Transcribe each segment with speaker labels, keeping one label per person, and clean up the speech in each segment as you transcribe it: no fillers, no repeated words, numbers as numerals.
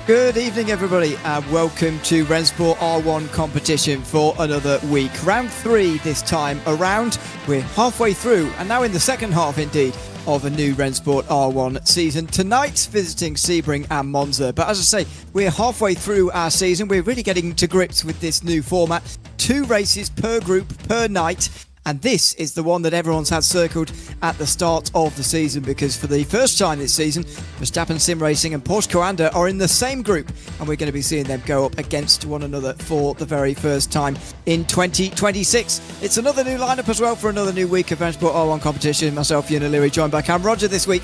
Speaker 1: Good evening, everybody, and welcome to Rennsport R1 competition for another week. Round 3 this time around. We're halfway through, and now in the second half, indeed, of a new Rennsport R1 season. Tonight's visiting Sebring and Monza. But as I say, we're halfway through our season. We're really getting to grips with this new format. 2 races per group per night. And this is the one that everyone's had circled at the start of the season, because for the first time this season, Verstappen Sim Racing and Porsche Coanda are in the same group, and we're going to be seeing them go up against one another for the very first time in 2026. It's another new lineup as well for another new week of Rennsport R1 competition. Myself, Ian O'Leary, joined by Cam Roger this week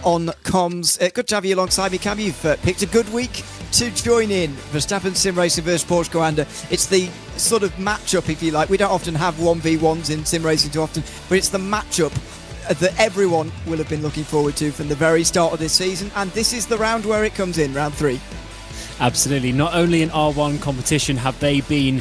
Speaker 1: on comms. Good to have you alongside me, Cam. You've picked a good week to join in. Verstappen Sim Racing versus Porsche Coanda. It's the sort of matchup, if you like. We don't often have 1v1s in sim racing too often, but it's the matchup that everyone will have been looking forward to from the very start of this season, and this is the round where it comes in, round 3.
Speaker 2: Absolutely. Not only in R1 competition have they been,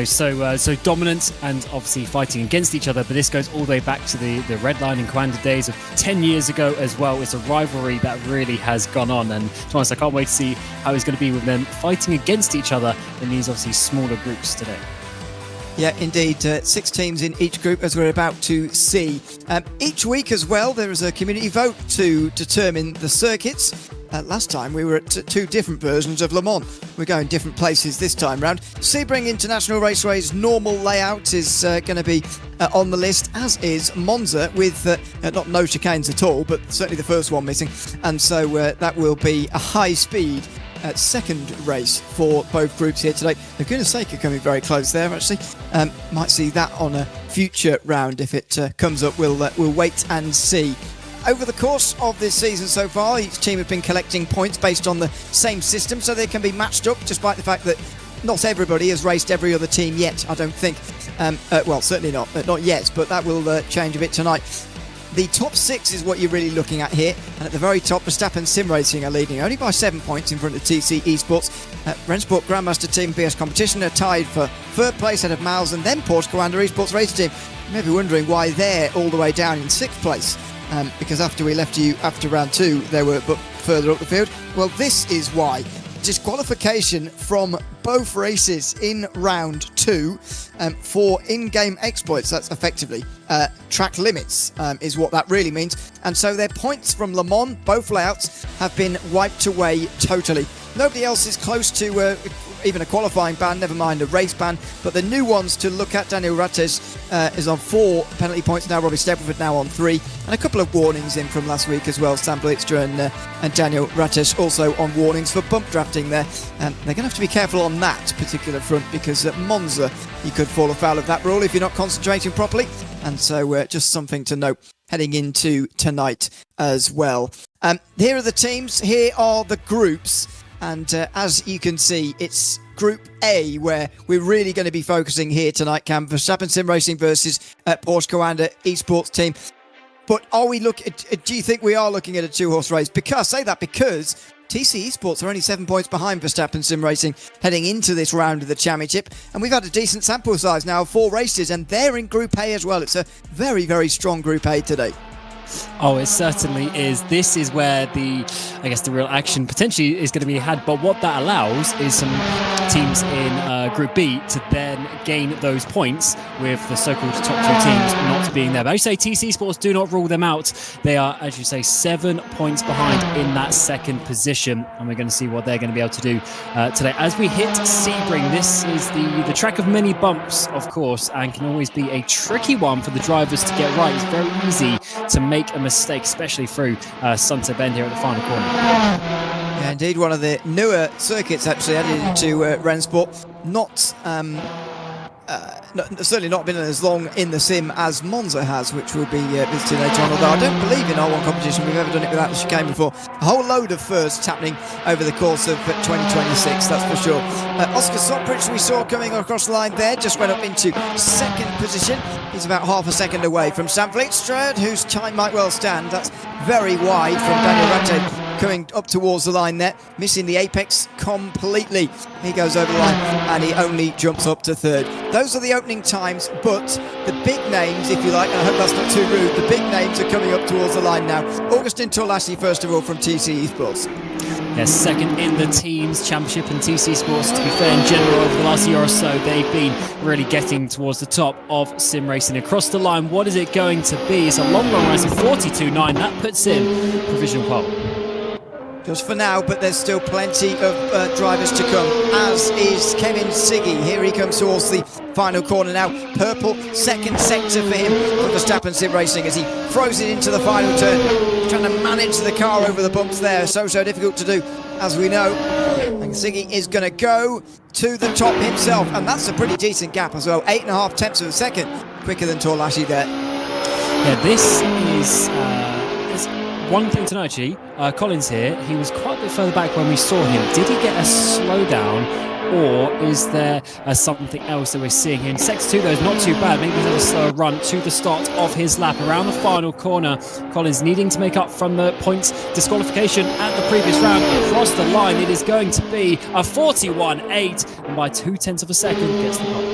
Speaker 2: so dominant and obviously fighting against each other, but this goes all the way back to the Red Line and Coanda days of 10 years ago as well. It's a rivalry that really has gone on, and to be honest, I can't wait to see how it's going to be with them fighting against each other in these obviously smaller groups today. Yeah,
Speaker 1: indeed. 6 teams in each group, as we're about to see. Each week as well, there is a community vote to determine the circuits. Last time we were at 2 different versions of Le Mans. We're going different places this time round. Sebring International Raceway's normal layout is going to be on the list, as is Monza, with not no chicanes at all, but certainly the first one missing. And so that will be a high-speed second race for both groups here today. Laguna Seca coming very close there, actually. Might see that on a future round if it comes up. We'll wait and see. Over the course of this season so far, each team have been collecting points based on the same system, so they can be matched up, despite the fact that not everybody has raced every other team yet, I don't think. Well, certainly not yet, but that will change a bit tonight. The top 6 is what you're really looking at here, and at the very top, Verstappen Sim Racing are leading only by 7 points in front of TC Esports. Rennsport Grandmaster Team BS Competition are tied for 3rd place ahead of Miles, and then Porsche Coanda Esports Racing Team. You may be wondering why they're all the way down in 6th place. Because after we left you after round 2, they were but further up the field. Well, this is why. Disqualification from both races in round 2 for in-game exploits. That's effectively track limits is what that really means. And so their points from Le Mans, both layouts, have been wiped away totally. Nobody else is close to even a qualifying ban, never mind a race ban. But the new ones to look at, Daniel Rates is on 4 penalty points now, Robbie Steppenford now on 3, and a couple of warnings in from last week as well. Sam Blitzter and Daniel Rates also on warnings for bump drafting there. They're going to have to be careful on that particular front, because at Monza you could fall afoul of that rule if you're not concentrating properly, and so just something to note heading into tonight as well. Here are the teams, here are the groups. And as you can see, it's Group A where we're really going to be focusing here tonight, Cam. Verstappen Sim Racing versus Porsche Coanda Esports team. But do you think we are looking at a 2-horse race? I say that because TC Esports are only 7 points behind Verstappen Sim Racing heading into this round of the championship. And we've had a decent sample size now of 4 races, and they're in Group A as well. It's a very, very strong Group A today.
Speaker 2: Oh, it certainly is. This is where the real action potentially is going to be had. But what that allows is some teams in Group B to then gain those points with the so-called top 2 teams not being there. But as you say, TC Sports do not rule them out. They are, as you say, 7 points behind in that second position. And we're going to see what they're going to be able to do today. As we hit Sebring, this is the track of many bumps, of course, and can always be a tricky one for the drivers to get right. It's very easy to make a mistake, especially through Sunset Bend here at the final corner.
Speaker 1: Yeah, indeed, one of the newer circuits actually added into Rennsport. Certainly not been as long in the sim as Monza has, which will be visited later on. Although I don't believe in R1 competition we've ever done it without the chicane before. A whole load of firsts happening over the course of 2026, that's for sure. Oscar Sopridge we saw coming across the line there, just went up into 2nd position. He's about half a second away from Sam Vlietstrad, whose time might well stand. That's very wide from Daniel Ratte, coming up towards the line there, missing the apex completely. He goes over the line and he only jumps up to 3rd. Those are the opening times, but the big names, if you like, and I hope that's not too rude, the big names are coming up towards the line now. Augustin Tolassi, first of all, from TC Esports.
Speaker 2: Yeah, second in the teams championship and TC Sports. To be fair, in general, over the last year or so, they've been really getting towards the top of sim racing. Across the line, what is it going to be? It's a long race of 42.9. That puts him provisional pole.
Speaker 1: Just for now, but there's still plenty of drivers to come, as is Kevin Siggy. Here he comes towards the final corner now. Purple second sector for him from Verstappen Sim Racing as he throws it into the final turn. Trying to manage the car over the bumps there. So difficult to do, as we know. And Siggy is going to go to the top himself, and that's a pretty decent gap as well. 8.5 tenths of a second quicker than Torlashi there.
Speaker 2: Yeah, this is... one thing to know, actually, Collins here, he was quite a bit further back when we saw him. Did he get a slowdown, or is there something else that we're seeing here? In Sector 2, though, is not too bad. Maybe he's had a slower run to the start of his lap. Around the final corner, Collins needing to make up from the points disqualification at the previous round. Across the line, it is going to be a 41.8, and by 0.2 of a second gets the pole.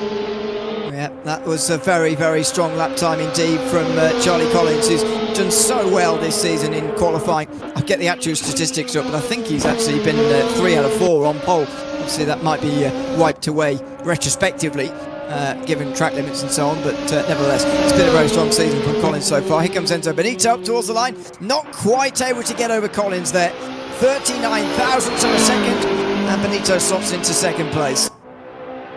Speaker 1: Yeah, that was a very, very strong lap time indeed from Charlie Collins, who's done so well this season in qualifying. I'll get the actual statistics up, but I think he's actually been 3 out of 4 on pole. Obviously, that might be wiped away retrospectively, given track limits and so on, but nevertheless, it's been a very strong season from Collins so far. Here comes Enzo Benito up towards the line. Not quite able to get over Collins there. 39 thousandths of a second, and Benito slots into second place.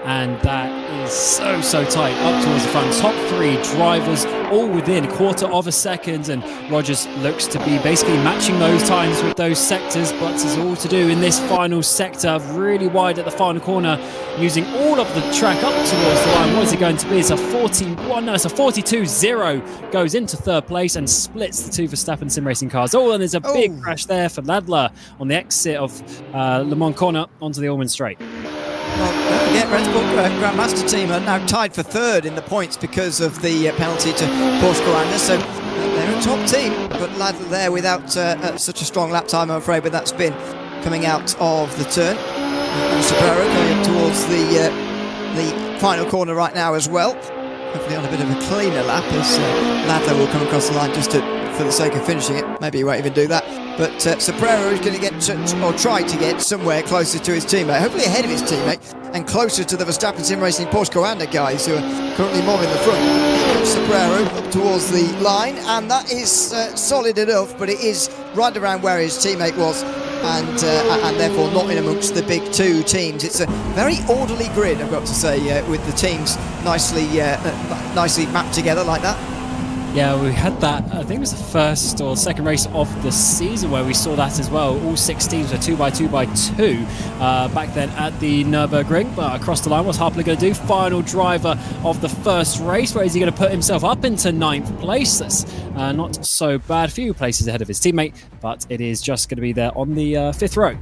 Speaker 2: And that is so tight up towards the front. Top 3 drivers all within a quarter of a second, and Rogers looks to be basically matching those times with those sectors, but it's all to do in this final sector, really wide at the final corner, using all of the track up towards the line. What is it going to be? It's a 42.0, goes into third place and splits the two Verstappen Sim Racing cars. Oh, and there's a big crash there for Ladler on the exit of Le Mans corner onto the Allman Straight.
Speaker 1: Well, don't forget, Rennsport Grandmaster team are now tied for third in the points because of the penalty to Porsche Coranda. So they're a top team, but Ladler there without such a strong lap time, I'm afraid, with that spin coming out of the turn. Sebring going up towards the final corner right now as well. Hopefully on a bit of a cleaner lap, as Ladler will come across the line just for the sake of finishing it. Maybe he won't even do that. But Sebring is going to get or try to get somewhere closer to his teammate, hopefully ahead of his teammate, and closer to the Verstappen Sim Racing Porsche Coranda guys who are currently more in the front. Here comes Sebring up towards the line, and that is solid enough, but it is right around where his teammate was, and therefore not in amongst the big 2 teams. It's a very orderly grid, I've got to say, with the teams nicely mapped together like that.
Speaker 2: Yeah, we had that, I think it was the first or second race of the season where we saw that as well. All 6 teams were 2x2x2 back then at the Nürburgring. But across the line, what's Harper going to do? Final driver of the first race. Where is he going to put himself up into 9th place? That's not so bad. A few places ahead of his teammate, but it is just going to be there on the 5th row.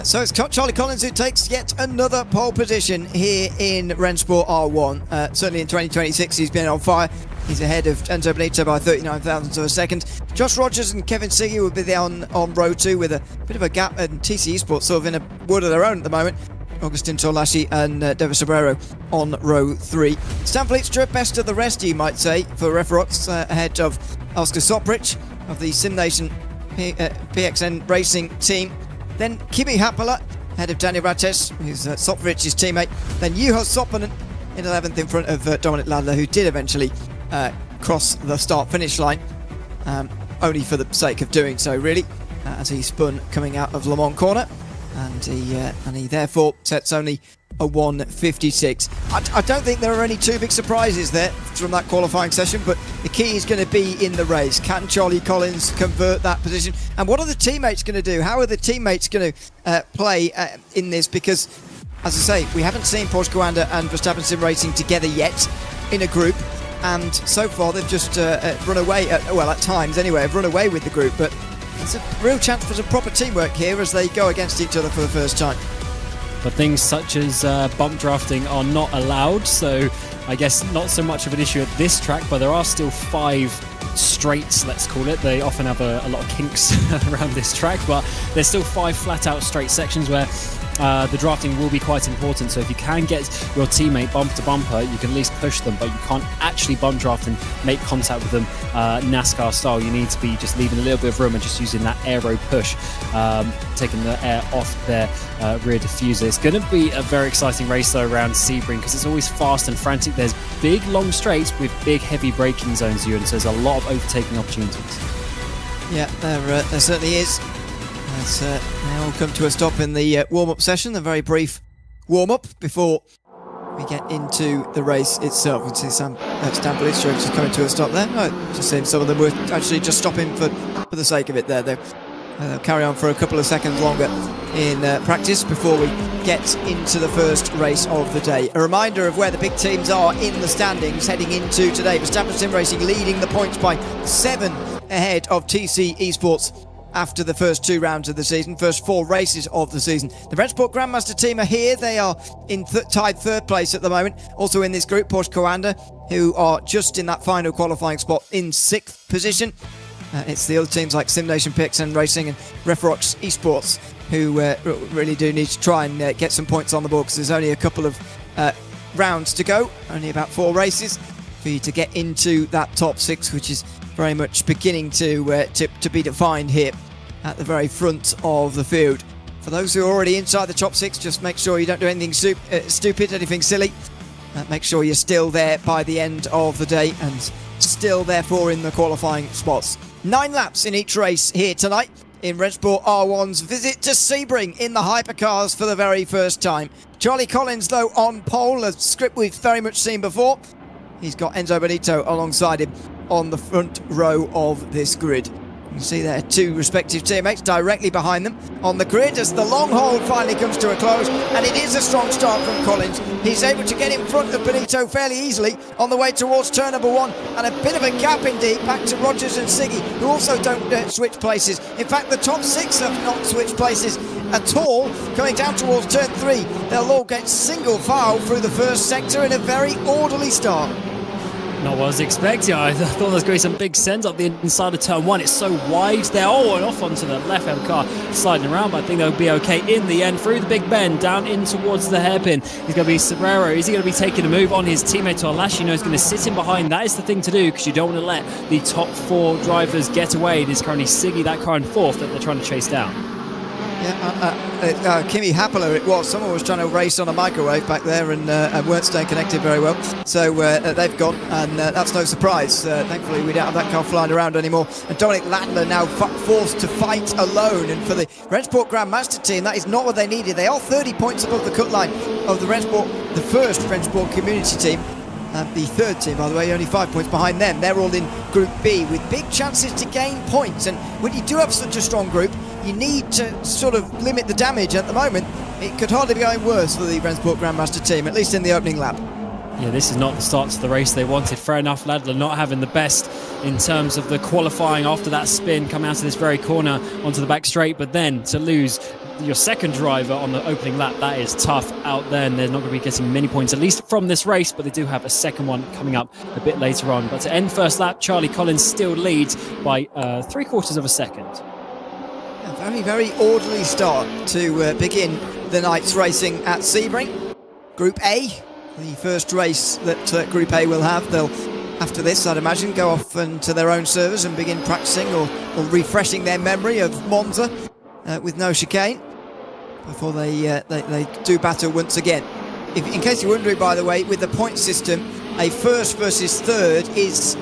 Speaker 1: So it's Charlie Collins who takes yet another pole position here in Rennsport R1. Certainly in 2026, he's been on fire. He's ahead of Enzo Benito by 39 thousandths of a second. Josh Rogers and Kevin Siggy will be there on row 2 with a bit of a gap, and TC Sports sort of in a wood of their own at the moment. Augustin Torlashi and Deva Sebring on row 3. Stan Vlietstra, best of the rest, you might say, for Referox, ahead of Oscar Soprich of the Sim Nation PXN Racing team. Then Kimi Happala, ahead of Daniel Rates, who's Soprich's teammate. Then Juho Soppanen in 11th in front of Dominic Ladler, who did eventually cross the start-finish line, only for the sake of doing so, really, as he spun coming out of Le Mans corner, and he therefore sets only a 1:56. I don't think there are any too big surprises there from that qualifying session, but the key is going to be in the race. Can Charlie Collins convert that position? And what are the teammates going to do? How are the teammates going to play in this? Because, as I say, we haven't seen Porsche Coranda and Verstappen Sim Racing together yet in a group, and so far they've just run away, at times anyway, have run away with the group, but there's a real chance for some proper teamwork here as they go against each other for the first time.
Speaker 2: But things such as bump drafting are not allowed, so I guess not so much of an issue at this track, but there are still 5 straights, let's call it. They often have a lot of kinks around this track, but there's still 5 flat out straight sections where the drafting will be quite important. So if you can get your teammate bumper to bumper, you can at least push them, but you can't actually bump draft and make contact with them NASCAR style. You need to be just leaving a little bit of room and just using that aero push, taking the air off their rear diffuser. It's going to be a very exciting race though around Sebring, because it's always fast and frantic. There's big long straights with big heavy braking zones, so there's a lot of overtaking opportunities.
Speaker 1: Yeah, there certainly is. As they all come to a stop in the warm-up session, a very brief warm-up before we get into the race itself. You can see Stanford just coming to a stop there. No, just seeing some of them were actually just stopping for the sake of it there. They'll carry on for a couple of seconds longer in practice before we get into the first race of the day. A reminder of where the big teams are in the standings heading into today. Verstappen Sim Racing leading the points by 7 ahead of TC Esports after the first 2 rounds of the season, first 4 races of the season. The Rennsport Grandmaster team are here. They are in tied 3rd place at the moment. Also in this group, Porsche Coanda, who are just in that final qualifying spot in 6th position. It's the other teams like Simnation PXN Racing and Refrox Esports who really do need to try and get some points on the board, because there's only a couple of rounds to go, only about 4 races for you to get into that top 6, which is very much beginning to be defined here at the very front of the field. For those who are already inside the top 6, just make sure you don't do anything stupid, anything silly. Make sure you're still there by the end of the day and still therefore in the qualifying spots. 9 laps in each race here tonight in Rennsport R1's visit to Sebring in the hypercars for the very first time. Charlie Collins though on pole, a script we've very much seen before. He's got Enzo Benito alongside him on the front row of this grid. You can see their 2 respective teammates directly behind them on the grid as the long hold finally comes to a close, and it is a strong start from Collins. He's able to get in front of Benito fairly easily on the way towards turn number 1, and a bit of a gap indeed back to Rogers and Siggy, who also don't switch places. In fact, the top 6 have not switched places at all. Coming down towards turn 3, they'll all get single file through the first sector in a very orderly start.
Speaker 2: Not what I was expecting. I thought there was going to be some big sends up the inside of turn 1. It's so wide there. Oh, and off onto the left-hand car, sliding around, but I think they'll be okay in the end. Through the big bend, down in towards the hairpin. He's going to be Sobrero. Is he going to be taking a move on his teammate Olash? You know, he's going to sit in behind. That is the thing to do, because you don't want to let the top 4 drivers get away. It is currently Siggy, that car in 4th, that they're trying to chase down.
Speaker 1: Yeah, Kimi Happler it was. Someone was trying to race on a microwave back there and weren't staying connected very well. So they've gone, and that's no surprise. Thankfully, we don't have that car flying around anymore. And Dominic Landler now forced to fight alone. And for the Rennsport Grandmaster team, that is not what they needed. They are 30 points above the cut line of the Rennsport, the first Rennsport community team. The 3rd team, by the way, only 5 points behind them. They're all in Group B with big chances to gain points. And when you do have such a strong group, you need to sort of limit the damage. At the moment, it could hardly be going worse for the Rennsport Grandmaster team, at least in the opening lap.
Speaker 2: Yeah, this is not the start to the race they wanted. Fair enough, Ladler not having the best in terms of the qualifying after that spin, coming out of this very corner onto the back straight, but then to lose your second driver on the opening lap, that is tough out there, and they're not going to be getting many points, at least from this race, but they do have a second one coming up a bit later on. But to end first lap, Charlie Collins still leads by 3/4 of a second.
Speaker 1: A very, very orderly start to begin the night's racing at Sebring. Group A, the first race that Group A will have. They'll, after this, I'd imagine, go off into their own servers and begin practicing or refreshing their memory of Monza with no chicane before they do battle once again. In case you're wondering, by the way, with the point system, a first versus third is,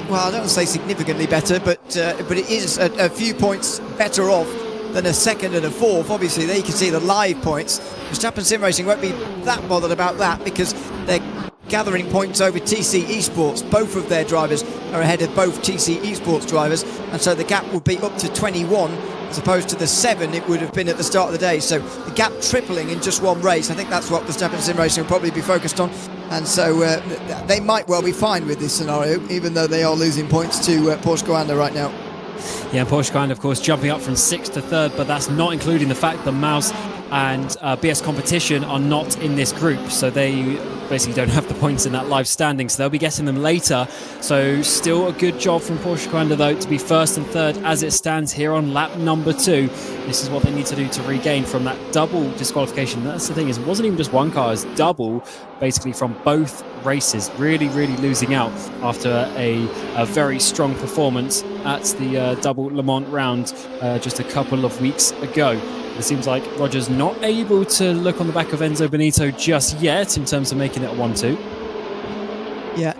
Speaker 1: well, I don't want to say significantly better, but it is a few points better off than a second and a 4th. Obviously, there you can see the live points. Verstappen Sim Racing won't be that bothered about that because they're gathering points over TC Esports. Both of their drivers are ahead of both TC Esports drivers, and so the gap will be up to 21 as opposed to the 7 it would have been at the start of the day. So the gap tripling in just one race. I think that's what Verstappen Sim Racing will probably be focused on, and so they might well be fine with this scenario, even though they are losing points to Porsche Coanda right now.
Speaker 2: Yeah, Porsche Coanda, of course, jumping up from 6th to 3rd, but that's not including the fact that Mouse and BS Competition are not in this group, so they basically don't have the points in that live standing, so they'll be getting them later. So still a good job from Porsche Commander though to be first and third as it stands here on lap number 2. This is what they need to do to regain from that double disqualification. That's the thing, is it wasn't even just one car, it's double basically from both races. Really losing out after a very strong performance at the double Le Mans round just a couple of weeks ago. It seems like Roger's not able to look on the back of Enzo Benito just yet in terms of making it a 1-2.
Speaker 1: Yeah,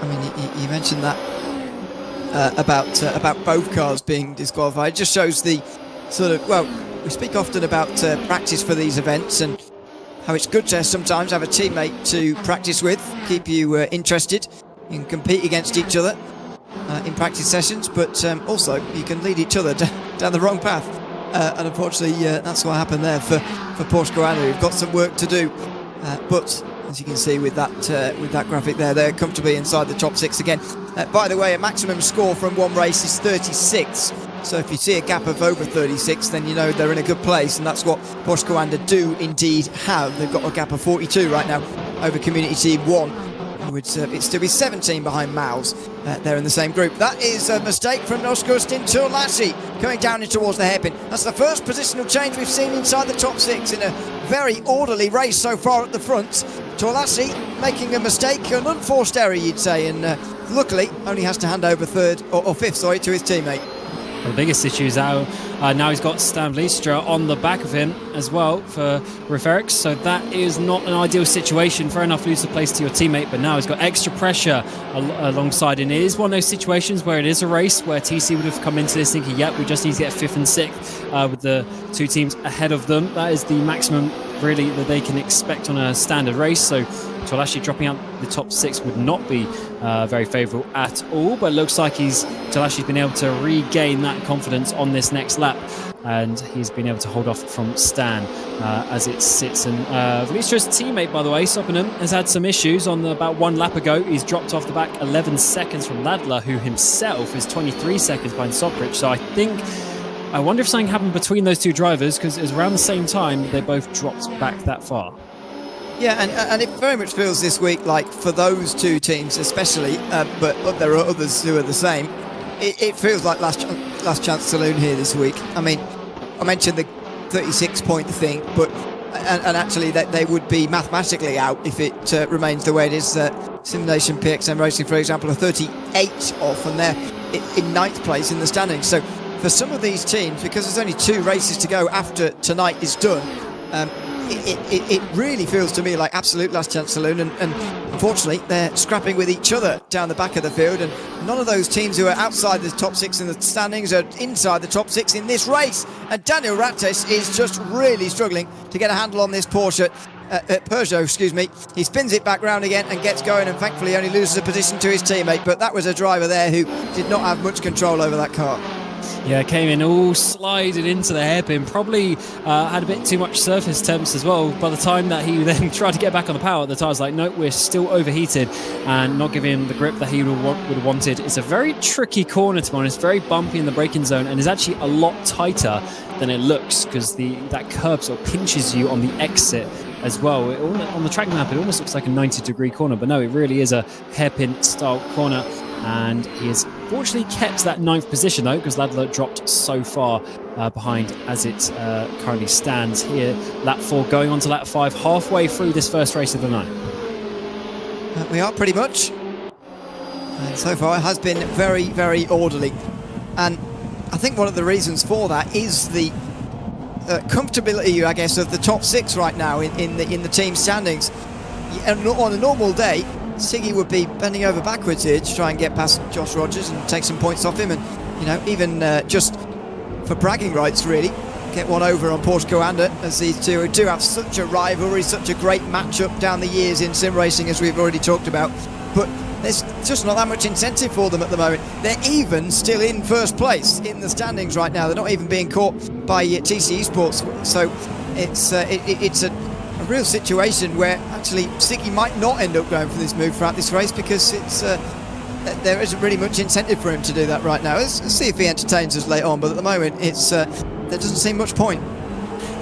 Speaker 1: I mean, you mentioned that about both cars being disqualified. It just shows the sort of, well, we speak often about practice for these events and how it's good to sometimes have a teammate to practice with, keep you interested. You can compete against each other in practice sessions, but also you can lead each other down the wrong path. And unfortunately, that's what happened there for Porsche Commander. We've got some work to do, but as you can see with that graphic there, they're comfortably inside the top 6 again. By the way, a maximum score from one race is 36. So if you see a gap of over 36, then you know they're in a good place, and that's what Porsche Commander do indeed have. They've got a gap of 42 right now over Community Team 1. Would it still be 17 behind Miles. They're in the same group. That is a mistake from Augustin Turlassi coming down in towards the hairpin. That's the first positional change we've seen inside the top 6 in a very orderly race so far at the front. Turlassi making a mistake, an unforced error you'd say, and luckily only has to hand over third or fifth, to his teammate.
Speaker 2: The biggest issue is how now he's got Stan Vliestra on the back of him as well for Referix, so that is not an ideal situation. Fair enough, lose the place to your teammate, but now he's got extra pressure alongside, and it is one of those situations where it is a race where TC would have come into this thinking, yep, we just need to get 5th and 6th with the 2 teams ahead of them. That is the maximum really that they can expect on a standard race, so Turlassi dropping out the top 6 would not be very favourable at all, but it looks like Turlassi's been able to regain that confidence on this next lap, and he's been able to hold off from Stan as it sits. And Vlistra's teammate, by the way, Soppenham, has had some issues on about 1 lap ago. He's dropped off the back 11 seconds from Ladler, who himself is 23 seconds behind Soprich. So I wonder if something happened between those 2 drivers, because it was around the same time they both dropped back that far.
Speaker 1: Yeah, and it very much feels this week like for those 2 teams especially, but there are others who are the same, it feels like last chance saloon here this week. I mean, I mentioned the 36-point thing, but and actually that they would be mathematically out if it remains the way it is. Simulation PXM Racing, for example, are 38 off, and they're in 9th place in the standings. So for some of these teams, because there's only 2 races to go after tonight is done, it really feels to me like absolute last chance saloon, and unfortunately they're scrapping with each other down the back of the field, and none of those teams who are outside the top 6 in the standings are inside the top 6 in this race. And Daniel Rates is just really struggling to get a handle on this Peugeot, he spins it back round again and gets going, and thankfully only loses a position to his teammate, but that was a driver there who did not have much control over that car.
Speaker 2: Yeah, came in all slided into the hairpin. Probably had a bit too much surface temps as well. By the time that he then tried to get back on the power, the tyre's like, no, we're still overheated and not giving him the grip that he would have wanted. It's a very tricky corner, to be honest, very bumpy in the braking zone, and is actually a lot tighter than it looks, because that curb sort of pinches you on the exit as well. On the track map, it almost looks like a 90-degree corner, but no, it really is a hairpin style corner. And he has fortunately kept that 9th position though, because Ladler dropped so far behind as it currently stands here. Lap 4 going on to lap 5, halfway through this first race of the night.
Speaker 1: We are pretty much. And so far it has been very, very orderly. And I think one of the reasons for that is the comfortability, I guess, of the top 6 right now in the team standings. And on a normal day, Siggy would be bending over backwards here to try and get past Josh Rogers and take some points off him, and you know, even just for bragging rights really, get one over on Porsche Commander, as these two do have such a rivalry, such a great matchup down the years in sim racing, as we've already talked about. But there's just not that much incentive for them at the moment. They're even still in first place in the standings right now. They're not even being caught by TC Esports, so it's a real situation where actually Siggy might not end up going for this move throughout this race, because there isn't really much incentive for him to do that right now. Let's see if he entertains us later on, but at the moment there doesn't seem much point.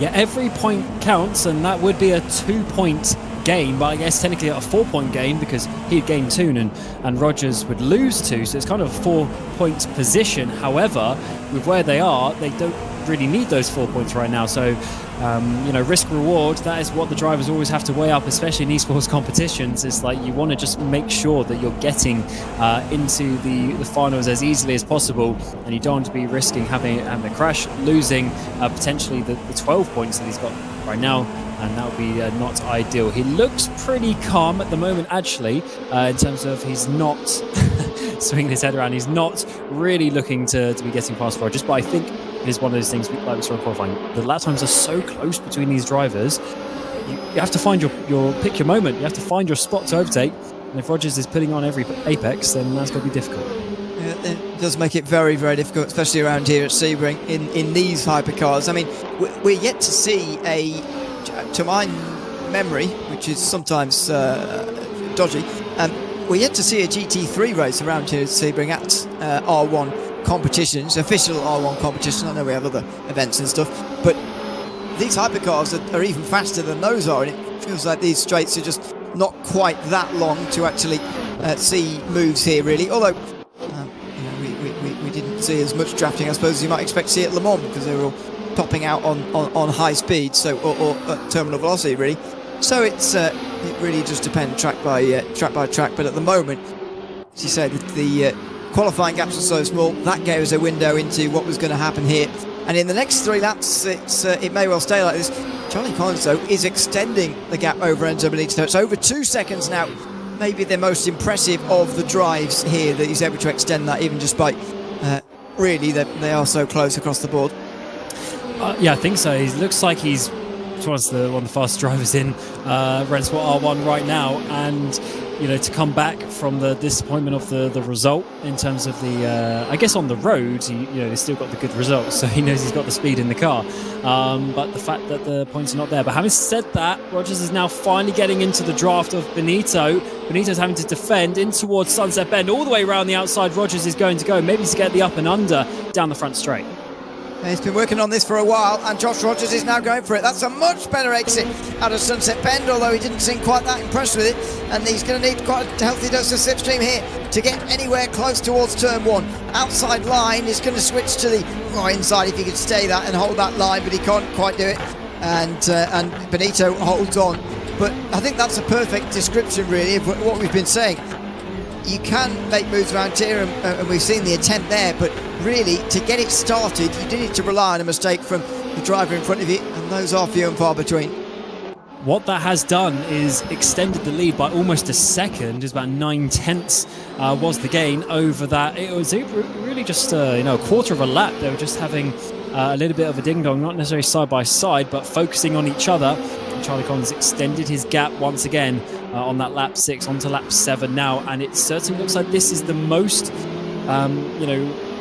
Speaker 2: Yeah, every point counts, and that would be a 2-point gain, but I guess technically a 4-point gain because he'd gain 2 and Rogers would lose 2, so it's kind of a 4-point position. However, with where they are, they don't really need those 4 points right now, so risk reward, that is what the drivers always have to weigh up, especially in esports competitions. It's like you want to just make sure that you're getting into the finals as easily as possible, and you don't want to be risking having a crash, losing potentially the 12 points that he's got right now, and that would be not ideal. He looks pretty calm at the moment, actually, in terms of he's not swinging his head around. He's not really looking to be getting past Rogers, but I think it is one of those things like we saw in qualifying. The lap times are so close between these drivers. You have to find pick your moment. You have to find your spot to overtake. And if Rogers is putting on every apex, then that's going to be difficult.
Speaker 1: Yeah, it does make it very, very difficult, especially around here at Sebring in these hypercars. I mean, we're yet to see to my memory, which is sometimes dodgy, we're yet to see a GT3 race around here at Sebring at R1 competitions, official R1 competition. I know we have other events and stuff, but these hypercars are even faster than those are, and it feels like these straights are just not quite that long to actually see moves here, really. Although we didn't see as much drafting, I suppose, as you might expect to see at Le Mans, because they were all topping out on high speed, so or terminal velocity, really. So it really does depend track by track. But at the moment, as you said, the qualifying gaps are so small, that gave us a window into what was going to happen here. And in the next 3 laps, it may well stay like this. Charlie Collins, though, is extending the gap over Enzo Benito. It's over 2 seconds now. Maybe the most impressive of the drives here, that he's able to extend that, even despite really that they are so close across the board.
Speaker 2: Yeah, I think so. He looks like he's one of the fastest drivers in Rennsport R1 right now, and to come back from the disappointment of the result in terms of the I guess on the road, he's still got the good results, so he knows he's got the speed in the car, but the fact that the points are not there. But having said that, Rogers is now finally getting into the draft of Benito. Benito's having to defend in towards Sunset Bend, all the way around the outside. Rogers is going to go, maybe to get the up and under down the front straight.
Speaker 1: He's been working on this for a while, and Josh Rogers is now going for it. That's a much better exit out of Sunset Bend, although he didn't seem quite that impressed with it, and he's going to need quite a healthy dose of slipstream here to get anywhere close towards turn 1. Outside line is going to switch to the inside if he could stay that and hold that line, but he can't quite do it, and Benito holds on. But I think that's a perfect description, really, of what we've been saying. You can make moves around here, and we've seen the attempt there, but really, to get it started, you do need to rely on a mistake from the driver in front of you, and those are few and far between.
Speaker 2: What that has done is extended the lead by almost a second. It's about 9/10 was the gain over that. It was really just a quarter of a lap. They were just having a little bit of a ding-dong, not necessarily side by side, but focusing on each other. And Charlie Collins extended his gap once again on that lap 6 onto lap 7 now, and it certainly looks like this is the most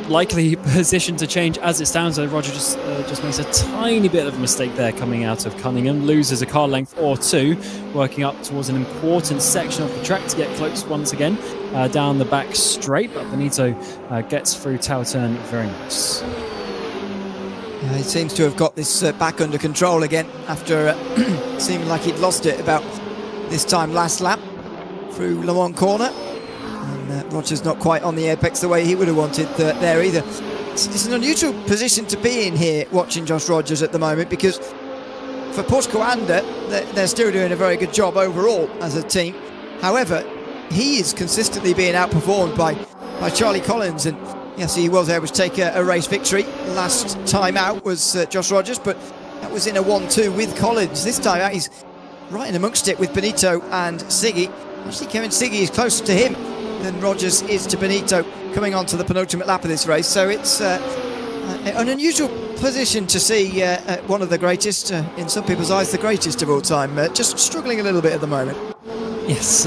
Speaker 2: likely position to change as it stands. Though Roger just makes a tiny bit of a mistake there coming out of Cunningham, loses a car length or 2, working up towards an important section of the track to get close once again down the back straight, but Benito gets through tower turn very nice.
Speaker 1: Yeah, he seems to have got this back under control again after seeming like he'd lost it about this time last lap through Le Mans corner. And Rogers not quite on the apex the way he would have wanted there either. It's an unusual position to be in here watching Josh Rogers at the moment, because for Porsche Coanda, they're still doing a very good job overall as a team. However, he is consistently being outperformed by Charlie Collins, and yes, he was able to take a race victory. Last time out was Josh Rogers, but that was in a 1-2 with Collins. This time out, he's right in amongst it with Benito and Siggy. Actually, Kevin Siggy is closer to him than Rogers is to Benito coming on to the penultimate lap of this race. So it's an unusual position to see one of the greatest, in some people's eyes, the greatest of all time, just struggling a little bit at the moment.
Speaker 2: Yes,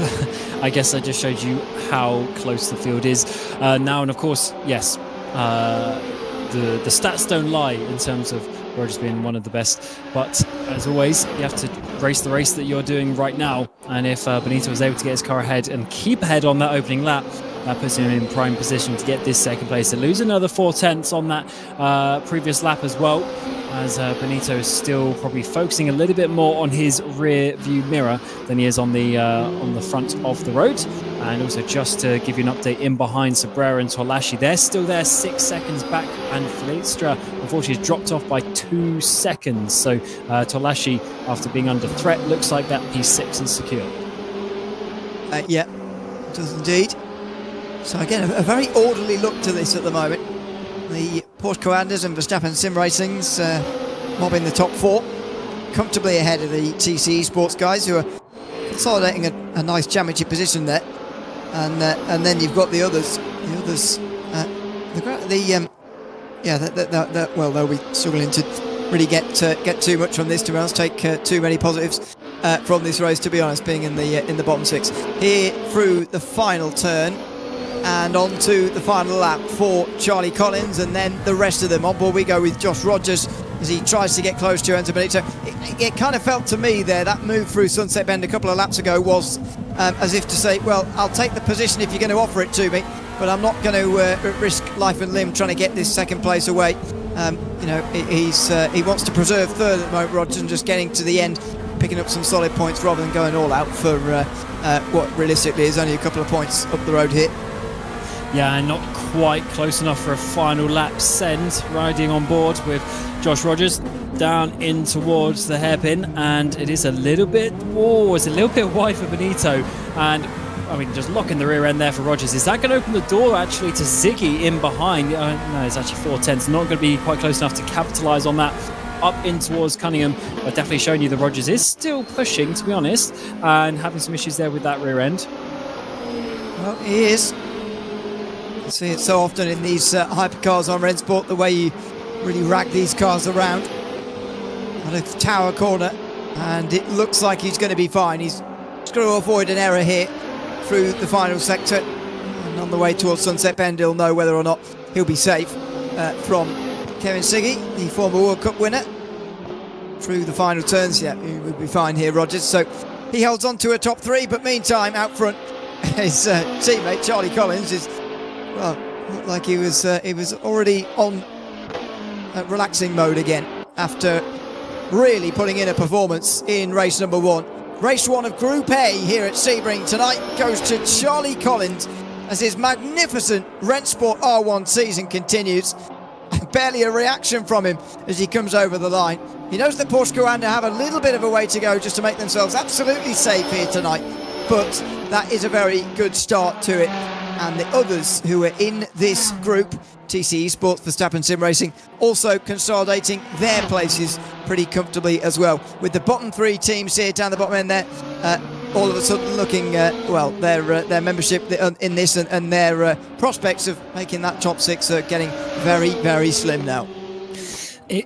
Speaker 2: I guess I just showed you how close the field is now, and of course, yes, the stats don't lie in terms of Rogers being one of the best, but as always, you have to race the race that you're doing right now, and if Benito was able to get his car ahead and keep ahead on that opening lap, that puts him in prime position to get this second place. To lose another 4/10 on that previous lap as well, as Benito is still probably focusing a little bit more on his rear view mirror than he is on the front of the road. And also, just to give you an update, in behind Sebring and Tolashi, they're still there 6 seconds back, and Fleetstra unfortunately has dropped off by 2 seconds. So Tolashi, after being under threat, looks like that P6 is secure.
Speaker 1: Yeah, it does indeed. So again, a very orderly look to this at the moment. The Porsche Commanders and Verstappen Sim Racing's mobbing the top 4, comfortably ahead of the TC Sports guys, who are consolidating a nice championship position there. And then you've got the others. Well, they'll be struggling to really get too much from this, to be honest. Take too many positives from this race, to be honest, being in the bottom 6 here through the final turn. And on to the final lap for Charlie Collins, and then the rest of them. On board we go with Josh Rogers as he tries to get close to Enzo Benito. It kind of felt to me there, that move through Sunset Bend a couple of laps ago was as if to say, well, I'll take the position if you're going to offer it to me, but I'm not going to risk life and limb trying to get this second place away. He wants to preserve third at the moment, Rogers, and just getting to the end, picking up some solid points rather than going all out for what realistically is only a couple of points up the road here.
Speaker 2: Yeah, and not quite close enough for a final lap send. Riding on board with Josh Rogers down in towards the hairpin, and it is a little bit wide for Benito. And I mean, just locking the rear end there for Rogers. Is that going to open the door actually to Ziggy in behind? No, it's actually 4/10. Not going to be quite close enough to capitalise on that. Up in towards Cunningham, but definitely showing you that Rogers is still pushing, to be honest, and having some issues there with that rear end.
Speaker 1: Well, he is. You see it so often in these hypercars on Rennsport, the way you really rag these cars around. On a tower corner, and it looks like he's going to be fine. He's just going to avoid an error here through the final sector, and on the way towards Sunset Bend he'll know whether or not he'll be safe from Kevin Siggy, the former World Cup winner. Through the final turns, yeah, he would be fine here, Rogers. So he holds on to a top 3, but meantime out front his teammate Charlie Collins is, well, looked like he was already on relaxing mode again after really putting in a performance in race number 1. Race 1 of Group A here at Sebring tonight goes to Charlie Collins as his magnificent Rennsport R1 season continues. Barely a reaction from him as he comes over the line. He knows that Porsche Commander have a little bit of a way to go just to make themselves absolutely safe here tonight, but that is a very good start to it. And the others who are in this group, TC Sports, Verstappen Sim Racing, also consolidating their places pretty comfortably as well. With the bottom 3 teams here down the bottom end there, all of a sudden looking, their membership in this and their prospects of making that top 6 are getting very, very slim now.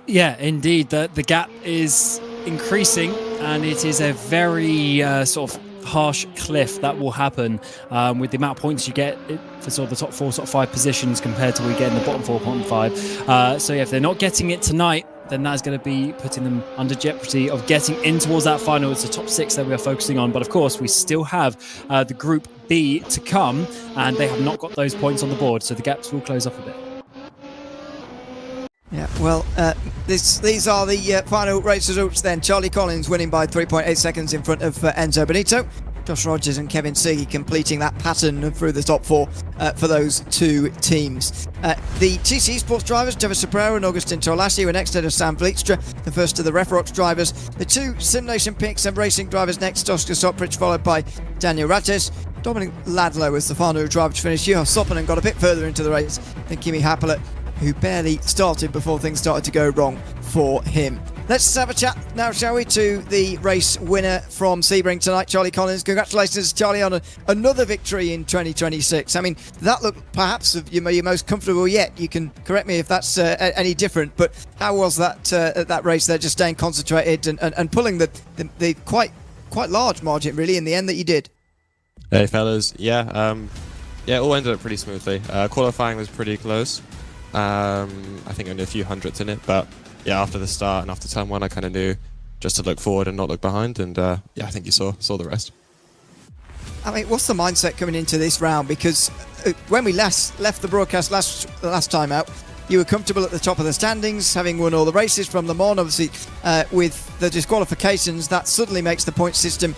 Speaker 2: Yeah, indeed. The gap is increasing, and it is a very sort of harsh cliff that will happen with the amount of points you get for sort of the top 4, top 5 positions compared to what we get in the bottom 4, bottom 5. So yeah, if they're not getting it tonight, then that's going to be putting them under jeopardy of getting in towards that final. It's the top 6 that we are focusing on, but of course we still have the Group B to come, and they have not got those points on the board, so the gaps will close up a bit.
Speaker 1: Yeah, well, these are the final race results then. Charlie Collins winning by 3.8 seconds in front of Enzo Benito. Josh Rogers and Kevin Siggy completing that pattern through the top 4 for those 2 teams. The TC Sports drivers, Trevor Sobrero and Augustin Tolashi, were next to Sam Vlietstra, the first of the Refrox drivers. The 2 Simulation Picks and Racing drivers next, Oscar Soprich, followed by Daniel Rates. Dominic Ladlow was the final driver to finish. Juha Sopanen got a bit further into the race than Kimi Happelert, who barely started before things started to go wrong for him. Let's have a chat now, shall we, to the race winner from Sebring tonight, Charlie Collins. Congratulations, Charlie, on another victory in 2026. I mean, that looked perhaps your most comfortable yet. You can correct me if that's any different, but how was that race there, just staying concentrated and pulling the quite large margin, really, in the end that you did?
Speaker 3: Hey, fellas. Yeah, it all ended up pretty smoothly. Qualifying was pretty close. I think only a few hundredths in it, but yeah, after the start and after turn 1, I kind of knew just to look forward and not look behind, and yeah, I think you saw the rest.
Speaker 1: I mean, what's the mindset coming into this round? Because when we left the broadcast last time out, you were comfortable at the top of the standings, having won all the races from Le Mans. Obviously, with the disqualifications, that suddenly makes the point system,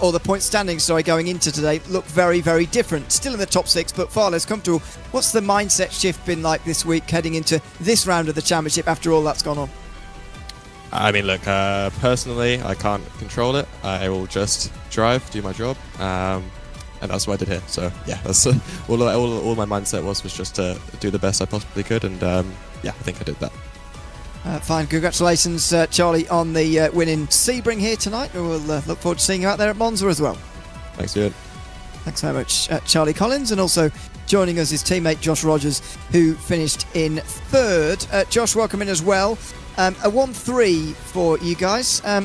Speaker 1: or the point standings, going into today, look very, very different. Still in the top 6, but far less comfortable. What's the mindset shift been like this week, heading into this round of the championship after all that's gone on?
Speaker 3: I mean, look, personally, I can't control it. I will just drive, do my job, and that's what I did here. So, yeah, that's all my mindset was just to do the best I possibly could, and yeah, I think I did that.
Speaker 1: Fine. Congratulations, Charlie, on the win in Sebring here tonight. We'll look forward to seeing you out there at Monza as well.
Speaker 3: Thanks, Ewan.
Speaker 1: Thanks very much, Charlie Collins. And also joining us is teammate Josh Rogers, who finished in 3rd. Josh, welcome in as well. A 1-3 for you guys. I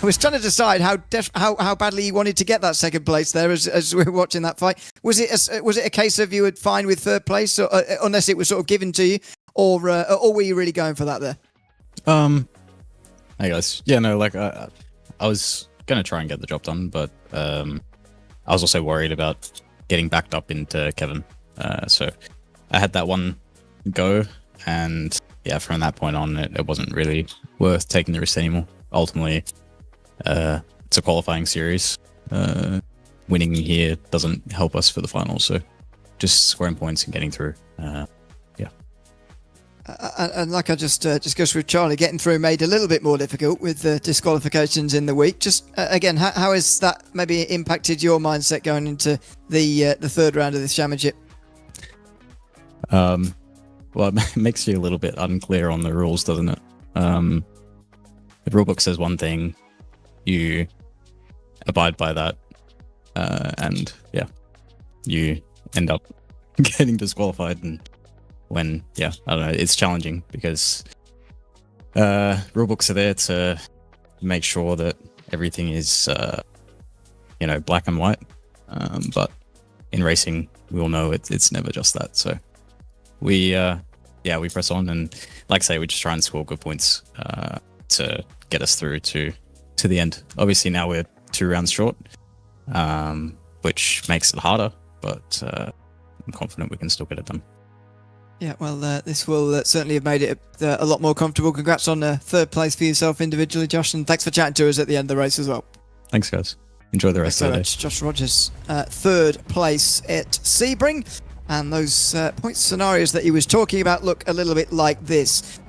Speaker 1: was trying to decide how badly you wanted to get that 2nd place there as we were watching that fight. Was it a case of you were fine with 3rd place, or, unless it was sort of given to you? Or were you really going for that there?
Speaker 4: I guess. Yeah, no, like I was going to try and get the job done, but I was also worried about getting backed up into Kevin. So I had that one go, and yeah, from that point on, it wasn't really worth taking the risk anymore. Ultimately, it's a qualifying series. Winning here doesn't help us for the final, so just scoring points and getting through.
Speaker 1: And like I just discussed with Charlie, getting through made a little bit more difficult with the disqualifications in the week. Just again, how has that maybe impacted your mindset going into the 3rd round of this championship?
Speaker 4: Well, it makes you a little bit unclear on the rules, doesn't it? The rulebook says one thing, you abide by that, and yeah, you end up getting disqualified. And when, yeah, I don't know, it's challenging because rulebooks are there to make sure that everything is, black and white. But in racing, we all know it's never just that. So we press on, and like I say, we just try and score good points to get us through to the end. Obviously, now we're 2 rounds short, which makes it harder, but I'm confident we can still get it done.
Speaker 1: Yeah, well, this will certainly have made it a lot more comfortable. Congrats on 3rd place for yourself individually, Josh, and thanks for chatting to us at the end of the race as well.
Speaker 4: Thanks, guys. Enjoy the rest of the day.
Speaker 1: Josh Rogers, 3rd place at Sebring, and those point scenarios that he was talking about look a little bit like this.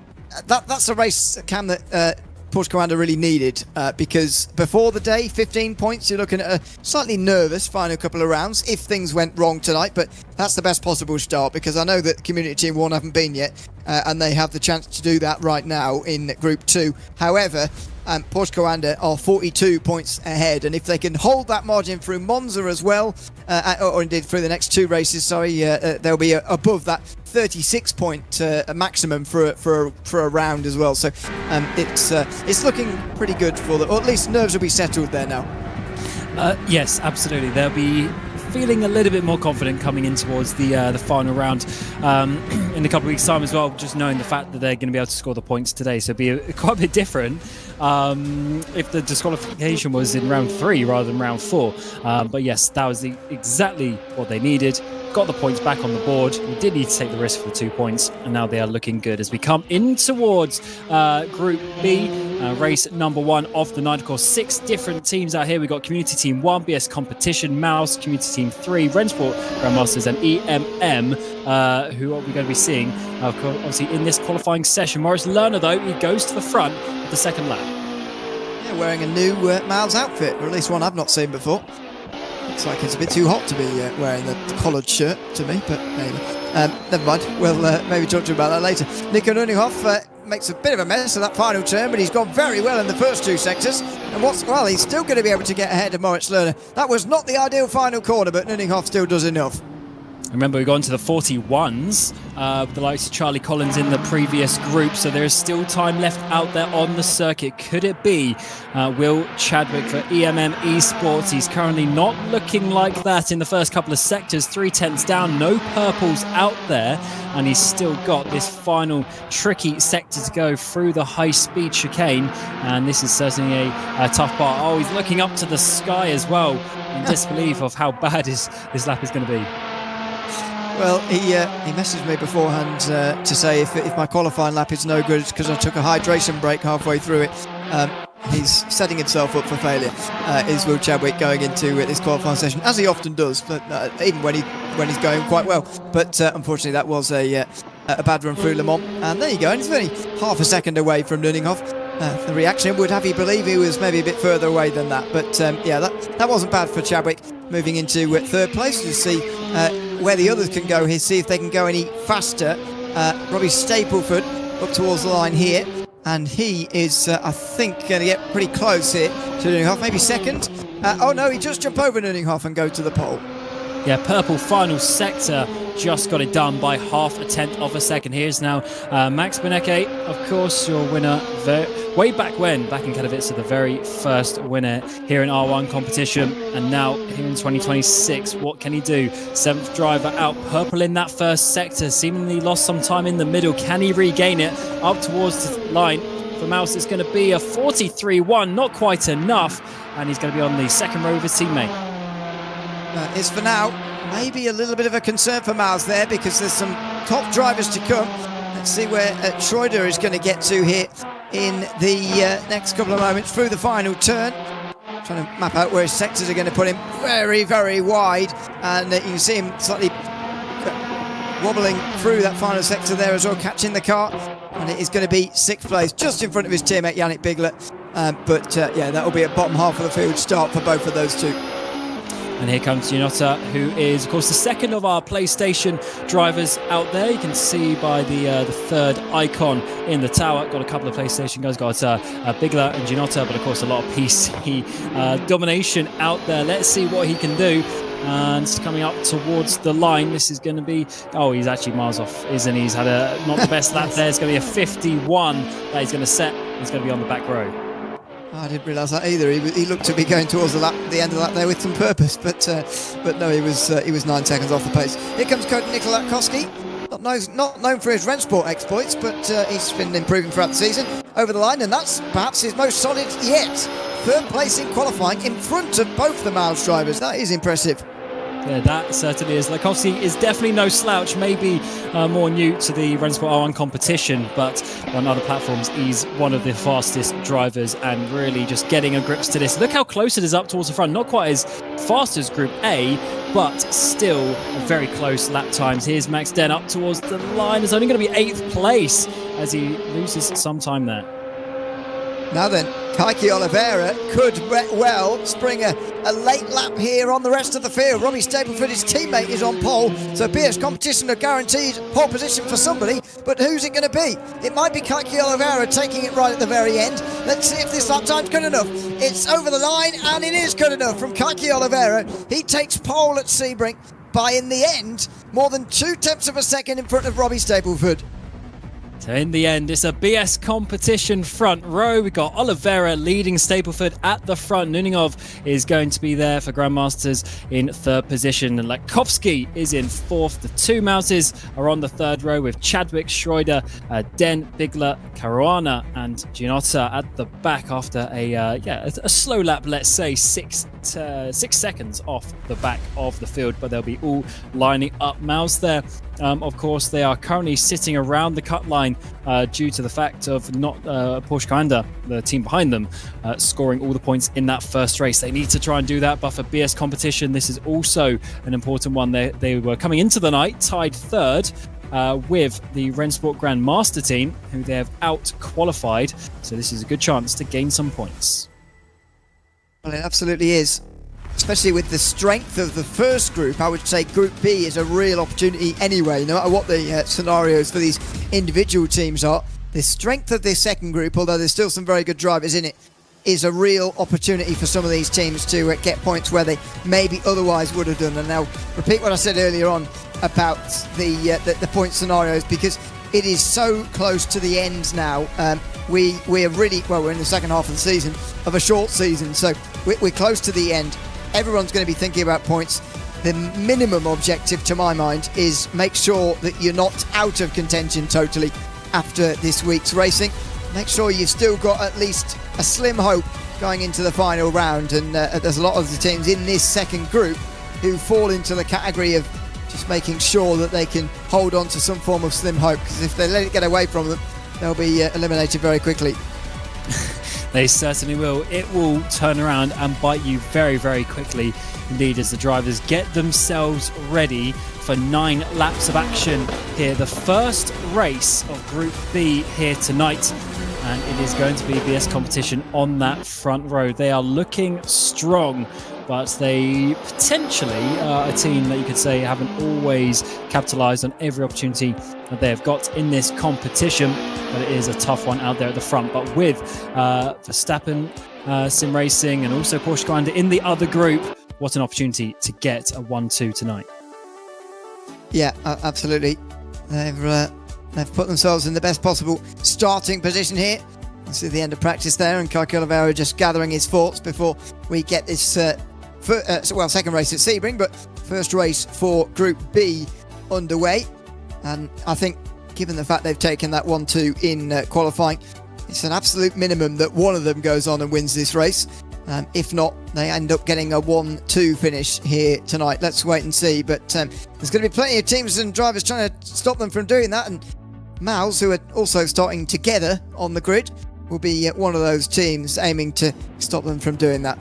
Speaker 1: That's a race, Cam, that Porsche Commander really needed, because before the day, 15 points, you're looking at a slightly nervous final couple of rounds if things went wrong tonight, but that's the best possible start, because I know that Community Team 1 haven't been yet, and they have the chance to do that right now in Group 2. However, Porsche Commander are 42 points ahead, and if they can hold that margin through Monza as well, or indeed through the next 2 races, they'll be above that 36 point maximum for a round as well. So it's looking pretty good for them, or at least nerves will be settled there now.
Speaker 2: Yes, absolutely. They'll be feeling a little bit more confident coming in towards the final round in a couple of weeks' time as well, just knowing the fact that they're going to be able to score the points today. So it'll be quite a bit different if the disqualification was in round 3 rather than round 4. But yes, that was exactly what they needed. Got the points back on the board. We did need to take the risk for the 2 points, and now they are looking good as we come in towards Group B, race number 1 of the night. Of course, 6 different teams out here. We've got Community Team 1, BS Competition, Mouse, Community Team 3, Rennsport, Grandmasters, and EMM, who are we going to be seeing, obviously, in this qualifying session. Maurice Lerner, though, he goes to the front of the 2nd lap.
Speaker 1: Yeah, wearing a new Miles outfit, or at least one I've not seen before. Looks like it's a bit too hot to be wearing the collared shirt to me, but anyway, never mind. We'll maybe talk to you about that later. Nico Nuninghoff makes a bit of a mess of that final turn, but he's gone very well in the first 2 sectors. And he's still going to be able to get ahead of Moritz Lerner. That was not the ideal final corner, but Nuninghoff still does enough.
Speaker 2: Remember, we've gone to the 41s, with the likes of Charlie Collins in the previous group, so there is still time left out there on the circuit. Could it be Will Chadwick for EMM Esports? He's currently not looking like that in the first couple of sectors. 3/10 down, no purples out there, and he's still got this final tricky sector to go through the high-speed chicane, and this is certainly a tough part. Oh, he's looking up to the sky as well, in disbelief of how bad this lap is going to be.
Speaker 1: Well, he messaged me beforehand to say if my qualifying lap is no good, it's because I took a hydration break halfway through it. He's setting himself up for failure, is Will Chadwick, going into this qualifying session, as he often does, but even when he's going quite well. But unfortunately, that was a bad run through Le Mans. And there you go, and he's only half a second away from Nuninghoff. The reaction would have you believe he was maybe a bit further away than that. But yeah, that wasn't bad for Chadwick. Moving into third place to see where the others can go here, see if they can go any faster. Robbie Stapleford up towards the line here. And he is, I think, going to get pretty close here to Nuninghoff, maybe second. Oh no, he just jumped over Nuninghoff and go to the pole.
Speaker 2: Yeah, purple final sector just got it done by half a tenth of a second. Here's now Max Benecke, of course, your winner way back when, back in Katowice, the very first winner here in R1 competition. And now here in 2026, what can he do? 7th driver out, purple in that first sector, seemingly lost some time in the middle. Can he regain it up towards the line? For Mouse, it's going to be a 43.1, not quite enough. And he's going to be on the second row of his teammate.
Speaker 1: Is for now maybe a little bit of a concern for Miles there, because there's some top drivers to come. Let's see where Schroeder is going to get to here in the next couple of moments through the final turn. Trying to map out where his sectors are going to put him very, very wide, and you can see him slightly wobbling through that final sector there as well, catching the car, and it is going to be 6th place, just in front of his teammate Yannick Bigler. But yeah, that will be a bottom half of the field start for both of those two.
Speaker 2: And here comes Gianotta, who is, of course, the second of our PlayStation drivers out there. You can see by the third icon in the tower. Got a couple of PlayStation guys. Got Bigler and Gianotta, but of course a lot of PC domination out there. Let's see what he can do. And coming up towards the line, this is going to be... Oh, he's actually miles off, isn't he? He's had not the best lap there. It's going to be a 51 that he's going to set. He's going to be on the back row.
Speaker 1: I didn't realise that either. He looked to be going towards the end of the lap there with some purpose, but no, he was 9 seconds off the pace. Here comes Cody Nikolakowski, not known for his Rennsport exploits, but he's been improving throughout the season. Over the line, and that's perhaps his most solid yet. 3rd place in qualifying in front of both the Miles drivers. That is impressive.
Speaker 2: Yeah, that certainly is. Lakowski is definitely no slouch, maybe more new to the Rennsport R1 competition, but on other platforms, he's one of the fastest drivers and really just getting a grips to this. Look how close it is up towards the front. Not quite as fast as Group A, but still very close lap times. Here's Max Den up towards the line. It's only going to be 8th place as he loses some time there.
Speaker 1: Now then, Kaiki Oliveira could well spring a late lap here on the rest of the field. Robbie Stapleford, his teammate, is on pole, so BS competition are guaranteed pole position for somebody, but who's it going to be? It might be Kaiki Oliveira taking it right at the very end. Let's see if this lap time's good enough. It's over the line, and it is good enough from Kaiki Oliveira. He takes pole at Sebring by, in the end, more than 2/10 of a second in front of Robbie Stapleford.
Speaker 2: So in the end, it's a BS competition front row. We've got Oliveira leading Stapleford at the front. Nuninghoff is going to be there for Grandmasters in 3rd position. And Lakowski is in 4th. The two Mouses are on the 3rd row with Chadwick, Schroeder, Den, Bigler, Caruana and Gianotta at the back after a slow lap, let's say 6 seconds off the back of the field. But they'll be all lining up. Mouse there. Of course, they are currently sitting around the cut line due to the fact of not Porsche Carrera, the team behind them, scoring all the points in that first race. They need to try and do that, but for BS competition, this is also an important one. They were coming into the night tied 3rd with the Rennsport Grand Master team, who they have out-qualified. So this is a good chance to gain some points.
Speaker 1: Well, it absolutely is. Especially with the strength of the first group, I would say Group B is a real opportunity anyway, no matter what the scenarios for these individual teams are. The strength of this second group, although there's still some very good drivers in it, is a real opportunity for some of these teams to get points where they maybe otherwise would have done. And now, repeat what I said earlier on about the point scenarios, because it is so close to the end now. We're in the second half of the season, of a short season, so we're close to the end. Everyone's going to be thinking about points. The minimum objective, to my mind, is make sure that you're not out of contention totally after this week's racing. Make sure you've still got at least a slim hope going into the final round. And there's a lot of the teams in this second group who fall into the category of just making sure that they can hold on to some form of slim hope, because if they let it get away from them, they'll be eliminated very quickly.
Speaker 2: They certainly will. It will turn around and bite you very, very quickly indeed, as the drivers get themselves ready for 9 laps of action here. The first race of Group B here tonight, and it is going to be BS Competition on that front row. They are looking strong, but they potentially are a team that you could say haven't always capitalised on every opportunity that they have got in this competition. But it is a tough one out there at the front. But with Verstappen, Sim Racing, and also Porsche Grinder in the other group, what an opportunity to get a 1-2 tonight.
Speaker 1: Yeah, absolutely. They've put themselves in the best possible starting position here. You see the end of practice there, and Kike Oliveira just gathering his thoughts before we get this second race at Sebring, but first race for Group B underway. And I think, given the fact they've taken that 1-2 in qualifying, it's an absolute minimum that one of them goes on and wins this race. If not, they end up getting a 1-2 finish here tonight. Let's wait and see. But there's going to be plenty of teams and drivers trying to stop them from doing that. And Mouse, who are also starting together on the grid, will be one of those teams aiming to stop them from doing that.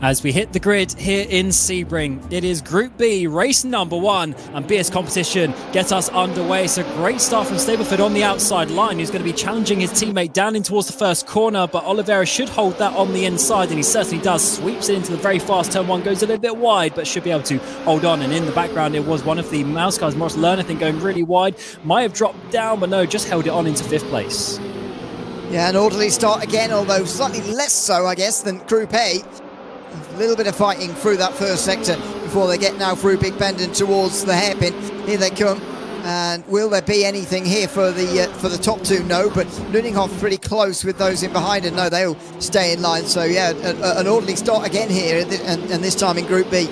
Speaker 2: As we hit the grid here in Sebring, it is Group B, race number 1, and BS Competition gets us underway. It's a great start from Stableford on the outside line, who's going to be challenging his teammate down in towards the first corner, but Oliveira should hold that on the inside, and he certainly does. Sweeps it into the very fast turn 1, goes a little bit wide, but should be able to hold on. And in the background, it was one of the Mouse guys, Morris Lerner, I think, going really wide. Might have dropped down, but no, just held it on into 5th place.
Speaker 1: Yeah, an orderly start again, although slightly less so, I guess, than Group A. A little bit of fighting through that first sector before they get now through Big Bend and towards the hairpin. Here they come, and will there be anything here for the top 2? No, but Nuninghoff pretty close with those in behind, and no, they'll stay in line. So yeah, an orderly start again here, and this time in Group B.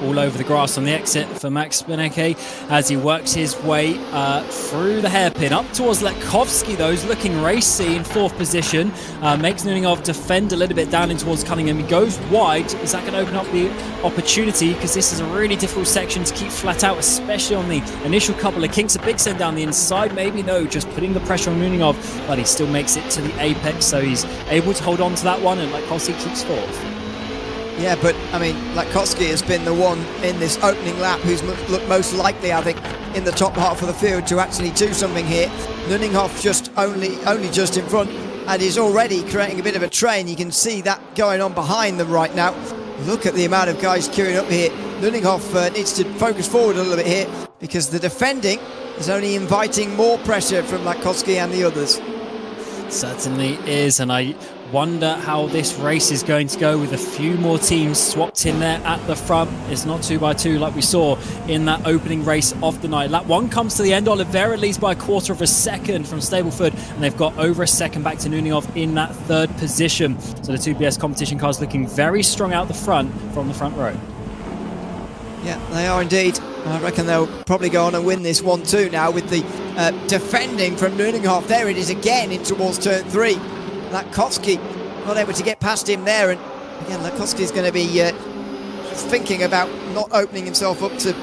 Speaker 2: All over the grass on the exit for Max Beneke as he works his way through the hairpin up towards Letkovsky, though, who's looking racy in 4th position. Makes Nuningov defend a little bit down in towards Cunningham. He goes wide. Is that going to open up the opportunity? Because this is a really difficult section to keep flat out, especially on the initial couple of kinks. A big send down the inside, maybe no, just putting the pressure on Nuningov, but he still makes it to the apex, so he's able to hold on to that one, and Letkovsky keeps 4th.
Speaker 1: Yeah, but I mean, Latkovsky has been the one in this opening lap who's looked most likely, I think, in the top half of the field to actually do something here. Nuninghoff just only just in front, and is already creating a bit of a train. You can see that going on behind them right now. Look at the amount of guys queuing up here. Nuninghoff needs to focus forward a little bit here, because the defending is only inviting more pressure from Latkovsky and the others.
Speaker 2: Certainly is, and I wonder how this race is going to go with a few more teams swapped in there at the front. It's not 2x2 like we saw in that opening race of the night. Lap 1 comes to the end. Oliveira leads by 1/4 of a second from Stableford, and they've got over a second back to Nuningov in that 3rd position. So the 2 BS Competition cars looking very strong out the front from the front row.
Speaker 1: Yeah, they are indeed. I reckon they'll probably go on and win this 1-2 now with the defending from Nuninghoff. There it is again in towards turn 3. Latkovsky not able to get past him there, and again Latkovsky is going to be thinking about not opening himself up to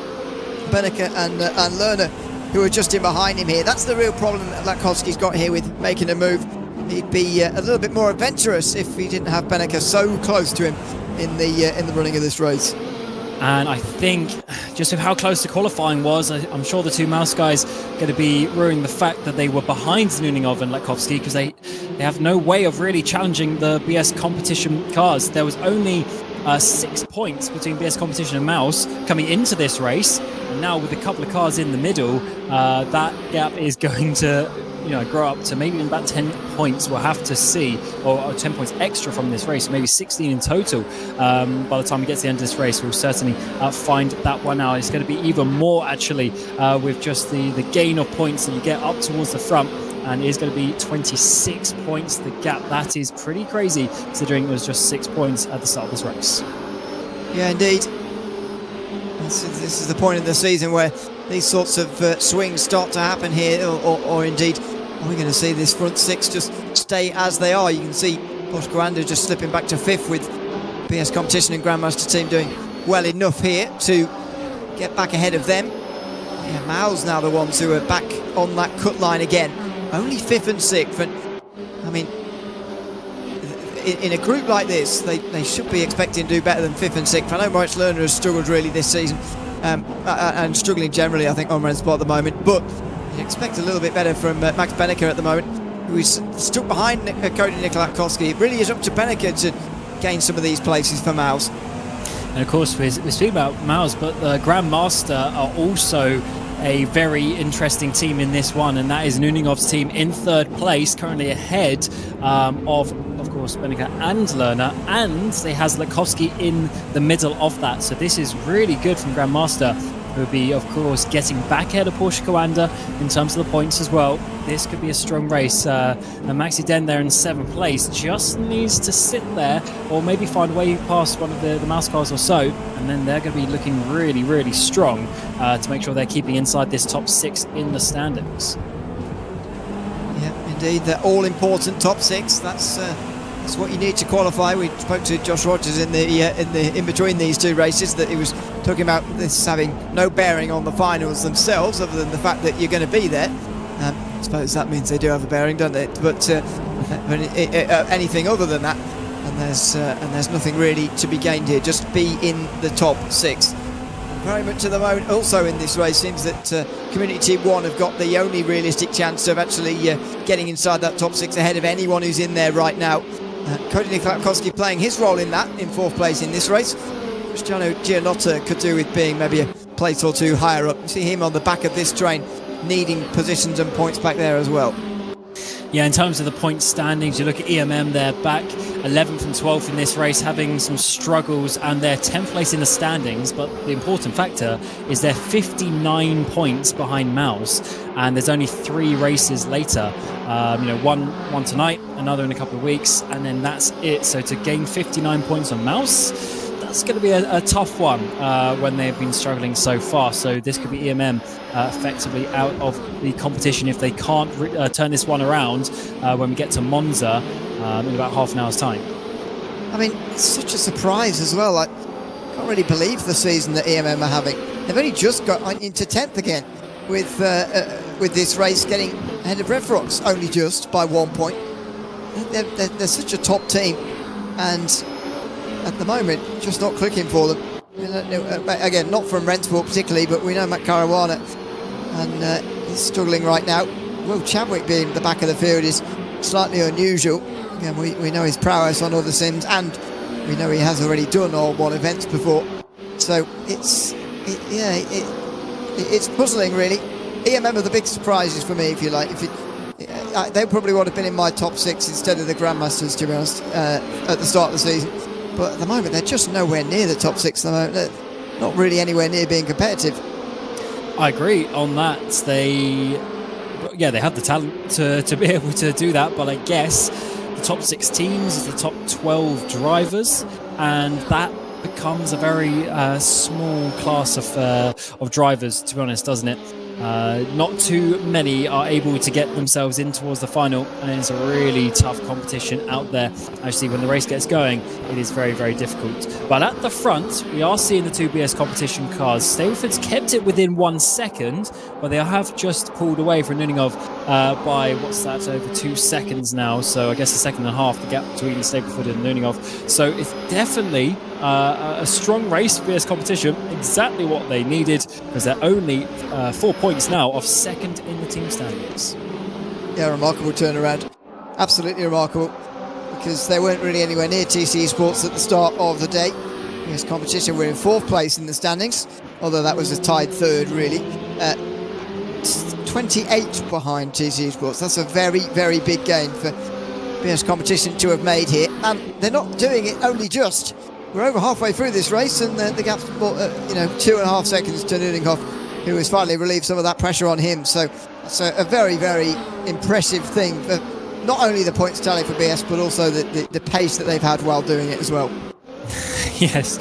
Speaker 1: Beneke and Lerner, who are just in behind him here. That's the real problem that Latkovsky's got here with making a move. He'd be a little bit more adventurous if he didn't have Beneke so close to him in the running of this race.
Speaker 2: And I think just with how close the qualifying was, I'm sure the 2 Mouse guys are going to be ruining the fact that they were behind Nuningov and Latkovsky, because they have no way of really challenging the BS Competition cars. There was only 6 points between BS Competition and Mouse coming into this race, and now with a couple of cars in the middle, that gap is going to grow up to maybe about 10 points. We'll have to see, or 10 points extra from this race, maybe 16 in total. By the time we get to the end of this race, we'll certainly find that one out. It's going to be even more actually with just the gain of points that you get up towards the front, and it is going to be 26 points the gap. That is pretty crazy considering it was just 6 points at the start of this race.
Speaker 1: Yeah, indeed. This is the point of the season where these sorts of swings start to happen here, or indeed are we going to see this front 6 just stay as they are? You can see Porsche Granda just slipping back to 5th with BS Competition and Grandmaster Team doing well enough here to get back ahead of them. Yeah, Mao's now the ones who are back on that cut line again. Only 5th and 6th. And I mean, in a group like this, they should be expecting to do better than 5th and 6th. I know Moritz Lerner has struggled really this season, and struggling generally, I think, on Rennsport at the moment. But you expect a little bit better from Max Benneker at the moment, who is stuck behind Cody Nikolakowski. It really is up to Benneker to gain some of these places for Maus.
Speaker 2: And of course, we're speaking about Maus, but the Grandmaster are also a very interesting team in this one, and that is Nuningov's team in 3rd place, currently ahead of course, Benneker and Lerner, and they has Lakowski in the middle of that. So this is really good from Grandmaster, who will be, of course, getting back ahead of Porsche Coanda in terms of the points as well. This could be a strong race. And Maxi Den there in 7th place just needs to sit there, or maybe find a way past one of the mouse cars or so, and then they're going to be looking really, really strong to make sure they're keeping inside this top 6 in the standings.
Speaker 1: Yeah, indeed, the all-important top 6. That's what you need to qualify. We spoke to Josh Rogers in between these two races, that he was talking about this having no bearing on the finals themselves, other than the fact that you're going to be there. I suppose that means they do have a bearing, don't it? But anything other than that, and there's nothing really to be gained here. Just be in the top 6. Very much at the moment, also in this race, seems that Community Team 1 have got the only realistic chance of actually getting inside that top 6 ahead of anyone who's in there right now. Cody Nikolakowski playing his role in that, in 4th place in this race. Cristiano Gianotta could do with being maybe a place or two higher up. You see him on the back of this train, needing positions and points back there as well.
Speaker 2: Yeah, in terms of the point standings, you look at EMM, they're back 11th and 12th in this race, having some struggles, and they're 10th place in the standings. But the important factor is they're 59 points behind Maus, and there's only 3 races later. One tonight, another in a couple of weeks, and then that's it. So to gain 59 points on Maus, that's going to be a tough one when they've been struggling so far. So this could be EMM effectively out of the competition if they can't turn this one around when we get to Monza in about half an hour's time.
Speaker 1: I mean, it's such a surprise as well. I can't really believe the season that EMM are having. They've only just got into 10th again with this race, getting ahead of Refrox only just by 1 point. They're such a top team, and at the moment, just not clicking for them. Again, not from Rennsport particularly, but we know Matt Caruana, and he's struggling right now. Will Chadwick being at the back of the field is slightly unusual. Again, we know his prowess on other sims, and we know he has already done all 1 events before. So it's puzzling, really. EMM are the big surprises for me, if you like. They probably would have been in my top 6 instead of the Grandmasters, to be honest, at the start of the season. But at the moment, they're just nowhere near the top 6 at the moment. They're not really anywhere near being competitive.
Speaker 2: I agree on that. They have the talent to be able to do that, but I guess the top 6 teams is the top 12 drivers, and that becomes a very small class of drivers, to be honest, doesn't it? Not too many are able to get themselves in towards the final, and it's a really tough competition out there. Actually, when the race gets going, it is very, very difficult. But at the front, we are seeing the 2 BS competition cars. Stableford's kept it within 1 second, but they have just pulled away from Nuningov by, over 2 seconds now. So I guess a second and a half, the gap between Stableford and Nuningov. So it's definitely a strong race for BS competition, exactly what they needed, because they're only 4 points now off second in the team standings.
Speaker 1: Yeah, remarkable turnaround. Absolutely remarkable, because they weren't really anywhere near TC Sports at the start of the day. BS competition were in 4th place in the standings, although that was a tied 3rd, really. 28 behind TC Sports. That's a very, very big gain for BS competition to have made here, and they're not doing it only just. We're over halfway through this race, and the gap's 2.5 seconds to Nuninghoff, who has finally relieved some of that pressure on him. So it's a very, very impressive thing for not only the points tally for BS, but also the pace that they've had while doing it as well.
Speaker 2: Yes,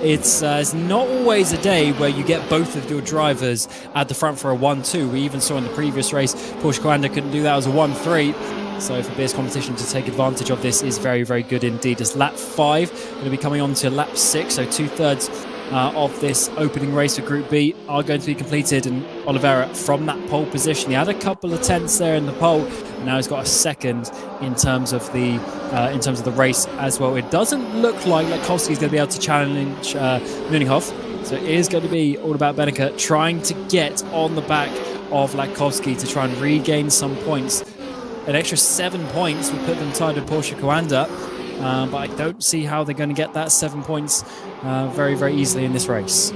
Speaker 2: it's not always a day where you get both of your drivers at the front for a 1-2. We even saw in the previous race, Porsche Coanda couldn't do that as a 1-3. So for BS competition to take advantage of this is very, very good indeed. As lap 5 going to be coming on to lap 6, so 2/3 of this opening race for Group B are going to be completed, and Oliveira from that pole position, he had a couple of tenths there in the pole, and now he's got a second in terms of the race as well. It doesn't look like Lekowski's going to be able to challenge Nuninghoff, so it is going to be all about Beneke trying to get on the back of Lekowski to try and regain some points. An extra 7 points would put them tied with Porsche Coanda, but I don't see how they're going to get that 7 points very, very easily in this race.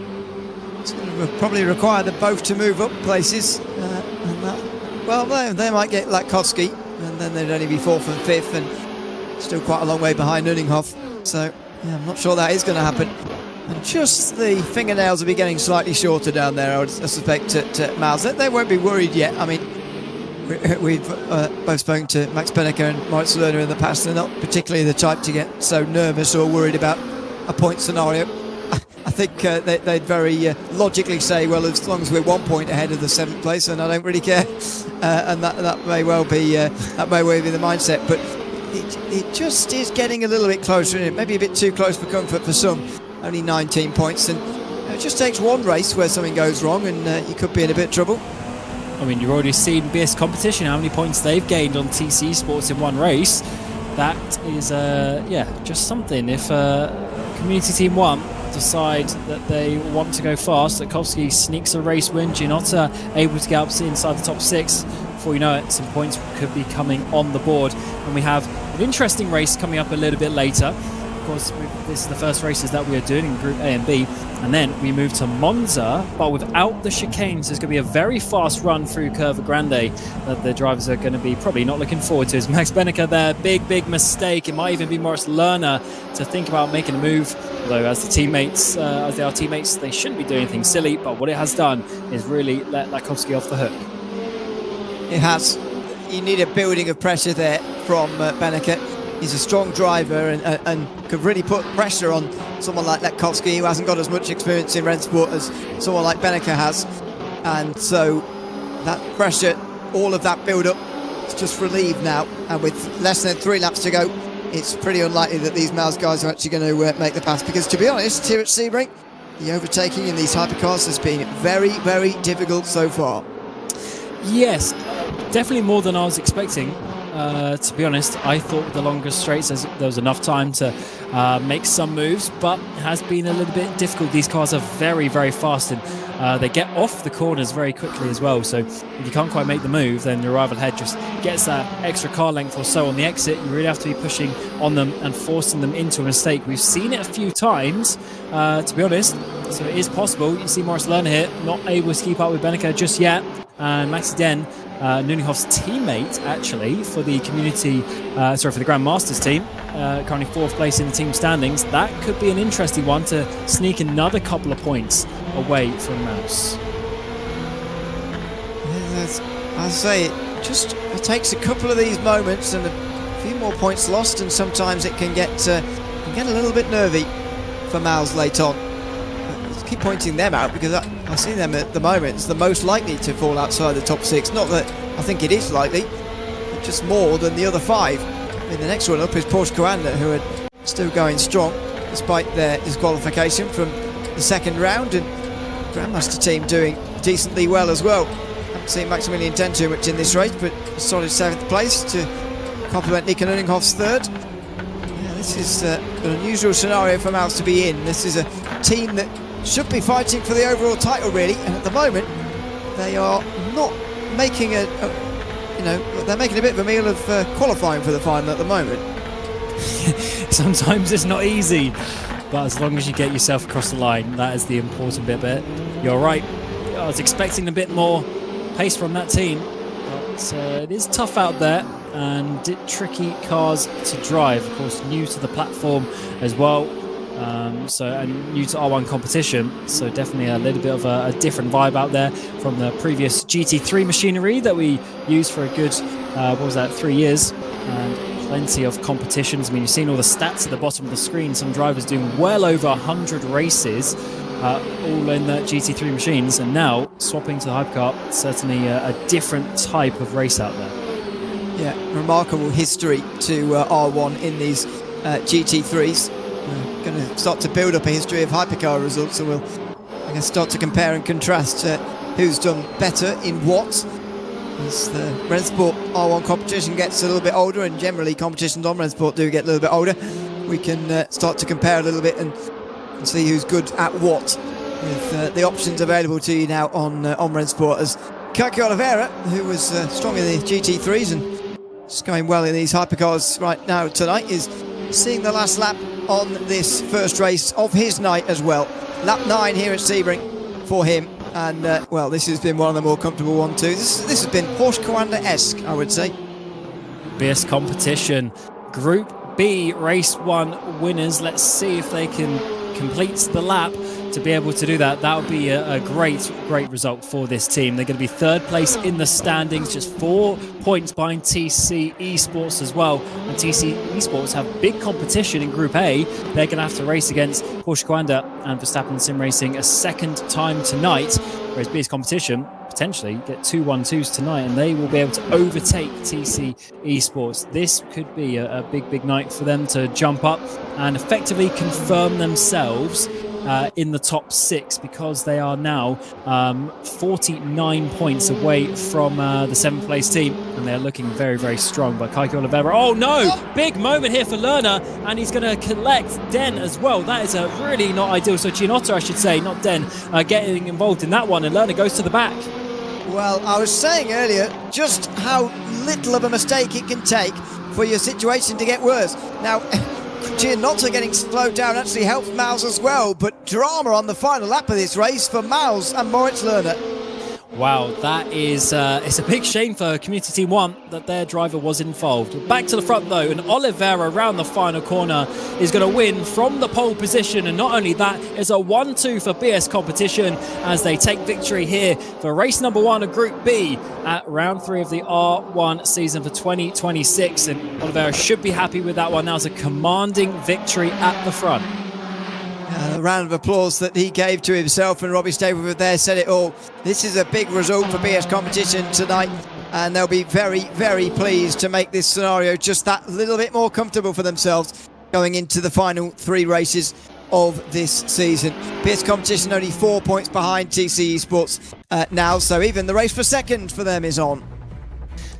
Speaker 1: It's going to probably require them both to move up places. They might get Lekowski, and then they'd only be 4th and 5th, and still quite a long way behind Nuninghoff. So, yeah, I'm not sure that is going to happen. And just the fingernails will be getting slightly shorter down there, I suspect, at Miles. They won't be worried yet. I mean, we've both spoken to Max Beneke and Moritz Lerner in the past. They're not particularly the type to get so nervous or worried about a point scenario. I think they'd very logically say, well, as long as we're 1 point ahead of the 7th place, and I don't really care. And that may well be the mindset. But it just is getting a little bit closer, and maybe a bit too close for comfort for some. Only 19 points, and it just takes one race where something goes wrong, and you could be in a bit of trouble.
Speaker 2: I mean, you've already seen BS Competition, how many points they've gained on TC Sports in one race. That is, just something. If Community Team 1 decide that they want to go fast, Lekowski sneaks a race win, Ginota able to get up inside the top 6. Before you know it, some points could be coming on the board. And we have an interesting race coming up a little bit later. Of course, this is the first races that we are doing in Group A and B, and then we move to Monza, but without the chicanes. There's going to be a very fast run through Curva Grande that the drivers are going to be probably not looking forward to. Is Max Beneke there? Big mistake. It might even be Moritz Lerner to think about making a move, although as they are teammates, they shouldn't be doing anything silly, but what it has done is really let Lekowski off the hook.
Speaker 1: It has. You need a building of pressure there from Beneke. He's a strong driver and could really put pressure on someone like Lekowski, who hasn't got as much experience in Rennsport as someone like Beneke has. And so that pressure, all of that build-up, is just relieved now. And with less than 3 laps to go, it's pretty unlikely that these Miles guys are actually going to make the pass. Because to be honest, here at Sebring, the overtaking in these hypercars has been very, very difficult so far.
Speaker 2: Yes, definitely more than I was expecting. To be honest, I thought the longer straights there was enough time to make some moves, but it has been a little bit difficult. These cars are very, very fast, and they get off the corners very quickly as well. So if you can't quite make the move, then your rival head just gets that extra car length or so on the exit. You really have to be pushing on them and forcing them into a mistake. We've seen it a few times, to be honest, so it is possible. You see Moritz Lerner here, not able to keep up with Beneke just yet. And Maxi Den, Nuninghoff's teammate, actually, for the for the Grand Masters team, currently 4th place in the team standings. That could be an interesting one to sneak another couple of points away from Mouse.
Speaker 1: As I say, it takes a couple of these moments and a few more points lost, and sometimes it can get a little bit nervy for Miles late on. Let's keep pointing them out, because I see them at the moment as the most likely to fall outside the top 6. Not that I think it is likely, but just more than the other 5. I mean, the next one up is Porsche Coanda, who are still going strong despite their disqualification from the 2nd round, and Grandmaster team doing decently well as well. Haven't seen Maximilian Ten too much in this race, but a solid 7th place to complement Nico Nuninghoff's 3rd. Yeah, this is an unusual scenario for Mouse to be in. This is a team that should be fighting for the overall title, really, and at the moment they are not making they're making a bit of a meal of qualifying for the final at the moment.
Speaker 2: Sometimes it's not easy, but as long as you get yourself across the line, that is the important bit. But you're right, I was expecting a bit more pace from that team, but it is tough out there and tricky cars to drive. Of course, new to the platform as well. And new to R1 competition, so definitely a little bit of a different vibe out there from the previous GT3 machinery that we used for a good 3 years, and plenty of competitions. I mean, you've seen all the stats at the bottom of the screen. Some drivers doing well over 100 races, all in the GT3 machines, and now swapping to the hypercar, certainly a different type of race out there.
Speaker 1: Yeah, remarkable history to R1 in these GT3s. We're going to start to build up a history of hypercar results, so we'll start to compare and contrast who's done better in what. As the Rennsport R1 competition gets a little bit older, and generally competitions on Rennsport do get a little bit older, we can start to compare a little bit and see who's good at what, with the options available to you now on Rennsport. As Kaki Oliveira, who was strong in the GT3s and just going well in these hypercars right now tonight, is seeing the last lap on this first race of his night as well. Lap 9 here at Sebring for him. And, well, this has been one of the more comfortable ones too. This has been Porsche Coanda-esque, I would say.
Speaker 2: Fierce competition. Group B, race 1 winners. Let's see if they can complete the lap to be able to do that. That would be a great result for this team. They're going to be third place in the standings, just 4 points behind TC Esports as well. And TC Esports have big competition in Group A. They're going to have to race against Porsche Coanda and Verstappen Sim Racing a second time tonight, whereas BS Competition potentially get 2-1-2s tonight, and they will be able to overtake TC Esports. This could be a big night for them to jump up and effectively confirm themselves in the top 6, because they are now 49 points away from the 7th place team, and they're looking very strong. But Kaki Oliveira, oh no, big moment here for Lerner, and he's going to collect Den as well. That is a really not ideal. So Gianotto, I should say, not Den, getting involved in that one, and Lerner goes to the back.
Speaker 1: Well, I was saying earlier just how little of a mistake it can take for your situation to get worse. Now, Gianotto getting slowed down actually helped Miles as well, but drama on the final lap of this race for Miles and Moritz Lerner.
Speaker 2: Wow, that is it's a big shame for Community Team 1 that their driver was involved. Back to the front though, and Oliveira around the final corner is going to win from the pole position, and not only that, it's a 1-2 for BS Competition as they take victory here for race number 1 of Group B at round 3 of the R1 season for 2026, and Oliveira should be happy with that one. Now it's a commanding victory at the front.
Speaker 1: A round of applause that he gave to himself, and Robbie Staplewood there said it all. This is a big result for BS Competition tonight, and they'll be very pleased to make this scenario just that little bit more comfortable for themselves going into the final 3 races of this season. BS Competition only 4 points behind TC Esports now, so even the race for second for them is on.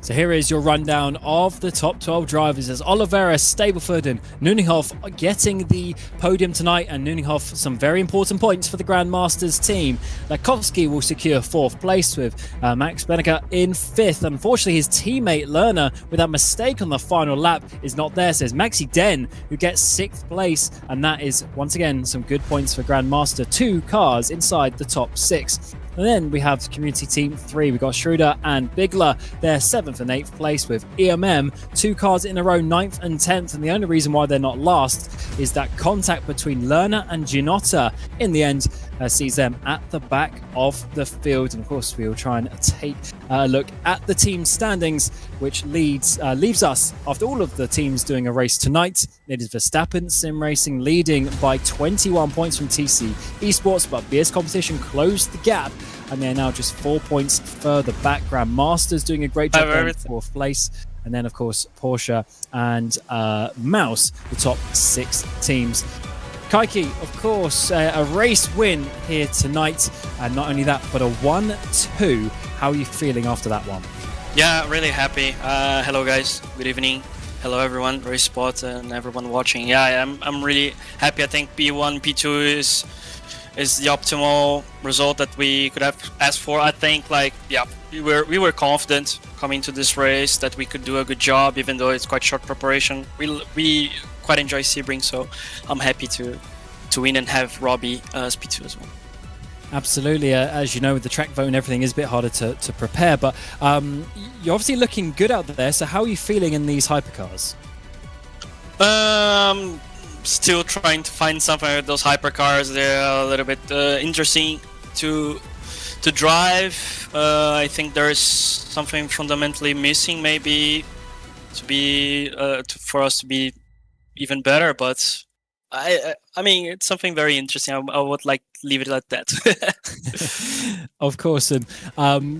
Speaker 2: So here is your rundown of the top 12 drivers, as Oliveira, Stableford and Nuninghoff getting the podium tonight, and Nuninghoff some very important points for the Grandmasters team. Lakowski will secure 4th place with Max Benecker in 5th. Unfortunately, his teammate Lerner, with that mistake on the final lap, is not there. So it's Maxi Den who gets 6th place, and that is once again some good points for Grandmaster. 2 cars inside the top 6. And then we have Community Team 3. We've got Schroeder and Bigler. They're 7th and 8th place with EMM. 2 cars in a row, 9th and 10th. And the only reason why they're not last is that contact between Lerner and Gianotta in the end sees them at the back of the field. And of course, we'll try and take a look at the team standings, which leaves us, after all of the teams doing a race tonight, it is Verstappen Sim Racing leading by 21 points from TC Esports, but BS Competition closed the gap, and they're now just 4 points further back. Grandmasters doing a great job in 4th place. And then, of course, Porsche and Mouse, the top 6 teams. Kaiki, of course, a race win here tonight. And not only that, but a 1-2. How are you feeling after that one?
Speaker 5: Yeah, really happy. Hello, guys. Good evening. Hello, everyone. Racespot and everyone watching. Yeah, I'm really happy. I think P1, P2 is the optimal result that we could have asked for. I think, we were confident coming to this race that we could do a good job, even though it's quite short preparation. We quite enjoy Sebring, so I'm happy to win and have Robbie as P2 as well.
Speaker 2: Absolutely. As you know, with the track vote and everything, is a bit harder to prepare, but you're obviously looking good out there. So how are you feeling in these hypercars?
Speaker 5: Still trying to find something with those hypercars. They're a little bit interesting to drive. I think there's something fundamentally missing, maybe to be for us to be even better. But I mean, it's something very interesting. I would like to leave it at that.
Speaker 2: Of course. And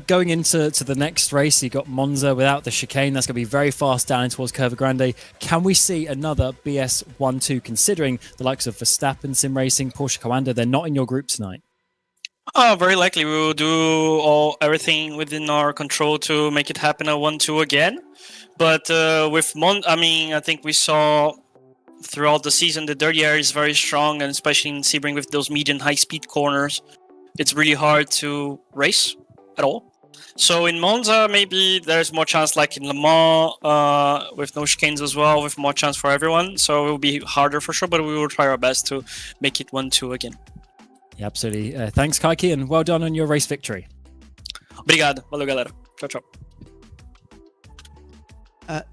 Speaker 2: going into the next race, you got Monza without the chicane. That's going to be very fast down towards Curva Grande. Can we see another BS 1-2, considering the likes of Verstappen Sim Racing, Porsche Coanda, they're not in your group tonight?
Speaker 5: Very likely we will do everything within our control to make it happen at 1-2 again. But with I think we saw throughout the season the dirty air is very strong, and especially in Sebring with those medium high speed corners, it's really hard to race at all. So in Monza, maybe there's more chance, like in Le Mans, with no chicanes as well, with more chance for everyone. So it will be harder for sure, but we will try our best to make it 1-2 again.
Speaker 2: Yeah, absolutely. Thanks, Kaiki, and well done on your race victory.
Speaker 5: Obrigado. Valeu, galera. Ciao, ciao.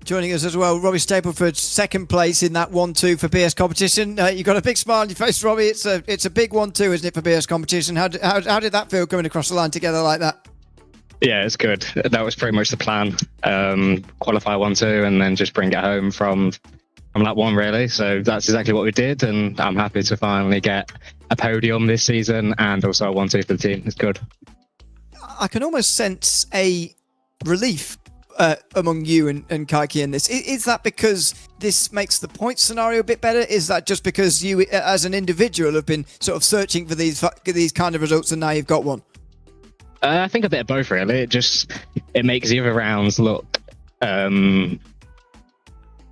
Speaker 1: Joining us as well, Robbie Stapleford, second place in that 1-2 for BS competition. You've got a big smile on your face, Robbie. It's a big 1-2, isn't it, for BS competition? How did that feel coming across the line together like that?
Speaker 6: Yeah, it's good. That was pretty much the plan. Qualify 1-2 and then just bring it home from lap one, really. So that's exactly what we did, and I'm happy to finally get a podium this season and also a 1-2 for the team. It's good.
Speaker 1: I can almost sense a relief among you and Kaiki in this. Is that because this makes the point scenario a bit better? Is that just because you as an individual have been sort of searching for these kind of results and now you've got one?
Speaker 6: I think a bit of both, really. It makes the other rounds look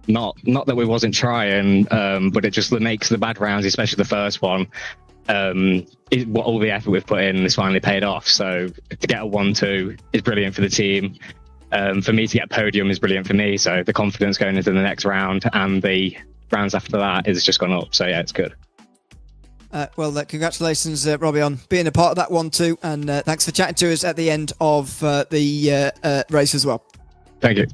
Speaker 6: not that we wasn't trying, but it just makes the bad rounds, especially the first one, what all the effort we've put in has finally paid off. So to get a 1-2 is brilliant for the team. For me to get a podium is brilliant for me. So the confidence going into the next round and the rounds after that is just gone up. So yeah, it's good.
Speaker 1: Congratulations, Robbie, on being a part of that 1-2, and thanks for chatting to us at the end of the race as well.
Speaker 6: Thank you.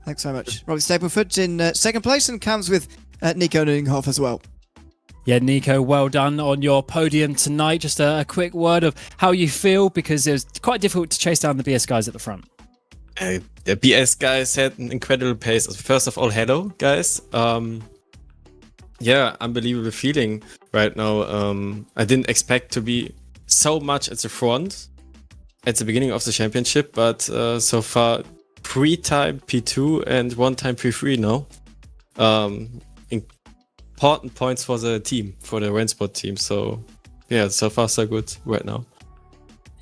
Speaker 1: Thanks so much. Robbie Stapleford in second place and comes with Nico Ninghoff as well.
Speaker 2: Yeah, Nico, well done on your podium tonight. Just a quick word of how you feel, because it was quite difficult to chase down the BS guys at the front.
Speaker 3: The BS guys had an incredible pace. First of all, hello, guys. Yeah, unbelievable feeling right now. I didn't expect to be so much at the front at the beginning of the championship, but so far 3-time P2 and 1-time P3 now. Important points for the team, for the Rennsport team. So yeah, so far so good right now.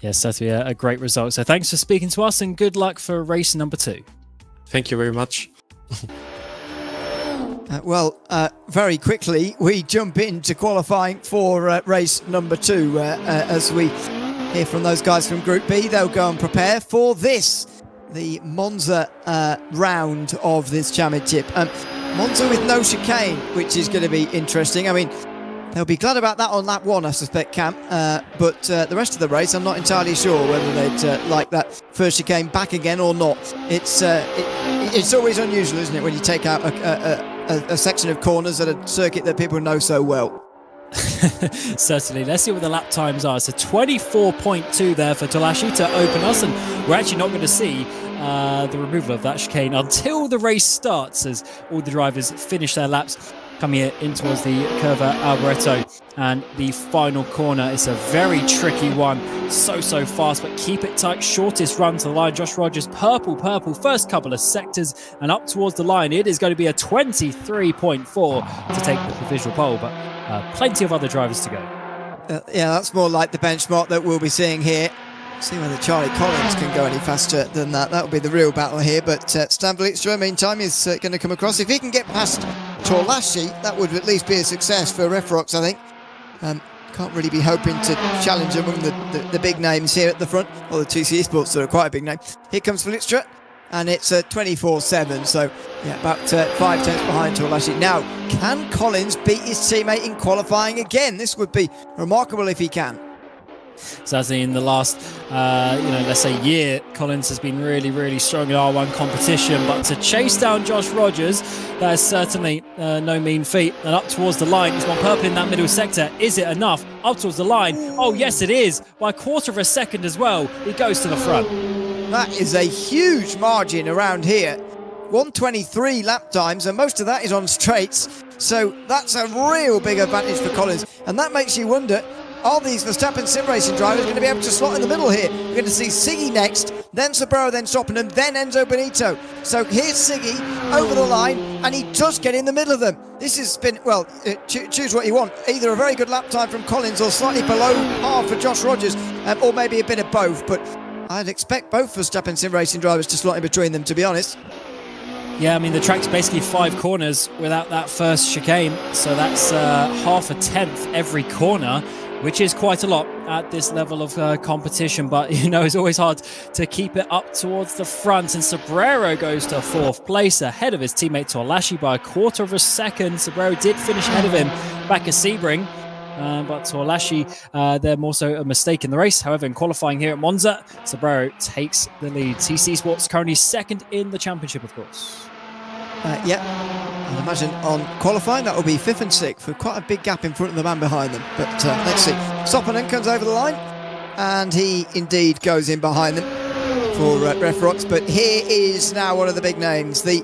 Speaker 2: Yes, certainly a great result. So thanks for speaking to us, and good luck for race number 2.
Speaker 3: Thank you very much.
Speaker 1: Very quickly, we jump into qualifying for race number 2 as we hear from those guys from Group B. They'll go and prepare for this, the Monza round of this championship. Monza with no chicane, which is going to be interesting. I mean, they'll be glad about that on lap 1, I suspect, Cam. But the rest of the race, I'm not entirely sure whether they'd like that first chicane back again or not. It's always unusual, isn't it, when you take out a section of corners at a circuit that people know so well.
Speaker 2: Certainly. Let's see what the lap times are. So 24.2 there for Tolashi to open us, and we're actually not going to see the removal of that chicane until the race starts, as all the drivers finish their laps, coming in towards the Curva Alboreto, and the final corner is a very tricky one. So fast, but keep it tight. Shortest run to the line. Josh Rogers, purple, first couple of sectors, and up towards the line. It is going to be a 23.4 to take the visual pole, but plenty of other drivers to go.
Speaker 1: Yeah, that's more like the benchmark that we'll be seeing here. See whether Charlie Collins can go any faster than that. That'll be the real battle here. But Stan Blitstra, meantime, is going to come across. If he can get past Torlashi, that would at least be a success for Refrox, I think. Can't really be hoping to challenge among the big names here at the front. Well, the TC Esports are quite a big name. Here comes Blitstra, and it's 24-7. So, yeah, about 5 tenths behind Torlashi. Now, can Collins beat his teammate in qualifying again? This would be remarkable if he can.
Speaker 2: So as in the last, let's say year, Collins has been really strong in R1 competition, but to chase down Josh Rogers, that is certainly no mean feat. And up towards the line, he's gone purple in that middle sector. Is it enough? Up towards the line. Oh, yes, it is. By a quarter of a second as well. He goes to the front.
Speaker 1: That is a huge margin around here. 1:23 lap times, and most of that is on straights. So that's a real big advantage for Collins. And that makes you wonder, are these Verstappen sim racing drivers going to be able to slot in the middle here? We're going to see Siggy next, then Sebring, then Soppinen, then Enzo Benito. So here's Siggy over the line, and he does get in the middle of them. This has been, well, choose what you want. Either a very good lap time from Collins or slightly below par for Josh Rogers, or maybe a bit of both. But I'd expect both Verstappen sim racing drivers to slot in between them, to be honest.
Speaker 2: Yeah, I mean, the track's basically 5 corners without that first chicane. So that's half a tenth every corner, which is quite a lot at this level of competition. But, you know, it's always hard to keep it up towards the front. And Sebring goes to 4th place ahead of his teammate Torlashi by a quarter of a second. Sebring did finish ahead of him back at Sebring. But Torlashi, there more so a mistake in the race. However, in qualifying here at Monza, Sebring takes the lead. TC Sports currently 2nd in the championship, of course.
Speaker 1: Yeah, I'd imagine on qualifying that will be 5th and 6th with quite a big gap in front of the man behind them. But let's see. Soppinen comes over the line, and he indeed goes in behind them for Ref Rocks. But here is now one of the big names, the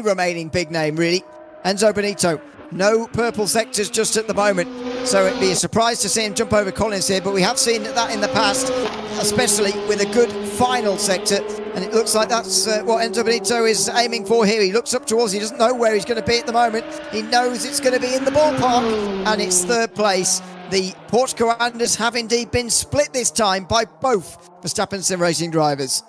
Speaker 1: remaining big name really, Enzo Benito. No purple sectors just at the moment, so it'd be a surprise to see him jump over Collins here, but we have seen that in the past, especially with a good final sector, and it looks like that's what Enzo Benito is aiming for here. He looks up towards, he doesn't know where he's going to be at the moment. He knows it's going to be in the ballpark, and it's 3rd place. The Porsche Coanders have indeed been split this time by both Verstappen sim racing drivers.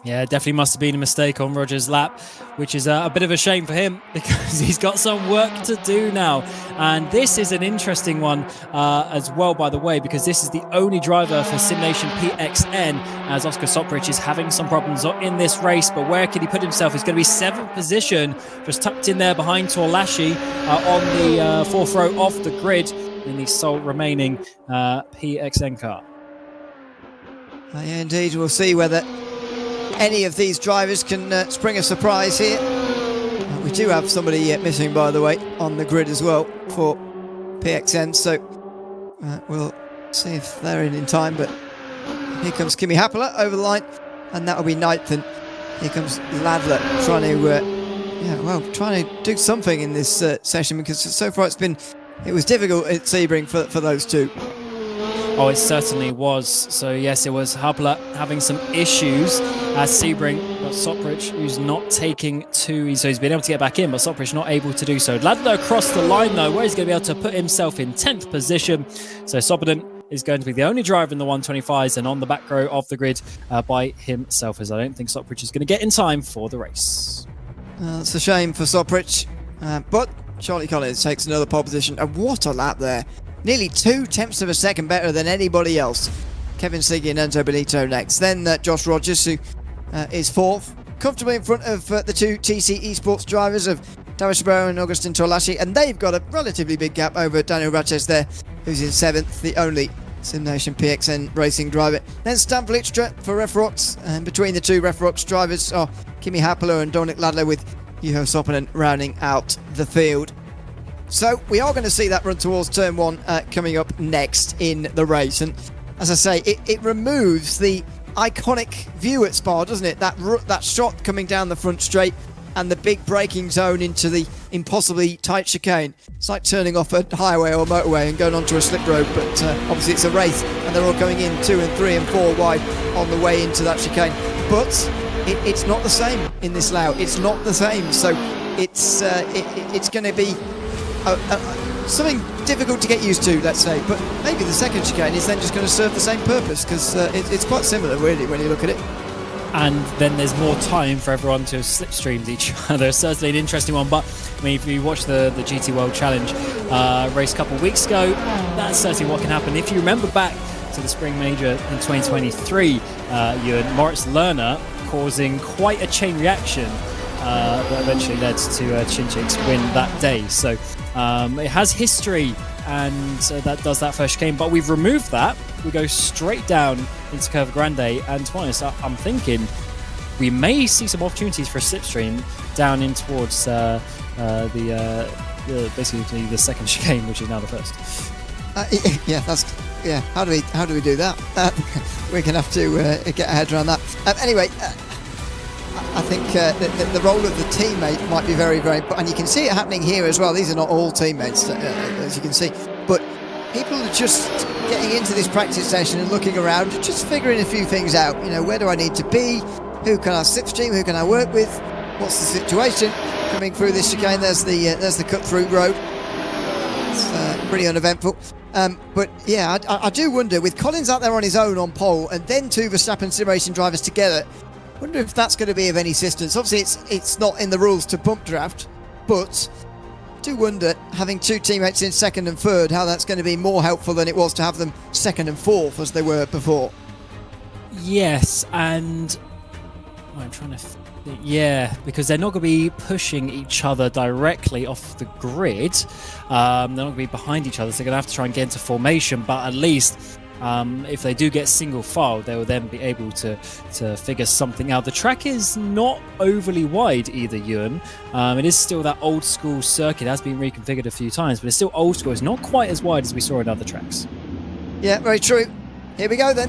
Speaker 2: Yeah, definitely must have been a mistake on Rogers' lap, which is a bit of a shame for him because he's got some work to do now. And this is an interesting one as well, by the way, because this is the only driver for SimNation PXN, as Oscar Soprich is having some problems in this race. But where can he put himself? He's going to be 7th position, just tucked in there behind Torlashi on the 4th row off the grid in the sole remaining PXN car.
Speaker 1: Yeah, indeed, we'll see whether any of these drivers can spring a surprise here. We do have somebody missing, by the way, on the grid as well for PXN, so we'll see if they're in time. But here comes Kimi Happela over the line, and that'll be 9th. And here comes Ladler trying to trying to do something in this session, because so far it was difficult at Sebring for those two.
Speaker 2: Oh, it certainly was. So yes, it was Happela having some issues at Sebring, but Soprich, who's not taking two, so he's been able to get back in, but Soprich not able to do so. Ladler across the line though, where he's going to be able to put himself in 10th position. So Soppinen is going to be the only driver in the 125s and on the back row of the grid by himself, as I don't think Soprich is going to get in time for the race.
Speaker 1: It's a shame for Soprich, but Charlie Collins takes another pole position, and what a lap there. Nearly 0.2 of a second better than anybody else. Kevin Siggy and Enzo Benito next. Then Josh Rogers, who is 4th, comfortably in front of the two TC Esports drivers of David Sebring and Augustin Torlashi, and they've got a relatively big gap over Daniel Raches there, who's in 7th, the only SimNation PXN racing driver. Then Stan Vlietstra for Ref Rocks, and between the two Ref Rocks drivers are Kimi Happela and Dominic Ladler, with Juho Soppinen rounding out the field. So we are going to see that run towards turn 1 coming up next in the race. And as I say, it removes the iconic view at Spa, doesn't it? That shot coming down the front straight and the big braking zone into the impossibly tight chicane. It's like turning off a highway or motorway and going onto a slip road, but obviously it's a race and they're all going in 2 and 3 and 4 wide on the way into that chicane. But it's not the same in this Lao. It's not the same. So it's going to be something difficult to get used to, let's say, but maybe the second chicane is then just going to serve the same purpose, because it's quite similar really when you look at it.
Speaker 2: And then there's more time for everyone to have slipstreamed each other. Certainly an interesting one, but I mean, if you watch the GT World Challenge race a couple of weeks ago, that's certainly what can happen. If you remember back to the Spring Major in 2023, you had Moritz Lerner causing quite a chain reaction that eventually led to Chinchik's win that day. So it has history, and that does that first chicane, but we've removed that. We go straight down into Curva Grande, and to be honest, I'm thinking we may see some opportunities for a slipstream down in towards basically the second chicane, which is now the first. How do we do that? We're gonna have to get our heads around that. Anyway,
Speaker 1: I think the role of the teammate might be very, very important. And you can see it happening here as well. These are not all teammates, as you can see. But people are just getting into this practice session and looking around and just figuring a few things out. You know, where do I need to be? Who can I slipstream? Who can I work with? What's the situation? Coming through this chicane, there's the cut-through road. It's pretty uneventful. But yeah, I do wonder, with Collins out there on his own on pole and then two Verstappen sim racing drivers together, I wonder if that's going to be of any assistance. Obviously, it's not in the rules to bump draft, but I do wonder, having two teammates in second and third, how that's going to be more helpful than it was to have them second and fourth as they were before.
Speaker 2: Yes, and I'm trying to think. Yeah, because they're not going to be pushing each other directly off the grid. They're not going to be behind each other, so they're going to have to try and get into formation. But at least if they do get single file, they will then be able to figure something out. The track is not overly wide either, Ewan. It is still that old school circuit. It has been reconfigured a few times, but it's still old school. It's not quite as wide as we saw in other tracks.
Speaker 1: Yeah, very true. Here we go then.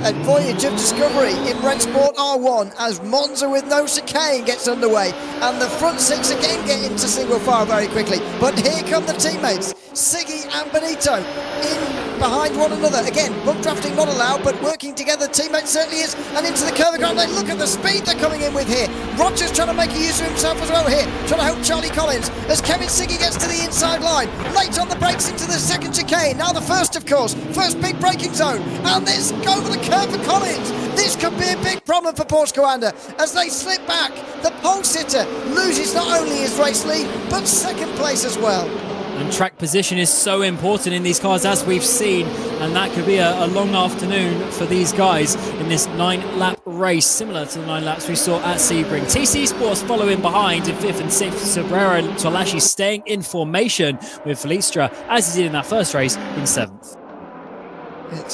Speaker 1: A voyage of discovery in Rennsport R1 as Monza with no chicane gets underway, and the front six again get into single file very quickly. But here come the teammates, Siggy and Benito, in behind one another. Again, bump drafting not allowed, but working together, teammates certainly is, and into the curve ground. They look at the speed they're coming in with here. Rogers trying to make a use of himself as well here, trying to help Charlie Collins as Kevin Siggy gets to the inside line. Late on the brakes into the second chicane, now the first of course, first big braking zone, and this over the curve for Collins. This could be a big problem for Porsche Coanda as they slip back. The pole sitter loses not only his race lead, but second place as well.
Speaker 2: And track position is so important in these cars, as we've seen, and that could be a long afternoon for these guys in this 9-lap race, similar to the 9 laps we saw at Sebring. TC Sports following behind in 5th and 6th. Sobrero and Tolashi staying in formation with Felistra, as he did in that first race, in 7th.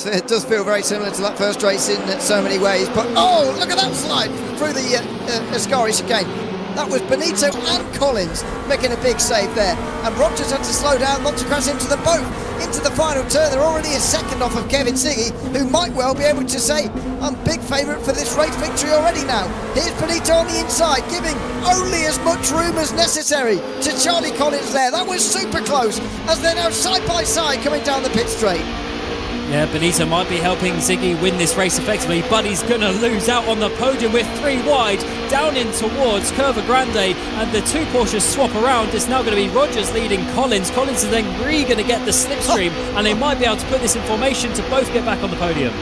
Speaker 1: It does feel very similar to that first race in so many ways, but oh, look at that slide through the Ascari chicane. That was Benito and Collins making a big save there, and Rogers had to slow down not to crash into them both. Into the final turn, they're already a second off of Kevin Siggy, who might well be able to say, I'm big favourite for this race victory already now. Here's Benito on the inside, giving only as much room as necessary to Charlie Collins there. That was super close, as they're now side by side coming down the pit straight.
Speaker 2: Yeah, Benito might be helping Siggy win this race effectively, but he's going to lose out on the podium with 3 wide, down in towards Curva Grande, and the two Porsches swap around. It's now going to be Rogers leading Collins. Collins is then really going to get the slipstream, and they might be able to put this in formation to both get back on the podium.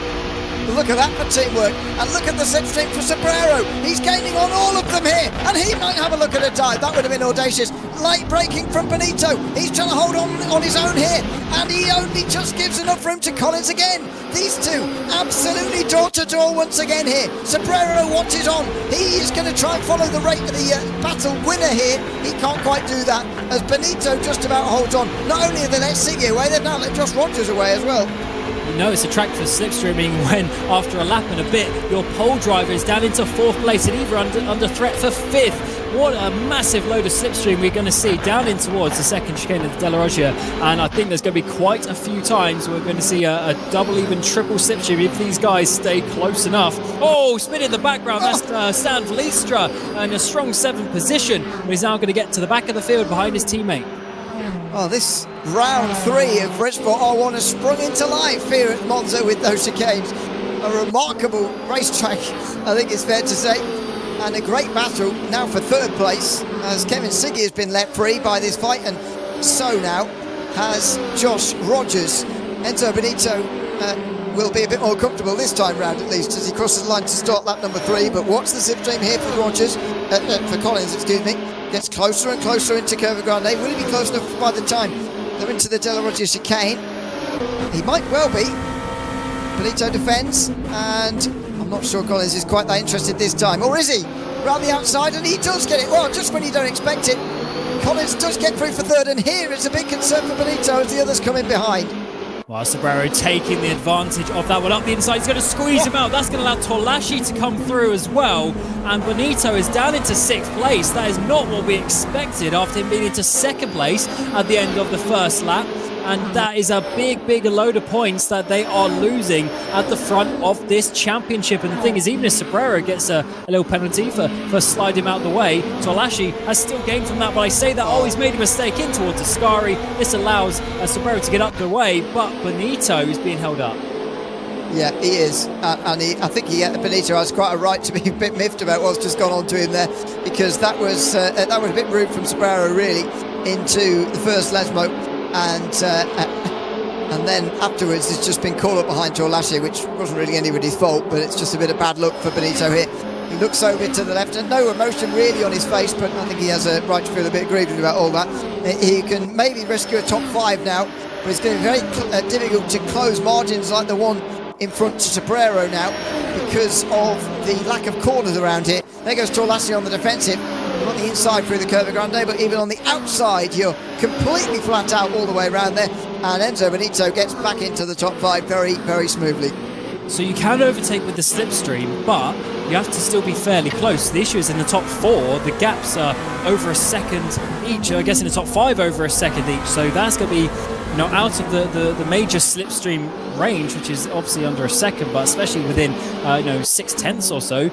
Speaker 1: Look at that for teamwork, and look at the slipstream for Sobrero. He's gaining on all of them here, and he might have a look at a dive. That would have been audacious. Late braking from Benito. He's trying to hold on his own here, and he only just gives enough room to Collins again. These two absolutely door to door once again here. Sobrero watches on. He is going to try and follow the battle winner here. He can't quite do that, as Benito just about holds on. Not only have they let Siggy away, they've now let Josh Rogers away as well.
Speaker 2: You know it's a track for slipstreaming when, after a lap and a bit, your pole driver is down into 4th place and even under threat for 5th. What a massive load of slipstream we're going to see down in towards the second chicane of the Della Roggia, and I think there's going to be quite a few times we're going to see a double, even triple slipstream if these guys stay close enough. Oh, spin in the background, that's Stan Felistra in a strong 7th position, but he's now going to get to the back of the field behind his teammate.
Speaker 1: Oh, this round 3 of Rennsport R1 has sprung into life here at Monza with those chicanes. A remarkable racetrack, I think it's fair to say, and a great battle now for 3rd place, as Kevin Siggy has been let free by this fight, and so now has Josh Rogers. Enzo Benito will be a bit more comfortable this time round, at least, as he crosses the line to start lap number 3. But watch the slipstream here for Rogers, for Collins, excuse me. Gets closer and closer into Curva Grande. Will he be close enough by the time they're into the Della Roggia chicane? He might well be. Benito defends, and I'm not sure Collins is quite that interested this time. Or is he? Around the outside, and he does get it. Well, just when you don't expect it. Collins does get through for 3rd, and here it's a big concern for Benito as the others come in behind.
Speaker 2: Well, Sobrero taking the advantage of that one up the inside. He's going to squeeze him out. That's going to allow Tolashi to come through as well. And Benito is down into 6th place. That is not what we expected after him being into 2nd place at the end of the first lap. and that is a big load of points that they are losing at the front of this championship. And the thing is, even if Sebring gets a little penalty for sliding him out the way, Tolashi has still gained from that. But I say that, he's made a mistake in towards Ascari. This allows Sebring to get up the way, but Benito is being held up.
Speaker 1: Yeah, he is, and I think Benito has quite a right to be a bit miffed about what's just gone on to him there, because that was a bit rude from Sebring really into the first Lesmo, and then afterwards it's just been called up behind Tolashi, which wasn't really anybody's fault, but it's just a bit of bad luck for Benito here. He looks over to the left and no emotion really on his face, but I think he has a right to feel a bit aggrieved about all that. He can maybe rescue a top 5 now, but it's going to be very difficult to close margins like the one in front to Sebring now, because of the lack of corners around here. There goes Tolashi on the defensive, on the inside through the Curva Grande, but even on the outside you're completely flat out all the way around there, and Enzo Benito gets back into the top 5 very smoothly.
Speaker 2: So you can overtake with the slipstream, but you have to still be fairly close. The issue is in the top 4, the gaps are over a second each. I guess in the top 5 over a second each. So that's going to be, out of the major slipstream range, which is obviously under a second, but especially within 6/10 or so.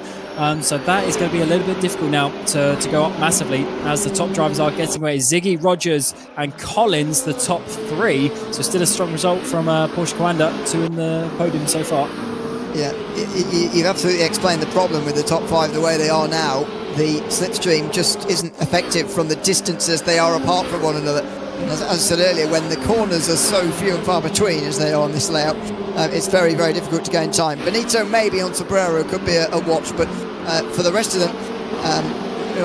Speaker 2: So that is going to be a little bit difficult now to go up massively, as the top drivers are getting away. Ziggy, Rogers and Collins, the top 3. So still a strong result from Porsche Coanda, 2 in the podium so far.
Speaker 1: Yeah, you've absolutely explained the problem with the top 5 the way they are now. The slipstream just isn't effective from the distances they are apart from one another. As I said earlier, when the corners are so few and far between as they are on this layout, it's very difficult to gain time. Benito maybe on Sebring could be a watch, but for the rest of them,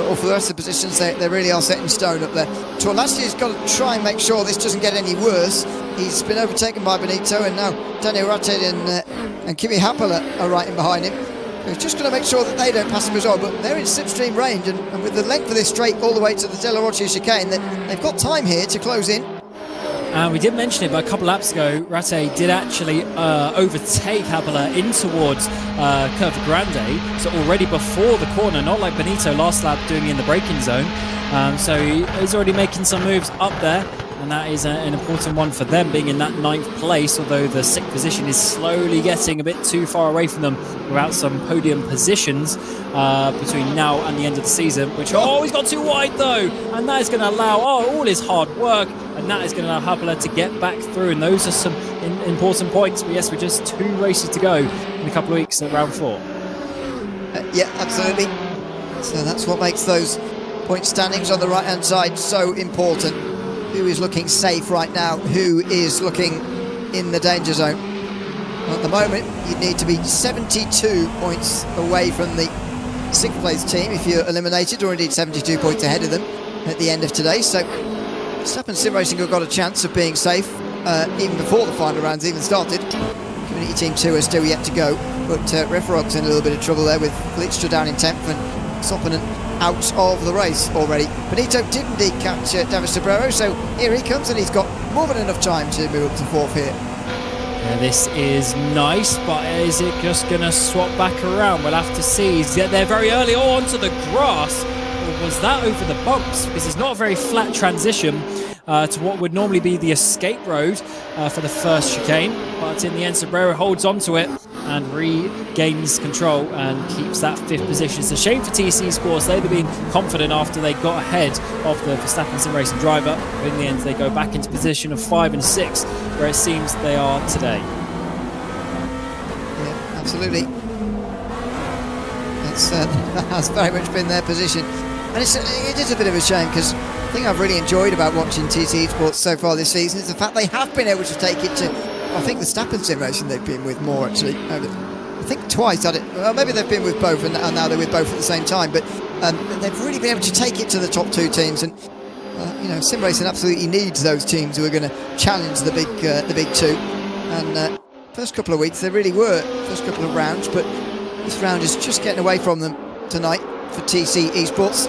Speaker 1: or for the rest of the positions, they really are set in stone up there. Tolashi's got to try and make sure this doesn't get any worse. He's been overtaken by Benito, and now Daniel Rattid and Kimi Happel are right in behind him. He's just going to make sure that they don't pass him as well, but they're in slipstream range, and with the length of this straight all the way to the Della Roccia chicane, they've got time here to close in.
Speaker 2: We did mention it, but a couple laps ago, Rattid did actually overtake Happel in towards Curva Grande, so already before the corner, not like Benito last lap doing in the braking zone. So he's already making some moves up there, and that is an important one for them, being in that 9th place, although the 6th position is slowly getting a bit too far away from them without some podium positions between now and the end of the season, which, he's got too wide though, and that is going to allow all his hard work, and that is going to allow Happel to get back through, and those are some important points. But yes, we're just 2 races to go in a couple of weeks at round 4.
Speaker 1: Yeah, absolutely. So that's what makes those point standings on the right hand side so important. Who is looking safe right now? Who is looking in the danger zone? Well, at the moment, you need to be 72 points away from the 6th place team if you're eliminated, or indeed 72 points ahead of them at the end of today. So Verstappen Sim Racing have got a chance of being safe even before the final rounds even started. Community Team 2 are still yet to go, but Referog's in a little bit of trouble there with Glitchtra down in 10th and Soppinen out of the race already. Benito did indeed catch David Sebring, so here he comes, and he's got more than enough time to move up to 4th here.
Speaker 2: Yeah, this is nice, but is it just going to swap back around? We'll have to see. He's get there very early onto the grass. Or was that over the bumps? Because it's not a very flat transition to what would normally be the escape road for the first chicane. But in the end, Sebring holds onto it and regains control and keeps that 5th position. It's a shame for TC Sports. They'd have been confident after they got ahead of the Verstappen Sim Racing driver. But in the end, they go back into position of 5 and 6, where it seems they are today.
Speaker 1: Yeah, absolutely. That's very much been their position. And it is a bit of a shame, because the thing I've really enjoyed about watching TC Sports so far this season is the fact they have been able to take it to, I think, the Verstappen Sim Racing they've been with more, actually. I think twice at it. Well, maybe they've been with both, and now they're with both at the same time. But they've really been able to take it to the top 2 teams. And Sim Racing absolutely needs those teams who are going to challenge the big 2. And first couple of weeks they really were. First couple of rounds, but this round is just getting away from them tonight for TC Esports.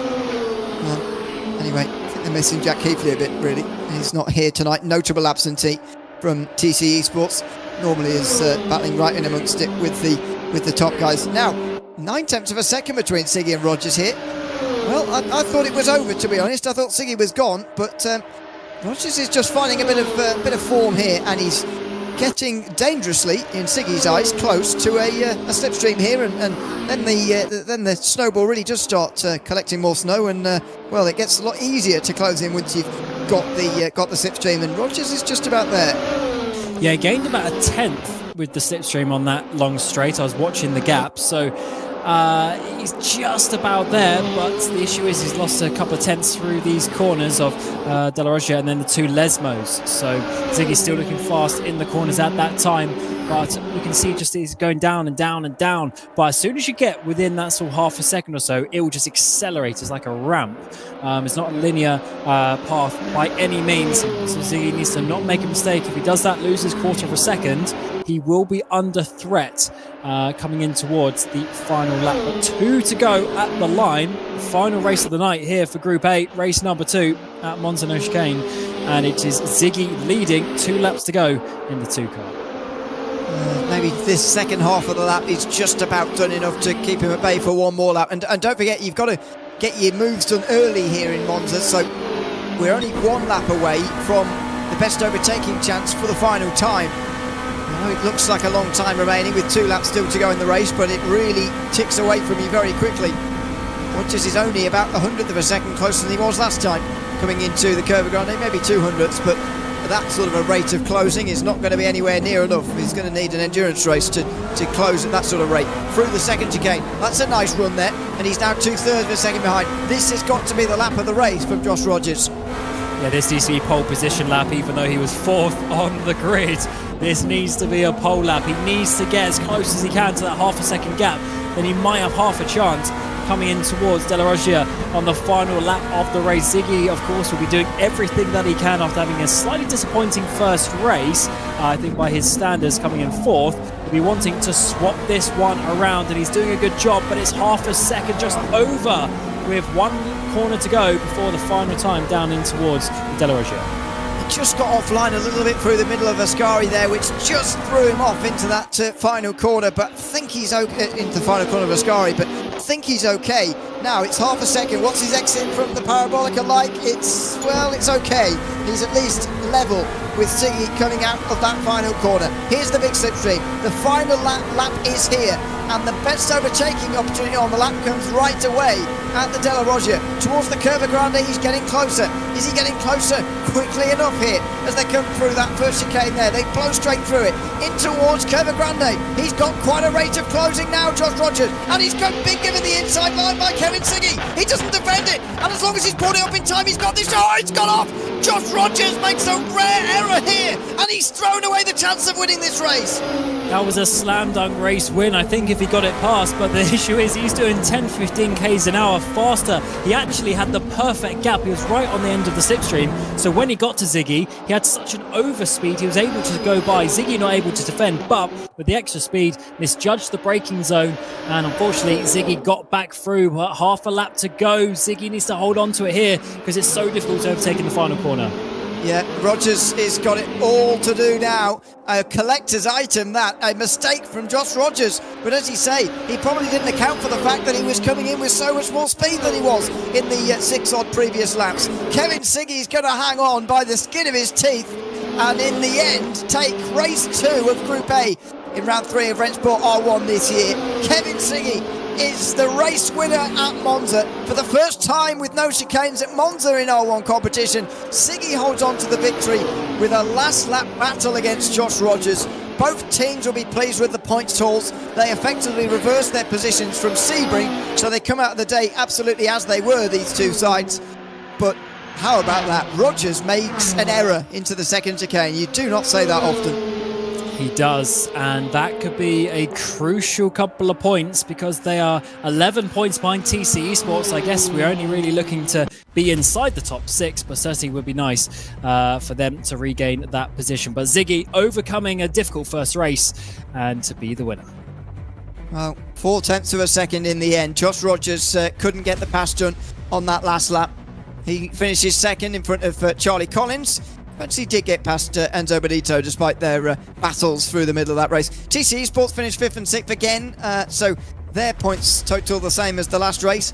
Speaker 1: Anyway, I think they're missing Jack Heafley a bit, really. He's not here tonight. Notable absentee from TC Esports. Normally is battling right in amongst it with the top guys. Now, 9/10 of a second between Siggy and Rogers here. Well, I thought it was over, to be honest. I thought Siggy was gone, but Rogers is just finding a bit of form here, and he's getting dangerously, in Siggy's eyes, close to a slipstream here, and then the snowball really does start collecting more snow, and well, it gets a lot easier to close in once you've got the slipstream, and Rogers is just about there.
Speaker 2: Yeah, gained about a tenth with the slipstream on that long straight. I was watching the gap, so he's just about there, but the issue is he's lost a couple of tenths through these corners of De La Roggia and then the two Lesmos. So Ziggy's still looking fast in the corners at that time, but you can see just he's going down and down and down. But as soon as you get within that sort of half a second or so, it will just accelerate. It's like a ramp. It's not a linear path by any means. So Ziggy needs to not make a mistake. If he does that, loses quarter of a second, he will be under threat coming in towards the final lap. But 2 to go at the line. Final race of the night here for Group 8, race number 2 at Monza no chicane. And it is Ziggy leading, 2 laps to go in the 2 car.
Speaker 1: Maybe this second half of the lap is just about done enough to keep him at bay for one more lap. And don't forget, you've got to get your moves done early here in Monza. So we're only 1 lap away from the best overtaking chance for the final time. I know it looks like a long time remaining with 2 laps still to go in the race, but it really ticks away from you very quickly. Rogers is only about a 100th of a second closer than he was last time coming into the Curva Grande, maybe 200ths, but that sort of a rate of closing is not going to be anywhere near enough. He's going to need an endurance race to close at that sort of rate. Through the second chicane, that's a nice run there, and he's now 2/3 of a second behind. This has got to be the lap of the race from Josh Rogers.
Speaker 2: Yeah, this needs to be pole position lap, even though he was 4th on the grid. This needs to be a pole lap. He needs to get as close as he can to that half a second gap. Then he might have half a chance coming in towards De La Roggia on the final lap of the race. Ziggy, of course, will be doing everything that he can after having a slightly disappointing first race. I think by his standards, coming in 4th, he'll be wanting to swap this one around, and he's doing a good job, but it's half a second just over with 1 corner to go before the final time down in towards De La Roggia.
Speaker 1: He just got offline a little bit through the middle of Ascari there, which just threw him off into that final corner, but I think he's okay, into the final corner of Ascari, but I think he's okay. Now it's half a second. What's his exit from the Parabolica like? It's okay. He's at least level with Ziggy coming out of that final corner. Here's the big slipstream. The final lap is here, and the best overtaking opportunity on the lap comes right away at the De La Roggia. Towards the Curva Grande, he's getting closer. Is he getting closer quickly enough here as they come through that first chicane there? They blow straight through it in towards Curva Grande. He's got quite a rate of closing now, Josh Rogers, and he's been given the inside line by Kevin Siggy. He doesn't defend it, and as long as he's brought it up in time, he's got this. Oh, it's gone off. Josh Rogers makes a rare error here, and he's thrown away the chance of winning this race.
Speaker 2: That was a slam dunk race win, I think, if he got it past, but the issue is he's doing 10-15 k's an hour faster. He actually had the perfect gap. He was right on the end of the slipstream, so when he got to Ziggy, he had such an overspeed, he was able to go by. Ziggy not able to defend, but with the extra speed, misjudged the braking zone, and unfortunately Ziggy got back through. Half a lap to go. Ziggy needs to hold on to it here because it's so difficult to overtake in the final corner.
Speaker 1: Yeah, Rogers has got it all to do now. A collector's item, that. A mistake from Josh Rogers. But as you say, he probably didn't account for the fact that he was coming in with so much more speed than he was in the 6 odd previous laps. Kevin Siggy's going to hang on by the skin of his teeth and in the end take race 2 of Group A in round 3 of Rennsport R1 this year. Kevin Siggy is the race winner at Monza for the first time with no chicanes at Monza in R1 competition. Siggy holds on to the victory with a last lap battle against Josh Rogers. Both teams will be pleased with the points totals. They effectively reversed their positions from Sebring, so they come out of the day absolutely as they were, these two sides. But how about that? Rogers makes an error into the second chicane. You do not say that often.
Speaker 2: He does, and that could be a crucial couple of points because they are 11 points behind TC Esports. I guess we're only really looking to be inside the top 6, but certainly would be nice for them to regain that position. But Ziggy overcoming a difficult first race and to be the winner.
Speaker 1: Well, 0.4 of a second in the end. Josh Rogers couldn't get the pass done on that last lap. He finishes second in front of Charlie Collins. But he did get past Enzo Benito despite their battles through the middle of that race. TC Esports finished 5th and 6th again, so their points total the same as the last race.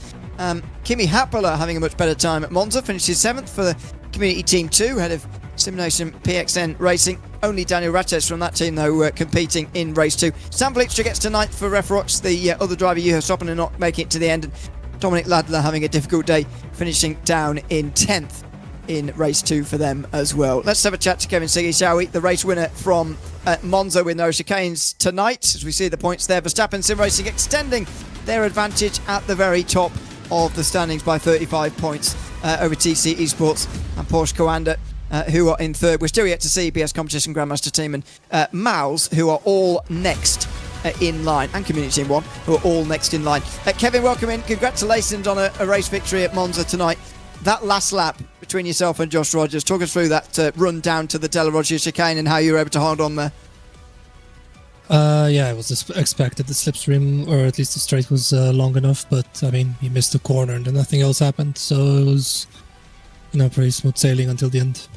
Speaker 1: Kimi Happala having a much better time at Monza, finishes 7th for the Community Team 2, head of Simulation PXN Racing. Only Daniel Rates from that team, though, competing in Race 2. Sam Fletcher gets to 9th for Refrox, the other driver, Juho Soppinen, not making it to the end. And Dominic Ladler having a difficult day, finishing down in 10th in Race 2 for them as well. Let's have a chat to Kevin Siggy, shall we? The race winner from Monza with no chicanes tonight. As we see the points there, Verstappen Sim Racing extending their advantage at the very top of the standings by 35 points over TC Esports and Porsche Coanda, who are in third. We're still yet to see BS Competition Grandmaster Team and Mals, who are all next in line, and Community Team 1, who are all next in line. Kevin, welcome in. Congratulations on a race victory at Monza tonight. That last lap between yourself and Josh Rogers, talk us through that run down to the Della Rogers chicane and how you were able to hold on there.
Speaker 7: Yeah, it was expected. The slipstream, or at least the straight, was long enough, but I mean, he missed the corner and then nothing else happened, so it was, pretty smooth sailing until the end.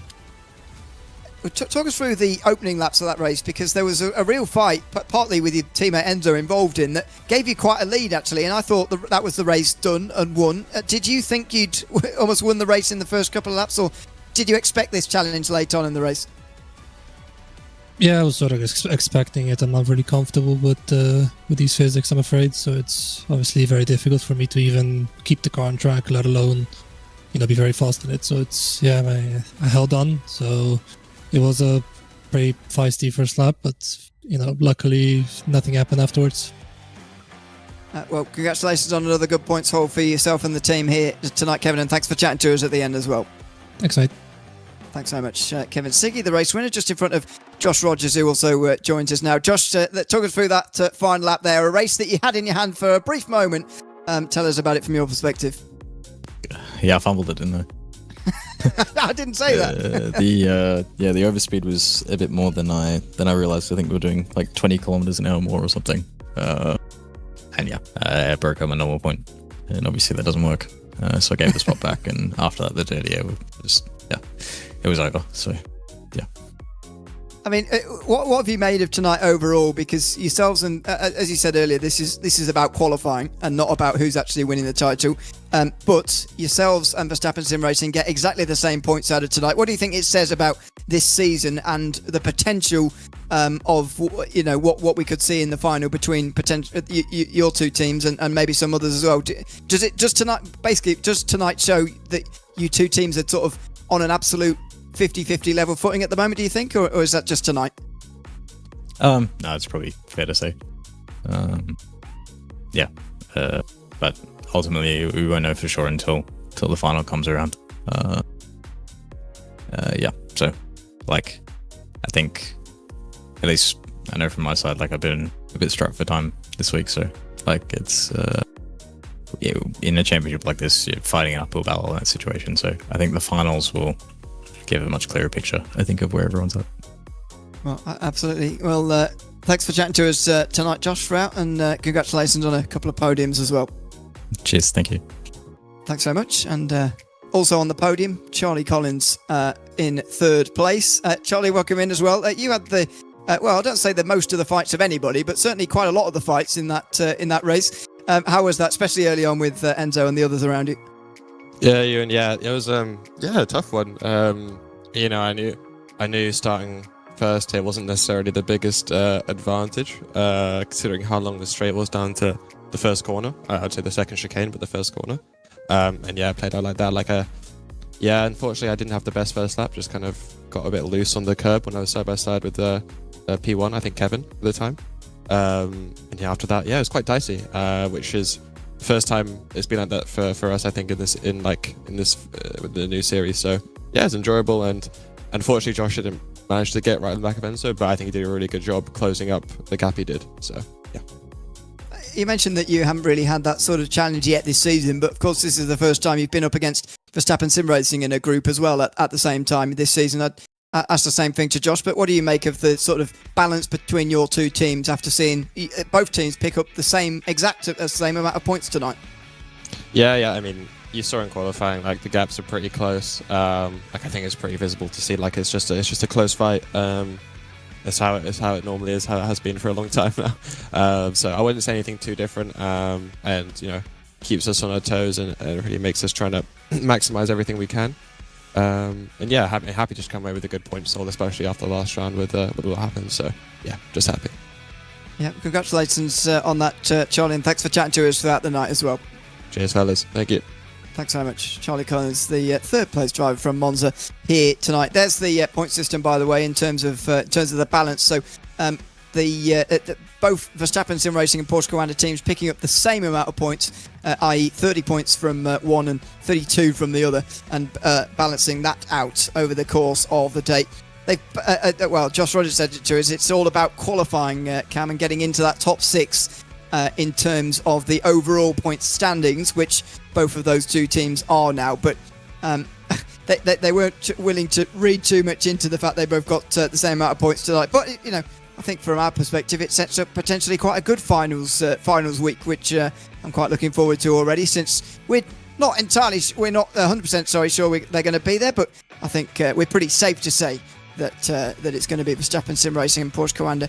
Speaker 1: Talk us through the opening laps of that race, because there was a real fight, partly with your teammate Enzo involved in, that gave you quite a lead actually, and I thought that was the race done and won. Did you think you'd almost won the race in the first couple of laps, or did you expect this challenge late on in the race?
Speaker 7: Yeah, I was sort of expecting it. I'm not really comfortable with these physics, I'm afraid, so it's obviously very difficult for me to even keep the car on track, let alone, be very fast in it. So it's, I held on, so it was a pretty feisty first lap, but, luckily nothing happened afterwards.
Speaker 1: Well, congratulations on another good points haul for yourself and the team here tonight, Kevin, and thanks for chatting to us at the end as well.
Speaker 7: Thanks, mate.
Speaker 1: Thanks so much, Kevin Siggy, the race winner, just in front of Josh Rogers, who also joins us now. Josh, talk us through that final lap there, a race that you had in your hand for a brief moment. Tell us about it from your perspective.
Speaker 4: Yeah, I fumbled it, didn't I?
Speaker 1: I didn't say that.
Speaker 4: The overspeed was a bit more than I realized. I think we were doing like 20 kilometers an hour more or something. I broke on my normal point, and obviously that doesn't work. So I gave the spot back, and after that, the dirty air it was over. So, yeah.
Speaker 1: I mean, what have you made of tonight overall? Because yourselves and, as you said earlier, this is about qualifying and not about who's actually winning the title. But yourselves and Verstappen Sim Racing get exactly the same points out of tonight. What do you think it says about this season and the potential of what we could see in the final between your two teams and maybe some others as well? Does tonight show that you two teams are sort of on an absolute 50-50 level footing at the moment, do you think, or is that just tonight?
Speaker 4: No, it's probably fair to say. But ultimately we won't know for sure until the final comes around. So like, I think, at least I know from my side, like I've been a bit strapped for time this week, so like it's in a championship like this, you're fighting an uphill battle in that situation. So I think the finals will give a much clearer picture, I think, of where everyone's at.
Speaker 1: Well, absolutely. Well, thanks for chatting to us tonight, Josh, throughout, and congratulations on a couple of podiums as well.
Speaker 4: Cheers, thank you.
Speaker 1: Thanks so much. And also on the podium, Charlie Collins in third place. Charlie, welcome in as well. You had the, I don't say the most of the fights of anybody, but certainly quite a lot of the fights in that race. How was that, especially early on with Enzo and the others around you?
Speaker 3: Yeah, it was a tough one. I knew starting first here wasn't necessarily the biggest advantage, considering how long the straight was down to the first corner. I'd say the second chicane, but the first corner. I played out like that. Unfortunately, I didn't have the best first lap. Just kind of got a bit loose on the curb when I was side by side with P1. I think Kevin at the time. After that, it was quite dicey, which is the first time it's been like that for us, I think, in this with the new series. So it's enjoyable, and unfortunately Josh didn't manage to get right on the back of Enzo, but I think he did a really good job closing up the gap he did. So
Speaker 1: you mentioned that you haven't really had that sort of challenge yet this season, but of course this is the first time you've been up against Verstappen Sim Racing in a group as well at the same time this season. I'd ask the same thing to Josh, but what do you make of the sort of balance between your two teams after seeing both teams pick up the same amount of points tonight?
Speaker 3: I mean, you saw in qualifying, like the gaps are pretty close. I think it's pretty visible to see, like it's just a close fight. It's how it normally is, how it has been for a long time now. So I wouldn't say anything too different, and keeps us on our toes and really makes us trying to maximize everything we can. And yeah, happy to come away with a good point stall, especially after the last round with what happened. So yeah, just happy.
Speaker 1: Yeah, congratulations on that, Charlie, and thanks for chatting to us throughout the night as well.
Speaker 3: Cheers, fellas. Thank you.
Speaker 1: Thanks very much. Charlie Collins, the third place driver from Monza here tonight. There's the point system, by the way, in terms of the balance. So both Verstappen Sim Racing and Porsche Carrera teams picking up the same amount of points, i.e. 30 points from one and 32 from the other, and balancing that out over the course of the day. Well, Josh Rogers said it to us, it's all about qualifying, Cam, and getting into that top 6 in terms of the overall point standings, which both of those two teams are now. But they weren't willing to read too much into the fact they both got the same amount of points tonight. But, you know, I think from our perspective, it sets up potentially quite a good finals week, which I'm quite looking forward to already, since we're not 100% sure they're going to be there, but I think we're pretty safe to say that it's going to be Verstappen Sim Racing and Porsche Carrera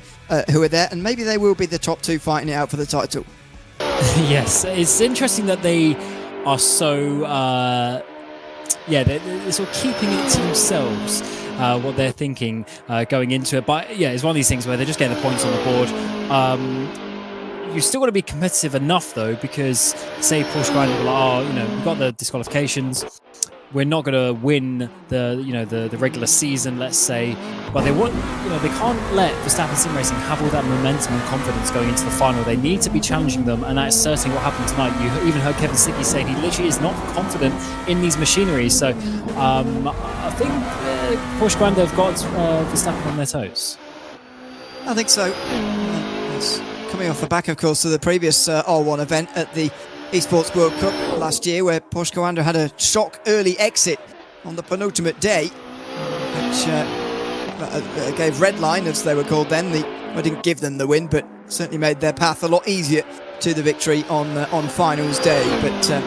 Speaker 1: who are there, and maybe they will be the top 2 fighting it out for the title.
Speaker 2: Yes, it's interesting that they are so they're sort of keeping it to themselves, what they're thinking going into it. But yeah, it's one of these things where they're just getting the points on the board. You've still got to be competitive enough though, because say Porsche Carrera we've got the disqualifications, we're not going to win the regular season, let's say, but they can't let Verstappen Sim Racing have all that momentum and confidence going into the final. They need to be challenging them, and that's certainly what happened tonight. You even heard Kevin Sickie saying he literally is not confident in these machineries. So I think Porsche Carrera have got Verstappen on their toes.
Speaker 1: I think so. It's coming off the back, of course, of the previous R1 event at the Esports World Cup last year, where Porsche Carrera had a shock early exit on the penultimate day, which gave Redline, as they were called then. Didn't give them the win, but certainly made their path a lot easier to the victory on finals day. But it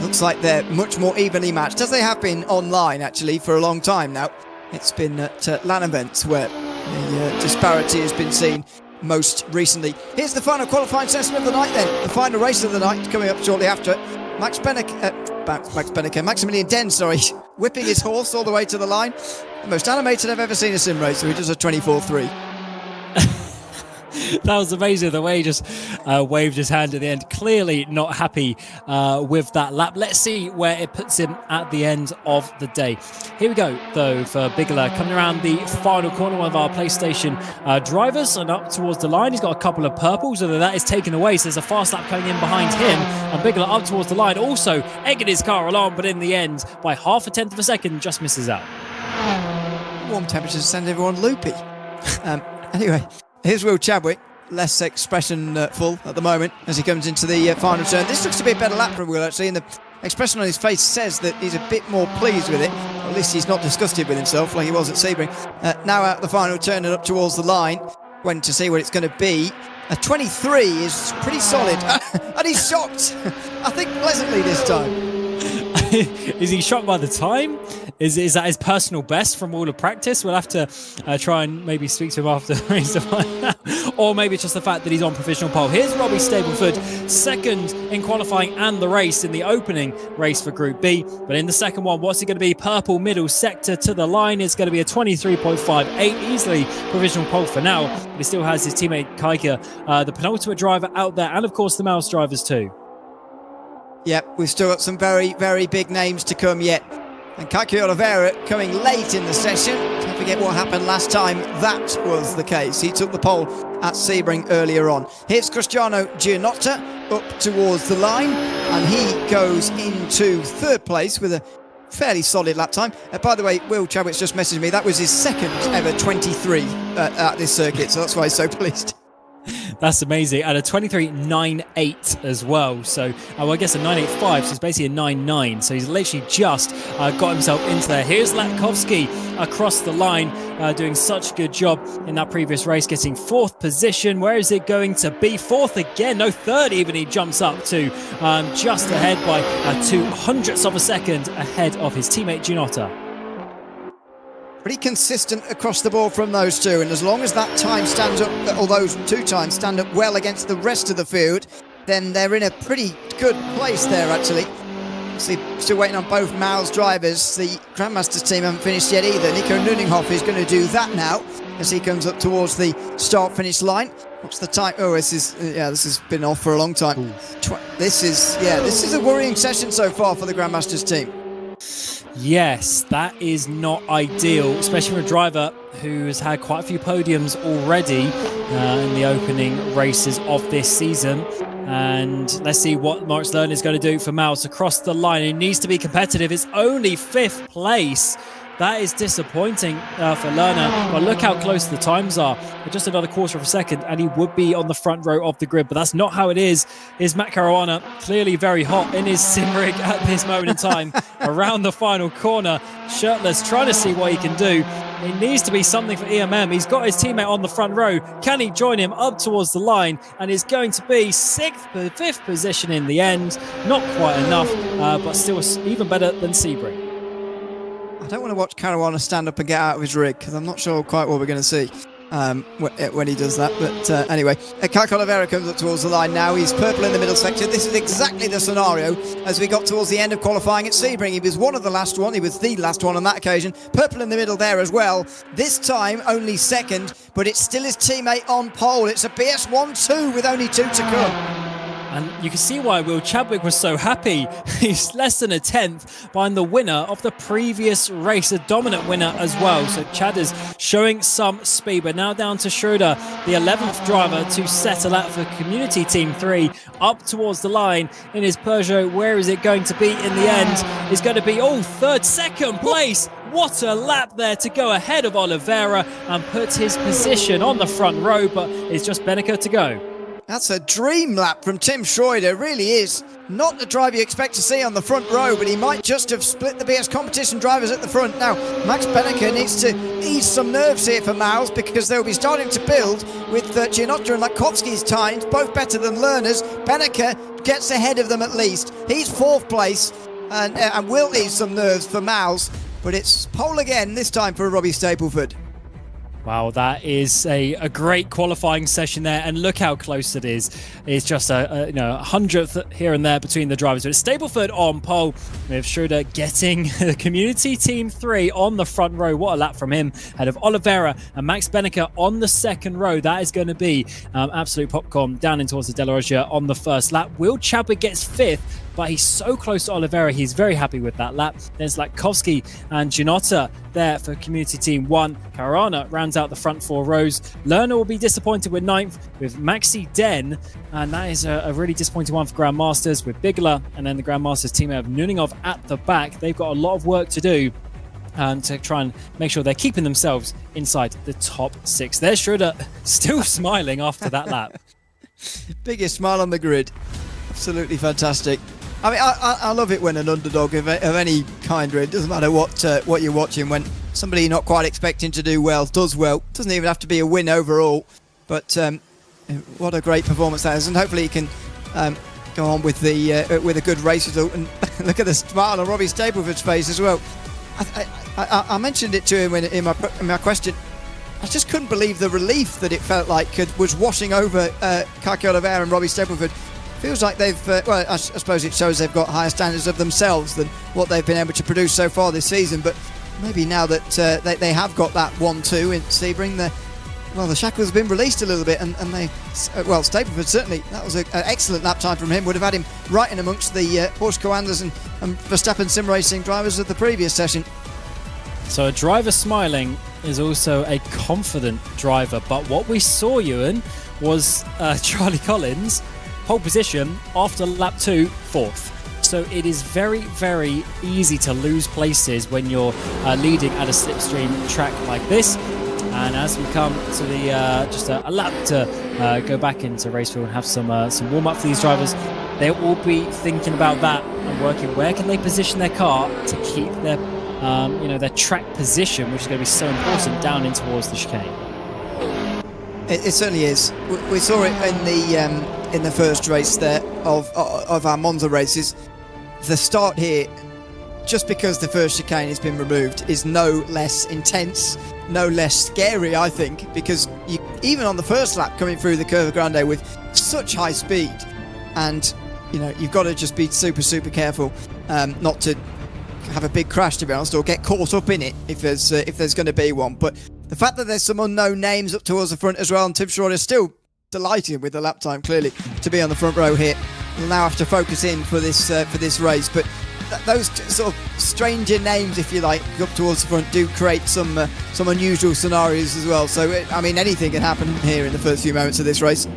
Speaker 1: looks like they're much more evenly matched, as they have been online actually for a long time now. It's been at LAN events where the disparity has been seen most recently. Here's the final qualifying session of the night then. The final race of the night coming up shortly after. Maximilian Den, whipping his horse all the way to the line. The most animated I've ever seen a sim racer, who does a 24.3.
Speaker 2: That was amazing, the way he just waved his hand at the end. Clearly not happy with that lap. Let's see where it puts him at the end of the day. Here we go, though, for Bigelow coming around the final corner, one of our PlayStation drivers, and up towards the line. He's got a couple of purples, although that is taken away, so there's a fast lap coming in behind him, and Bigelow up towards the line, also egging his car along, but in the end, by 0.5 of a second, just misses out.
Speaker 1: Warm temperatures send everyone loopy. Anyway, here's Will Chadwick, less expression-full at the moment as he comes into the final turn. This looks to be a better lap from Will, actually, and the expression on his face says that he's a bit more pleased with it. Or at least he's not disgusted with himself like he was at Sebring. Now out the final turn and up towards the line, when to see what it's going to be. A 23 is pretty solid, and he's shocked, I think pleasantly this time.
Speaker 2: Is he shocked by the time? Is that his personal best from all the practice? We'll have to try and maybe speak to him after the race to find out. Or maybe it's just the fact that he's on provisional pole. Here's Robbie Stableford, second in qualifying and the race in the opening race for Group B. But in the second one, what's it going to be? Purple middle sector to the line. It's going to be a 23.58, easily provisional pole for now. But he still has his teammate Kaika, the penultimate driver out there, and of course the mouse drivers too.
Speaker 1: Yep, we've still got some very, very big names to come yet. And Kaki Oliveira coming late in the session. Don't forget what happened last time that was the case. He took the pole at Sebring earlier on. Here's Cristiano Gianotta up towards the line, and he goes into third place with a fairly solid lap time. By the way, Will Chadwick's just messaged me. That was his second ever 23 at this circuit, so that's why he's so pleased.
Speaker 2: That's amazing. And a 23.98 as well. So, I guess a 9.85, so it's basically a 9.9. So he's literally just got himself into there. Here's Latkovsky across the line, doing such a good job in that previous race, getting fourth position. Where is it going to be? Fourth again. No, third even he jumps up to, just ahead by 0.02 of a second ahead of his teammate Gianotta.
Speaker 1: Pretty consistent across the board from those two, and as long as that time stands up, or those two times stand up well against the rest of the field, then they're in a pretty good place there actually. Still waiting on both Miles drivers. The Grandmasters team haven't finished yet either. Nico Nuninghoff is going to do that now as he comes up towards the start-finish line. What's the time? Oh, this has been off for a long time. This is a worrying session so far for the Grandmasters team.
Speaker 2: Yes, that is not ideal, especially for a driver who has had quite a few podiums already in the opening races of this season. And let's see what Moritz Lerner is going to do for Miles across the line. He needs to be competitive. It's only 5th place. That is disappointing for Lerner, but look how close the times are. Just another quarter of a second, and he would be on the front row of the grid, but that's not how it is. Is Matt Caruana clearly very hot in his sim rig at this moment in time, around the final corner, shirtless, trying to see what he can do. It needs to be something for EMM. He's got his teammate on the front row. Can he join him up towards the line? And it's going to be 5th position in the end. Not quite enough, but still even better than Sebring.
Speaker 1: I don't want to watch Caruana stand up and get out of his rig because I'm not sure quite what we're going to see when he does that. But anyway, Kyle Oliveira comes up towards the line now. He's purple in the middle section. This is exactly the scenario as we got towards the end of qualifying at Sebring. He was one of the last one. He was the last one on that occasion. Purple in the middle there as well. This time only second, but it's still his teammate on pole. It's a BS1-2 with only 2 to come.
Speaker 2: And you can see why Will Chadwick was so happy. He's less than a 10th behind the winner of the previous race, a dominant winner as well. So Chad is showing some speed, but now down to Schroeder, the 11th driver to settle out for Community Team 3, up towards the line in his Peugeot. Where is it going to be in the end? It's going to be, second place. What a lap there to go ahead of Oliveira and put his position on the front row, but it's just Benneker to go.
Speaker 1: That's a dream lap from Tim Schroeder. Really is not the driver you expect to see on the front row, but he might just have split the BS competition drivers at the front. Now, Max Benneker needs to ease some nerves here for Miles because they'll be starting to build with Giannotta and Lakovsky's times, both better than Lerner's. Benneker gets ahead of them at least. He's 4th place and will ease some nerves for Miles, but it's pole again, this time for Robbie Stapleford.
Speaker 2: Wow, that is a great qualifying session there, and look how close it is. It's just a 100th here and there between the drivers. But it's Stapleford on pole, with Schroeder getting the Community Team 3 on the front row. What a lap from him, ahead of Oliveira and Max Benneker on the second row. That is going to be absolute popcorn down in towards the De La Rogia on the first lap. Will Chadwick gets 5th, but he's so close to Oliveira. He's very happy with that lap. There's Lakovsky and Giannotta there for Community Team 1. Caruana rounds out the front 4 rows. Lerner will be disappointed with 9th with Maxi Den, and that is a really disappointing one for Grandmasters with Bigler, and then the Grandmasters team of Nuningov at the back. They've got a lot of work to do to try and make sure they're keeping themselves inside the top 6. There's Schroeder still smiling after that lap.
Speaker 1: Biggest smile on the grid. Absolutely fantastic. I mean, I love it when an underdog of any kind, really, it doesn't matter what you're watching, when somebody you're not quite expecting to do well does well. Doesn't even have to be a win overall, but what a great performance that is, and hopefully he can go on with a good race result. And look at the smile on Robbie Stapleford's face as well. I mentioned it to him in my question. I just couldn't believe the relief that it felt like was washing over Kaki Oliveira and Robbie Stapleford. Feels like they've, I suppose it shows they've got higher standards of themselves than what they've been able to produce so far this season. But maybe now that they have got that 1-2 in Sebring, the shackles have been released a little bit, and Stapleford certainly, that was an excellent lap time from him. Would have had him right in amongst the Porsche Coanders and Verstappen sim racing drivers of the previous session.
Speaker 2: So a driver smiling is also a confident driver, but what we saw, Ewan, was Charlie Collins pole position after lap 2, 4th. So it is very, very easy to lose places when you're leading at a slipstream track like this. And as we come to the just a lap to go back into Raceville and have some warm up for these drivers, they'll all be thinking about that and working where can they position their car to keep their their track position, which is going to be so important down in towards the chicane.
Speaker 1: It certainly is. We saw it in the first race there of our Monza races. The start here, just because the first chicane has been removed, is no less intense, no less scary, I think, because even on the first lap coming through the Curva Grande with such high speed, and you know, you've got to just be super, super careful not to have a big crash, to be honest, or get caught up in it if there's going to be one. But the fact that there's some unknown names up towards the front as well, and Tim Schroeder still delighted with the lap time, clearly, to be on the front row here. We'll now have to focus in for this race. But those sort of stranger names, if you like, up towards the front do create some unusual scenarios as well. So, I mean, anything can happen here in the first few moments of this race.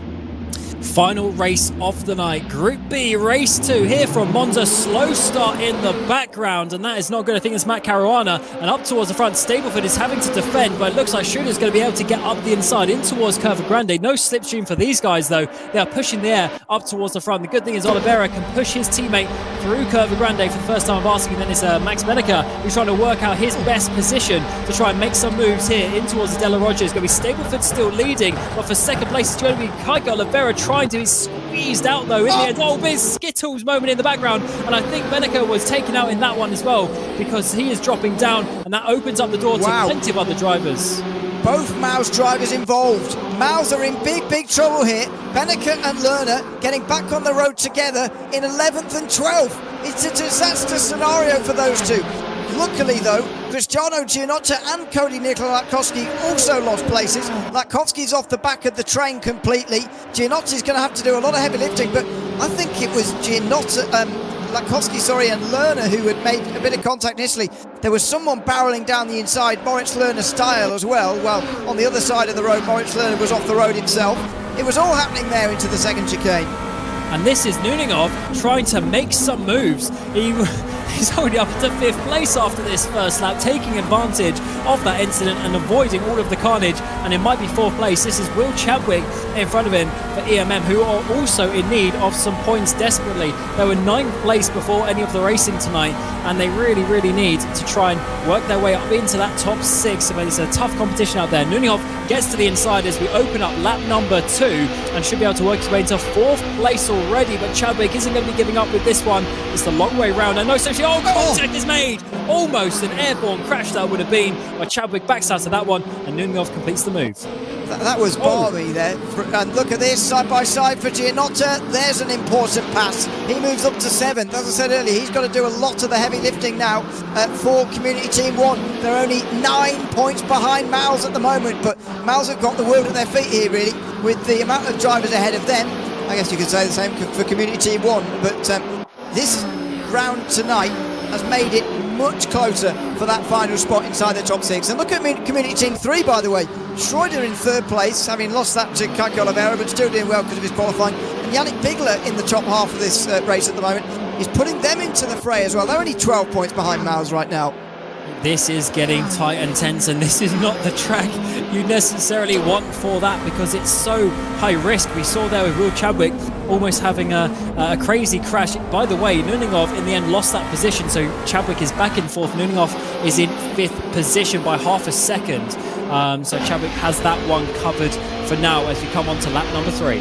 Speaker 2: Final race of the night, Group B, race 2 here from Monza. Slow start in the background, and that is not good. I think it's Matt Caruana, and up towards the front, Stableford is having to defend, but it looks like Schroeder's going to be able to get up the inside in towards Curva Grande. No slipstream for these guys, though. They are pushing the air up towards the front. The good thing is Oliveira can push his teammate through Curva Grande for the first time of asking. Then it's Max Beneker who's trying to work out his best position to try and make some moves here in towards the Della Roggia. It's going to be Stableford still leading, but for second place it's going to be Kaika Oliveira trying to be squeezed out though in the end. Oh, big Skittles moment in the background, and I think Beneker was taken out in that one as well because he is dropping down, and that opens up the door to plenty of other drivers.
Speaker 1: Both Maus drivers involved. Maus are in big trouble here. Beneker and Lerner getting back on the road together in 11th and 12th. It's a disaster scenario for those two. Luckily, though, Cristiano Gianotta and Cody Latkovsky also lost places. Latkovsky's off the back of the train completely. Gianotti's going to have to do a lot of heavy lifting, but I think it was Latkovsky, and Lerner who had made a bit of contact initially. There was someone barreling down the inside, Moritz Lerner style as well. Well, on the other side of the road, Moritz Lerner was off the road himself. It was all happening there into the second chicane.
Speaker 2: And this is Nuningov trying to make some moves. He's already up to 5th place after this first lap, taking advantage of that incident and avoiding all of the carnage, and it might be 4th place. This is Will Chadwick in front of him for EMM, who are also in need of some points desperately. They were 9th place before any of the racing tonight, and they really need to try and work their way up into that top 6. But it's a tough competition out there. Nuningov gets to the inside as we open up lap number 2 and should be able to work his way into 4th place already, but Chadwick isn't going to be giving up with this one. It's the long way round. I know, so contact is made. Almost an airborne crash that would have been, but Chadwick backs out of that one, and Nuningov completes the move.
Speaker 1: That was Barbie there. And look at this, side by side for Gianotta. There's an important pass. He moves up to 7th. As I said earlier, he's got to do a lot of the heavy lifting now for Community Team 1. They're only 9 points behind Maus at the moment, but Maus have got the world at their feet here, really, with the amount of drivers ahead of them. I guess you could say the same for Community Team 1, but this round tonight has made it much closer for that final spot inside the top 6. And look at Community Team 3, by the way. Schroeder in 3rd place, having lost that to Kaika Oliveira, but still doing well because of his qualifying. And Yannick Bigler in the top half of this race at the moment is putting them into the fray as well. They're only 12 points behind Maus right now.
Speaker 2: This is getting tight and tense, and this is not the track you necessarily want for that because it's so high risk. We saw there with Will Chadwick almost having a crazy crash. By the way, Nuningov in the end lost that position, so Chadwick is back in 4th. Nuningov is in 5th position by half a second. So Chadwick has that one covered for now as we come on to lap number 3.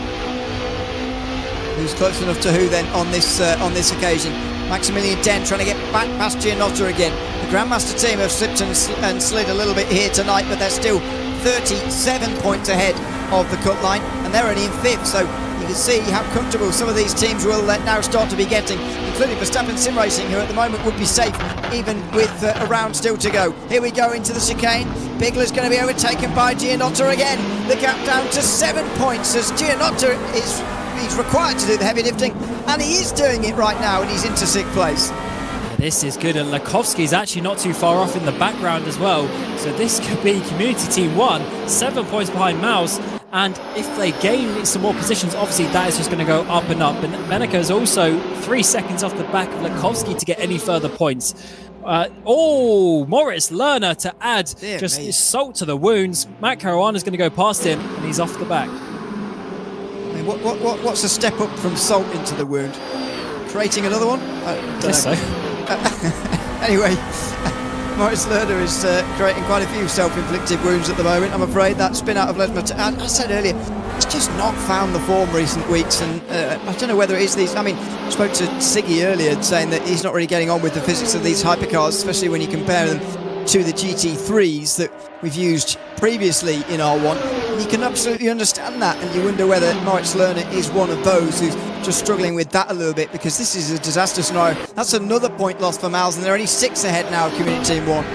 Speaker 1: Who's close enough to who then on this occasion? Maximilian Dent trying to get back past Gianotta again. The Grandmaster team have slipped and slid a little bit here tonight, but they're still 37 points ahead of the cut line, and they're only in 5th, so you can see how comfortable some of these teams will now start to be getting, including Verstappen Sim Racing, who at the moment would be safe even with a round still to go. Here we go into the chicane. Bigler's going to be overtaken by Gianotta again. The gap down to 7 points as Gianotta he's required to do the heavy lifting, and he is doing it right now, and he's into 6th place.
Speaker 2: This is good, and Latkovsky's actually not too far off in the background as well. So this could be Community Team 1, 7 points behind Maus. And if they gain some more positions, obviously that is just going to go up and up. And Beneker is also 3 seconds off the back of Latkovsky to get any further points. Moritz Lerner to add salt to the wounds. Matt Caruana is going to go past him, and he's off the back.
Speaker 1: I mean, what's a step up from salt into the wound? Creating another one? I
Speaker 2: guess so.
Speaker 1: Anyway, Moritz Lerner is creating quite a few self-inflicted wounds at the moment, I'm afraid. That spin out of Lesmer, I said earlier, he's just not found the form recent weeks, and I don't know whether it is these. I mean, I spoke to Siggy earlier saying that he's not really getting on with the physics of these hypercars, especially when you compare them to the GT3s that we've used previously in R1. And you can absolutely understand that, and you wonder whether Moritz Lerner is one of those who's just struggling with that a little bit because this is a disaster scenario. That's another point lost for Miles, and they're only 6 ahead now of Community Team 1.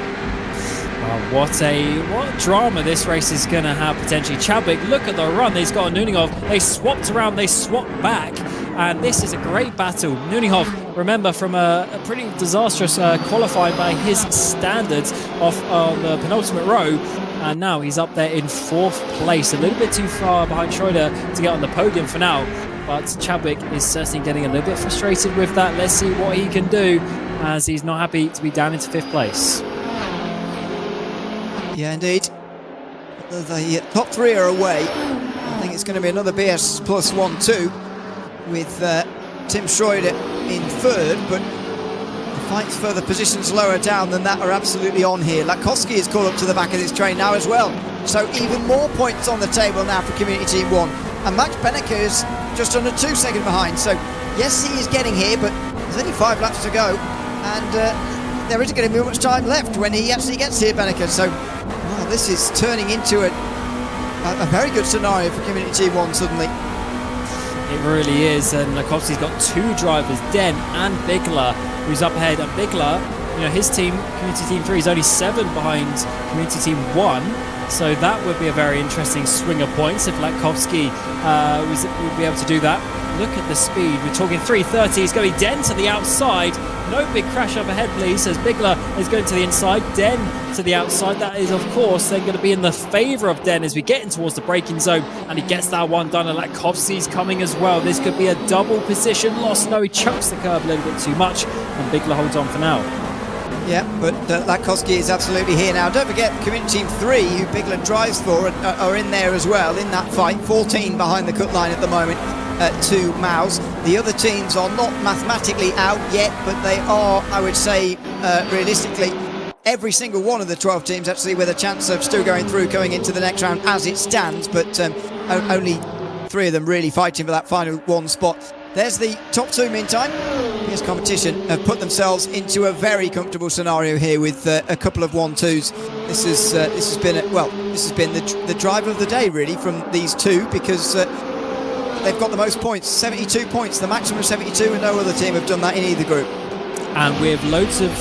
Speaker 2: What drama this race is going to have potentially. Chadwick, look at the run he's got on Nuningov. They swapped around, they swapped back, and this is a great battle. Nuningov, remember, from a pretty disastrous qualifying by his standards off on the penultimate row, and now he's up there in 4th place, a little bit too far behind Schroeder to get on the podium for now. But Chadwick is certainly getting a little bit frustrated with that. Let's see what he can do, as he's not happy to be down into 5th place.
Speaker 1: Yeah, indeed. The top 3 are away. I think it's going to be another BS plus 1-2 with Tim Schroeder in 3rd, but the fights for the positions lower down than that are absolutely on here. Latkowski is called up to the back of this train now as well. So even more points on the table now for Community Team 1. And Max Benneker is just under 2 seconds behind. So yes, he is getting here, but there's only 5 laps to go. And there isn't going to be much time left when he actually gets here, Benneker. So well, this is turning into a very good scenario for Community Team 1 suddenly.
Speaker 2: It really is, and Latkowski's got 2 drivers, Den and Bigler, who's up ahead. And Bigler, you know, his team, Community Team 3, is only 7 behind Community Team 1. So that would be a very interesting swing of points if Latkowski would be able to do that. Look at the speed. We're talking 330. He's going Den to the outside. No big crash up ahead, please, as Bigler is going to the inside. Den to the outside. That is, of course, then going to be in the favour of Den as we get in towards the braking zone. And he gets that one done. And Latkowski's coming as well. This could be a double position loss. No, he chucks the curb a little bit too much. And Bigler holds on for now.
Speaker 1: Yeah, but Latkowski is absolutely here now. Don't forget, Community Team 3, who Bigler drives for, are in there as well in that fight. 14 behind the cut line at the moment to Maus. The other teams are not mathematically out yet, but they are, I would say, realistically, every single one of the 12 teams actually with a chance of still going through, going into the next round as it stands, but only 3 of them really fighting for that final 1 spot. There's the top 2 meantime. This competition have put themselves into a very comfortable scenario here with a couple of 1-2s. This has been the driver of the day really from these 2 because they've got the most points, 72 points, the maximum of 72, and no other team have done that in either group.
Speaker 2: And we have loads of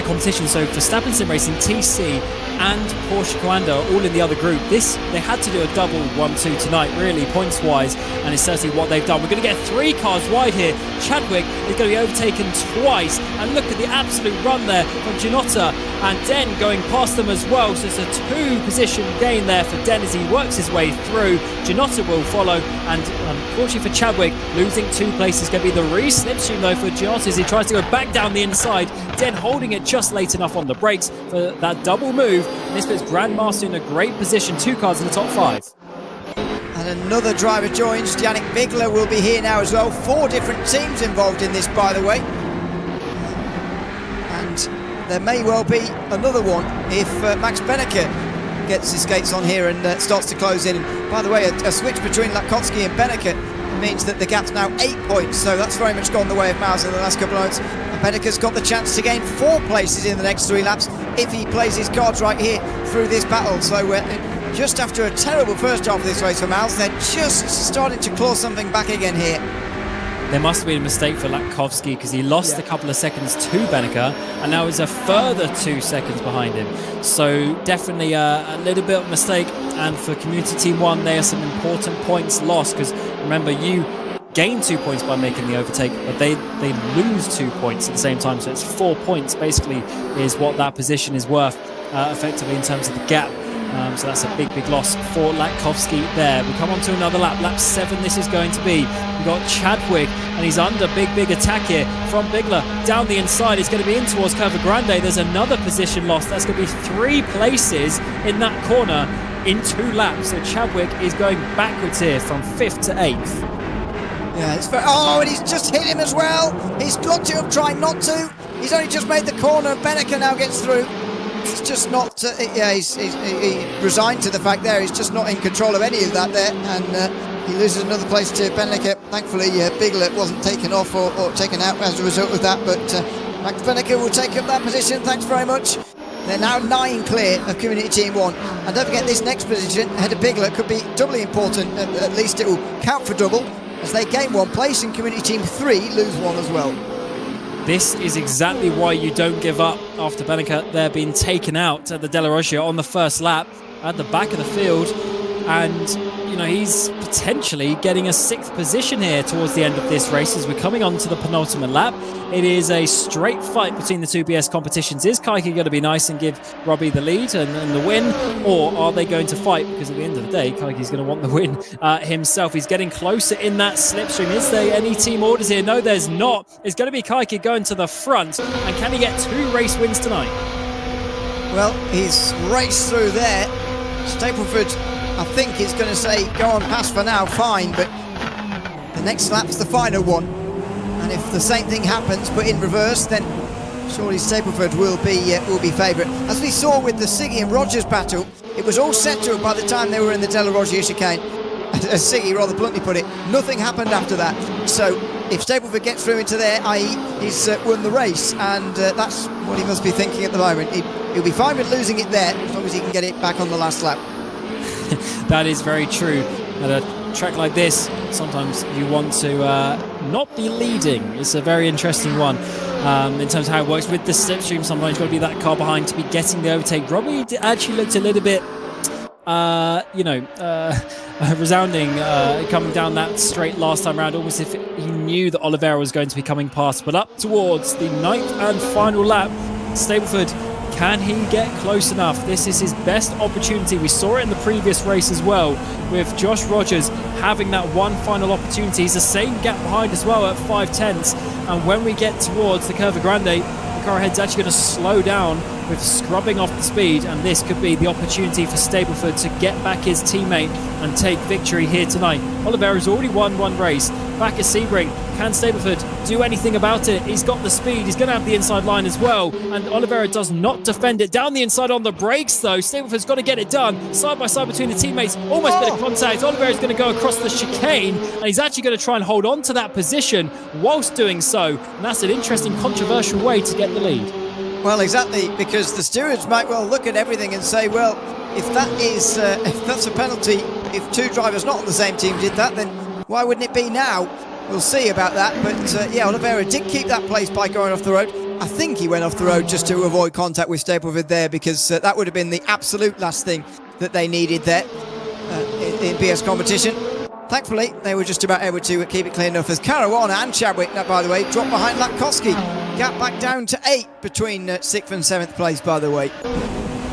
Speaker 2: competition. So Verstappen Sim Racing, TC and Porsche Coanda all in the other group. They had to do a double 1-2 tonight, really, points wise, and it's certainly what they've done. We're going to get 3 cars wide here. Chadwick is going to be overtaken twice, and look at the absolute run there from Ginotta, and Den going past them as well. So it's a 2-position gain there for Den as he works his way through. Ginotta will follow, and unfortunately for Chadwick, losing 2 places is going to be the re-slipstream though for Ginotta as he tries to go back down the inside. Den holding it just late enough on the brakes for that double move. And this puts Grandmaster in a great position. 2 cars in the top 5.
Speaker 1: And another driver joins. Yannick Bigler will be here now as well. 4 different teams involved in this, by the way. And there may well be another one if Max Benneker gets his skates on here and starts to close in. And by the way, a switch between Latkowski and Benneker means that the gap's now 8 points, so that's very much gone the way of Maus in the last couple of months. And Benneker's got the chance to gain 4 places in the next 3 laps if he plays his cards right here through this battle. So just after a terrible first half of this race for Maus, they're just starting to claw something back again here.
Speaker 2: There must have been a mistake for Latkowski because he lost a couple of seconds to Benneker and now is a further 2 seconds behind him. So definitely a little bit of a mistake. And for Community Team 1, there are some important points lost because remember, you gain 2 points by making the overtake, but they lose 2 points at the same time. So it's 4 points basically is what that position is worth effectively in terms of the gap. So that's a big loss for Latkowski there. We come on to another lap, lap 7 this is going to be. We've got Chadwick, and he's under big attack here from Bigler. Down the inside, he's going to be in towards Curva Grande. There's another position loss. That's going to be 3 places in that corner in 2 laps. So Chadwick is going backwards here from 5th to 8th.
Speaker 1: Yeah, it's very, and he's just hit him as well. He's got to have tried not to. He's only just made the corner. Benneker now gets through. He's just not, he resigned to the fact there. He's just not in control of any of that there. And he loses another place to Benneker. Thankfully, Bigler wasn't taken off or taken out as a result of that. But Max Benneker will take up that position. Thanks very much. They're now 9 clear of Community Team 1. And don't forget, this next position ahead of Bigler could be doubly important. At least it will count for double. as they gain 1 place and Community Team 3 lose 1 as well.
Speaker 2: This is exactly why you don't give up after Benica. They're being taken out at the Della Roggia on the first lap at the back of the field. And, you know, he's potentially getting a 6th position here towards the end of this race as we're coming on to the penultimate lap. It is a straight fight between the 2 BS competitions. Is Kaiki going to be nice and give Robbie the lead and the win? Or are they going to fight? Because at the end of the day, Kaiki's going to want the win himself. He's getting closer in that slipstream. Is there any team orders here? No, there's not. It's going to be Kaiki going to the front. And can he get 2 race wins tonight?
Speaker 1: Well, he's raced through there. Stapleford, I think, is going to say, go on past for now, fine, but the next lap's the final one. And if the same thing happens, but in reverse, then surely Stapleford will be favourite. As we saw with the Siggy and Rogers battle, it was all set to by the time they were in the Della Roggia chicane. As Siggy rather bluntly put it, nothing happened after that. So if Stapleford gets through into there, i.e. he's won the race, and that's what he must be thinking at the moment. He'll be fine with losing it there, as long as he can get it back on the last lap.
Speaker 2: That is very true. At a track like this, sometimes you want to not be leading. It's a very interesting one in terms of how it works with the slipstream. Sometimes you've got to be that car behind to be getting the overtake. Robbie actually looked a little bit, resounding coming down that straight last time around, almost if he knew that Oliveira was going to be coming past. But up towards the 9th and final lap, Stapleford, can he get close enough? This is his best opportunity. We saw it in the previous race as well, with Josh Rogers having that one final opportunity. He's the same gap behind as well at 5/10. And when we get towards the Curva Grande, the car ahead's actually going to slow down with scrubbing off the speed, and this could be the opportunity for Stapleford to get back his teammate and take victory here tonight. Oliveira's already won 1 race. Back at Sebring, can Stapleford do anything about it? He's got the speed, he's going to have the inside line as well, and Oliveira does not defend it. Down the inside on the brakes though, Stapleford's got to get it done. Side by side between the teammates, almost bit of contact. Oliveira's going to go across the chicane, and he's actually going to try and hold on to that position whilst doing so, and that's an interesting, controversial way to get the lead.
Speaker 1: Well, exactly, because the stewards might well look at everything and say, well, if that's a penalty, if 2 drivers not on the same team did that, then why wouldn't it be now? We'll see about that. But yeah, Oliveira did keep that place by going off the road. I think he went off the road just to avoid contact with Stapleford there, because that would have been the absolute last thing that they needed there in BS competition. Thankfully, they were just about able to keep it clean enough, as Caruana and Chadwick, by the way, dropped behind Latkowski. Gap back down to 8 between 6th and 7th place, by the way.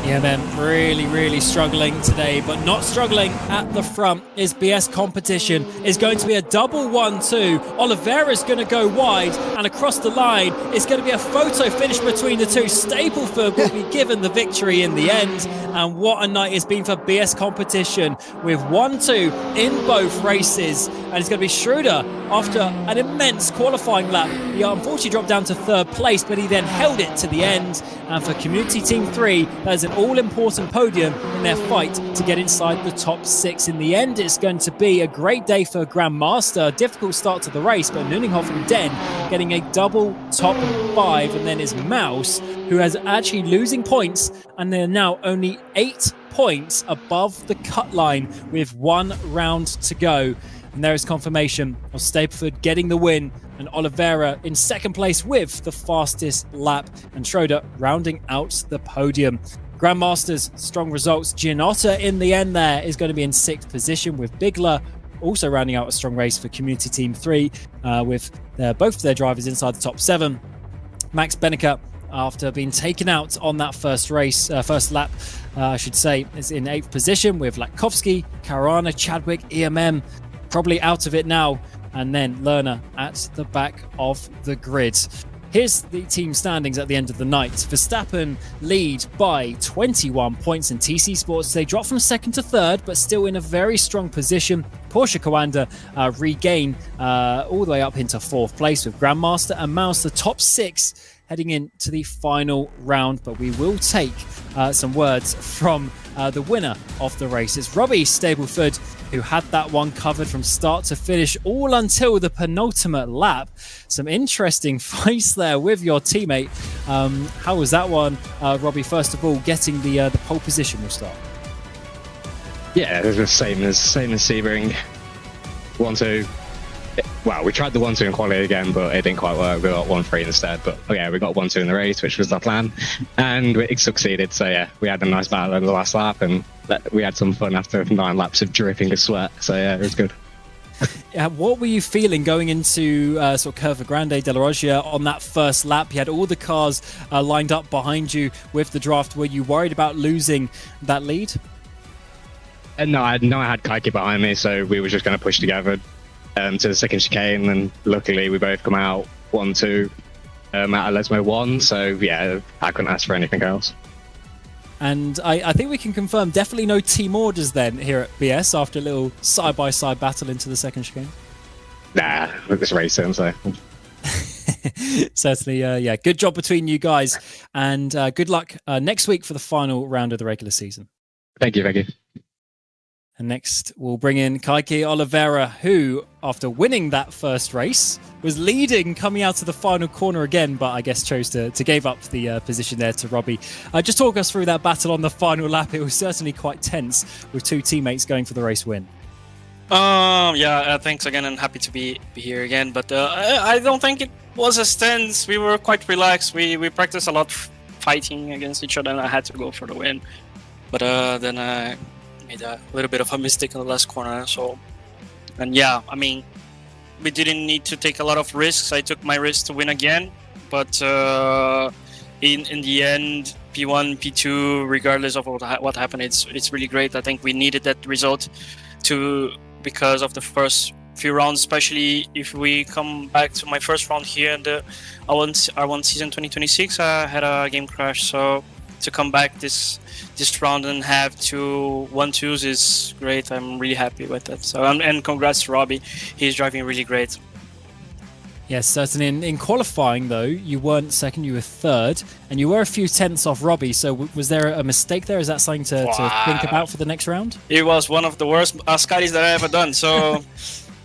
Speaker 2: Yeah, man, really struggling today, but not struggling at the front is BS competition. Is going to be a double 1-2. Oliveira's going to go wide, and across the line, it's going to be a photo finish between the 2. Stapleford will be given the victory in the end, and what a night it's been for BS competition, with 1-2 in both races. And it's going to be Schroeder after an immense qualifying lap. He unfortunately dropped down to 3rd place, but he then held it to the end. And for Community Team 3, that is an all-important podium in their fight to get inside the top 6. In the end, it's going to be a great day for Grandmaster. A difficult start to the race, but Nuninghoff and Den getting a double top 5. And then is Mouse, who has actually losing points, and they're now only 8 points above the cut line with 1 round to go. And there is confirmation of Stapleford getting the win, and Oliveira in 2nd place with the fastest lap, and Schroeder rounding out the podium. Grandmasters, strong results. Gianotta in the end there is going to be in 6th position, with Bigler also rounding out a strong race for Community Team 3 with both of their drivers inside the top 7. Max Benica, after being taken out on that first lap, I should say, is in 8th position with Latkowski, Caruana, Chadwick, EMM probably out of it now, and then Lerner at the back of the grid. Here's the team standings at the end of the night. Verstappen lead by 21 points in TC Sports. They drop from 2nd to 3rd, but still in a very strong position. Porsche Coanda regain all the way up into 4th place, with Grandmaster and Mouse the top 6 heading into the final round. But we will take some words from the winner of the race. It's Robbie Stapleford, who had that one covered from start to finish, all until the penultimate lap. Some interesting fights there with your teammate. How was that one, Robbie? First of all, getting the pole position will start.
Speaker 6: Yeah, it was the same as Sebring. 1-2. well, we tried the 1-2 in quali again, but it didn't quite work. We got 1-3 instead. But we got 1-2 in the race, which was our plan, and it succeeded. So yeah, we had a nice battle in the last lap, and we had some fun after 9 laps of dripping with sweat. So yeah, it was good.
Speaker 2: What were you feeling going into sort of Curva Grande de la Roggia on that first lap? You had all the cars lined up behind you with the draft. Were you worried about losing that lead?
Speaker 6: No, I had Kaiki behind me, so we were just going to push together to the second chicane, and luckily we both come out 1-2 out of Lesmo 1. So yeah, I couldn't ask for anything else.
Speaker 2: And I think we can confirm definitely no team orders then here at BS after a little side-by-side battle into the second chicane.
Speaker 6: Nah, it's racing, so.
Speaker 2: Certainly, yeah. Good job between you guys, and good luck next week for the final round of the regular season.
Speaker 6: Thank you.
Speaker 2: And next, we'll bring in Kaiki Oliveira, who, after winning that first race, was leading coming out to the final corner again, but I guess chose to give up the position there to Robbie. Just talk us through that battle on the final lap. It was certainly quite tense with 2 teammates going for the race win.
Speaker 5: Thanks again, and happy to be here again. But I don't think it was as tense. We were quite relaxed. We practiced a lot fighting against each other, and I had to go for the win. But then I made a little bit of a mistake in the last corner. So, and yeah, I mean, we didn't need to take a lot of risks. I took my risk to win again, but in the end, P1, P2, regardless of what happened, it's really great. I think we needed that result because of the first few rounds, especially if we come back to my first round here in the R1 season 2026. I had a game crash, so to come back this round and have 2 1-2s is great. I'm really happy with it. So and congrats to Robbie. He's driving really great.
Speaker 2: Yes, certainly. In qualifying, though, you weren't second, you were third, and you were a few tenths off Robbie. So was there a mistake there? Is that something to think about for the next round?
Speaker 5: It was one of the worst Ascaris that I ever done. So,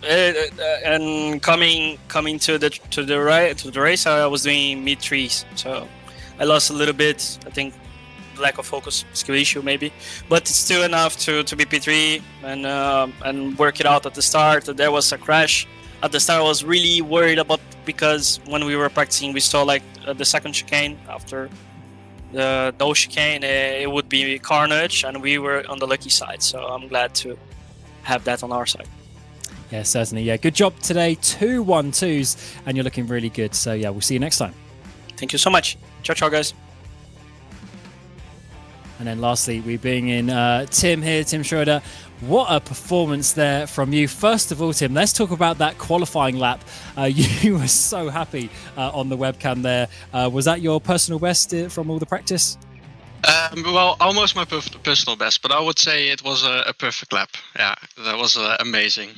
Speaker 5: and coming to the race, I was doing mid threes. So I lost a little bit. I think lack of focus, skill issue maybe, but it's still enough to be P3 and work it out at the start. There was a crash. At the start, I was really worried about, because when we were practicing, we saw like the second chicane after the no chicane, it would be carnage, and we were on the lucky side. So I'm glad to have that on our side.
Speaker 2: Yeah, certainly. Yeah, good job today. 2 1-2s, and you're looking really good. So yeah, we'll see you next time.
Speaker 5: Thank you so much. Ciao, guys.
Speaker 2: And then lastly, we bring in Tim here, Tim Schroeder. What a performance there from you. First of all, Tim, let's talk about that qualifying lap. You were so happy on the webcam there. Was that your personal best from all the practice?
Speaker 8: Well, almost my personal best, but I would say it was a perfect lap. Yeah, that was amazing.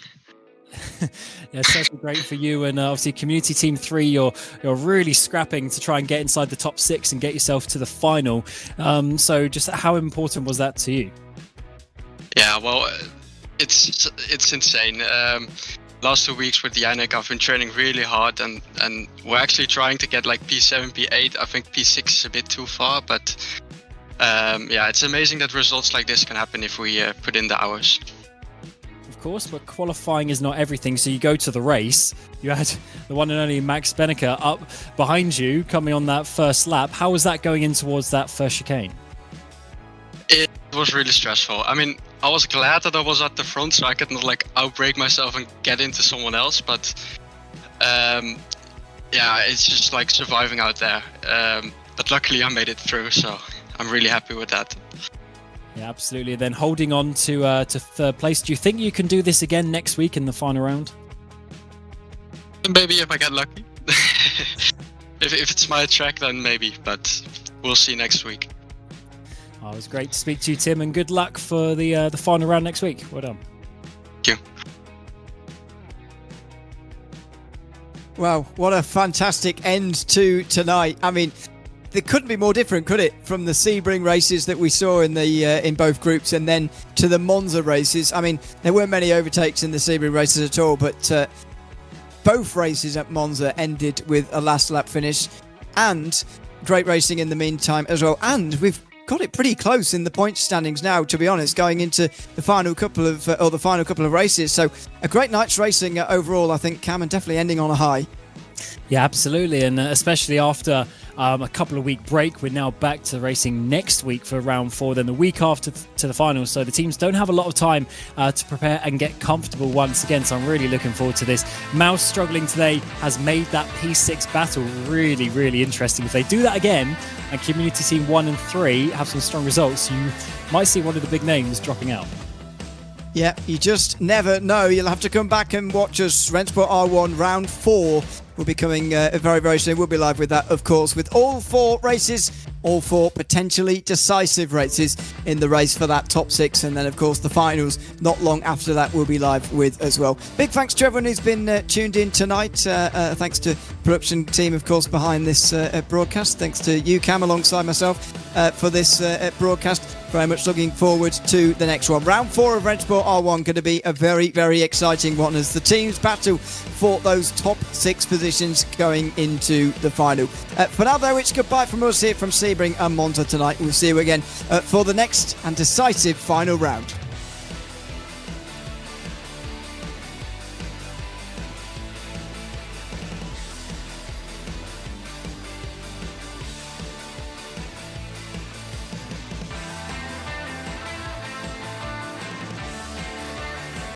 Speaker 2: Yeah, certainly great for you, and obviously Community Team 3, you're really scrapping to try and get inside the top 6 and get yourself to the final. So just how important was that to you?
Speaker 8: Yeah, well, it's insane. Last 2 weeks with the INEC, I've been training really hard, and we're actually trying to get like P7, P8. I think P6 is a bit too far, but yeah, it's amazing that results like this can happen if we put in the hours.
Speaker 2: Of course, but qualifying is not everything. So you go to the race, you had the one and only Max Benneker up behind you coming on that first lap. How was that going in towards that first chicane?
Speaker 8: It was really stressful. I mean, I was glad that I was at the front so I could not like outbrake myself and get into someone else, but yeah, it's just like surviving out there. But luckily I made it through, so I'm really happy with that.
Speaker 2: Yeah, absolutely. Then holding on to third place. Do you think you can do this again next week in the final round?
Speaker 8: Maybe if I get lucky. if it's my track, then maybe, but we'll see next week.
Speaker 2: Oh, it was great to speak to you, Tim, and good luck for the final round next week. Well done.
Speaker 8: Thank you.
Speaker 1: Wow, what a fantastic end to tonight. I mean, it couldn't be more different, could it? From the Sebring races that we saw in both groups, and then to the Monza races. I mean, there weren't many overtakes in the Sebring races at all, but both races at Monza ended with a last lap finish, and great racing in the meantime as well. And we've got it pretty close in the point standings now, to be honest, going into the final couple of races. So a great night's racing overall, I think, Cam, and definitely ending on a high.
Speaker 2: Yeah, absolutely. And especially after a couple of week break, we're now back to racing next week for round 4, then the week after to the finals. So the teams don't have a lot of time to prepare and get comfortable once again. So I'm really looking forward to this. Mouse struggling today has made that P6 battle really, really interesting. If they do that again and Community Team 1 and 3 have some strong results, you might see one of the big names dropping out.
Speaker 1: Yeah, you just never know. You'll have to come back and watch us. Rennsport R1 round 4 will be coming very, very soon. We'll be live with that, of course, with all 4 races, all 4 potentially decisive races in the race for that top 6. And then, of course, the finals not long after that we'll be live with as well. Big thanks to everyone who's been tuned in tonight. Thanks to production team, of course, behind this broadcast. Thanks to you, Cam, alongside myself for this broadcast. Very much looking forward to the next one. Round 4 of Rennsport R1 going to be a very, very exciting one as the teams battle for those top 6 positions going into the final. For now, though, it's goodbye from us here from Sebring and Monza tonight. We'll see you again for the next and decisive final round.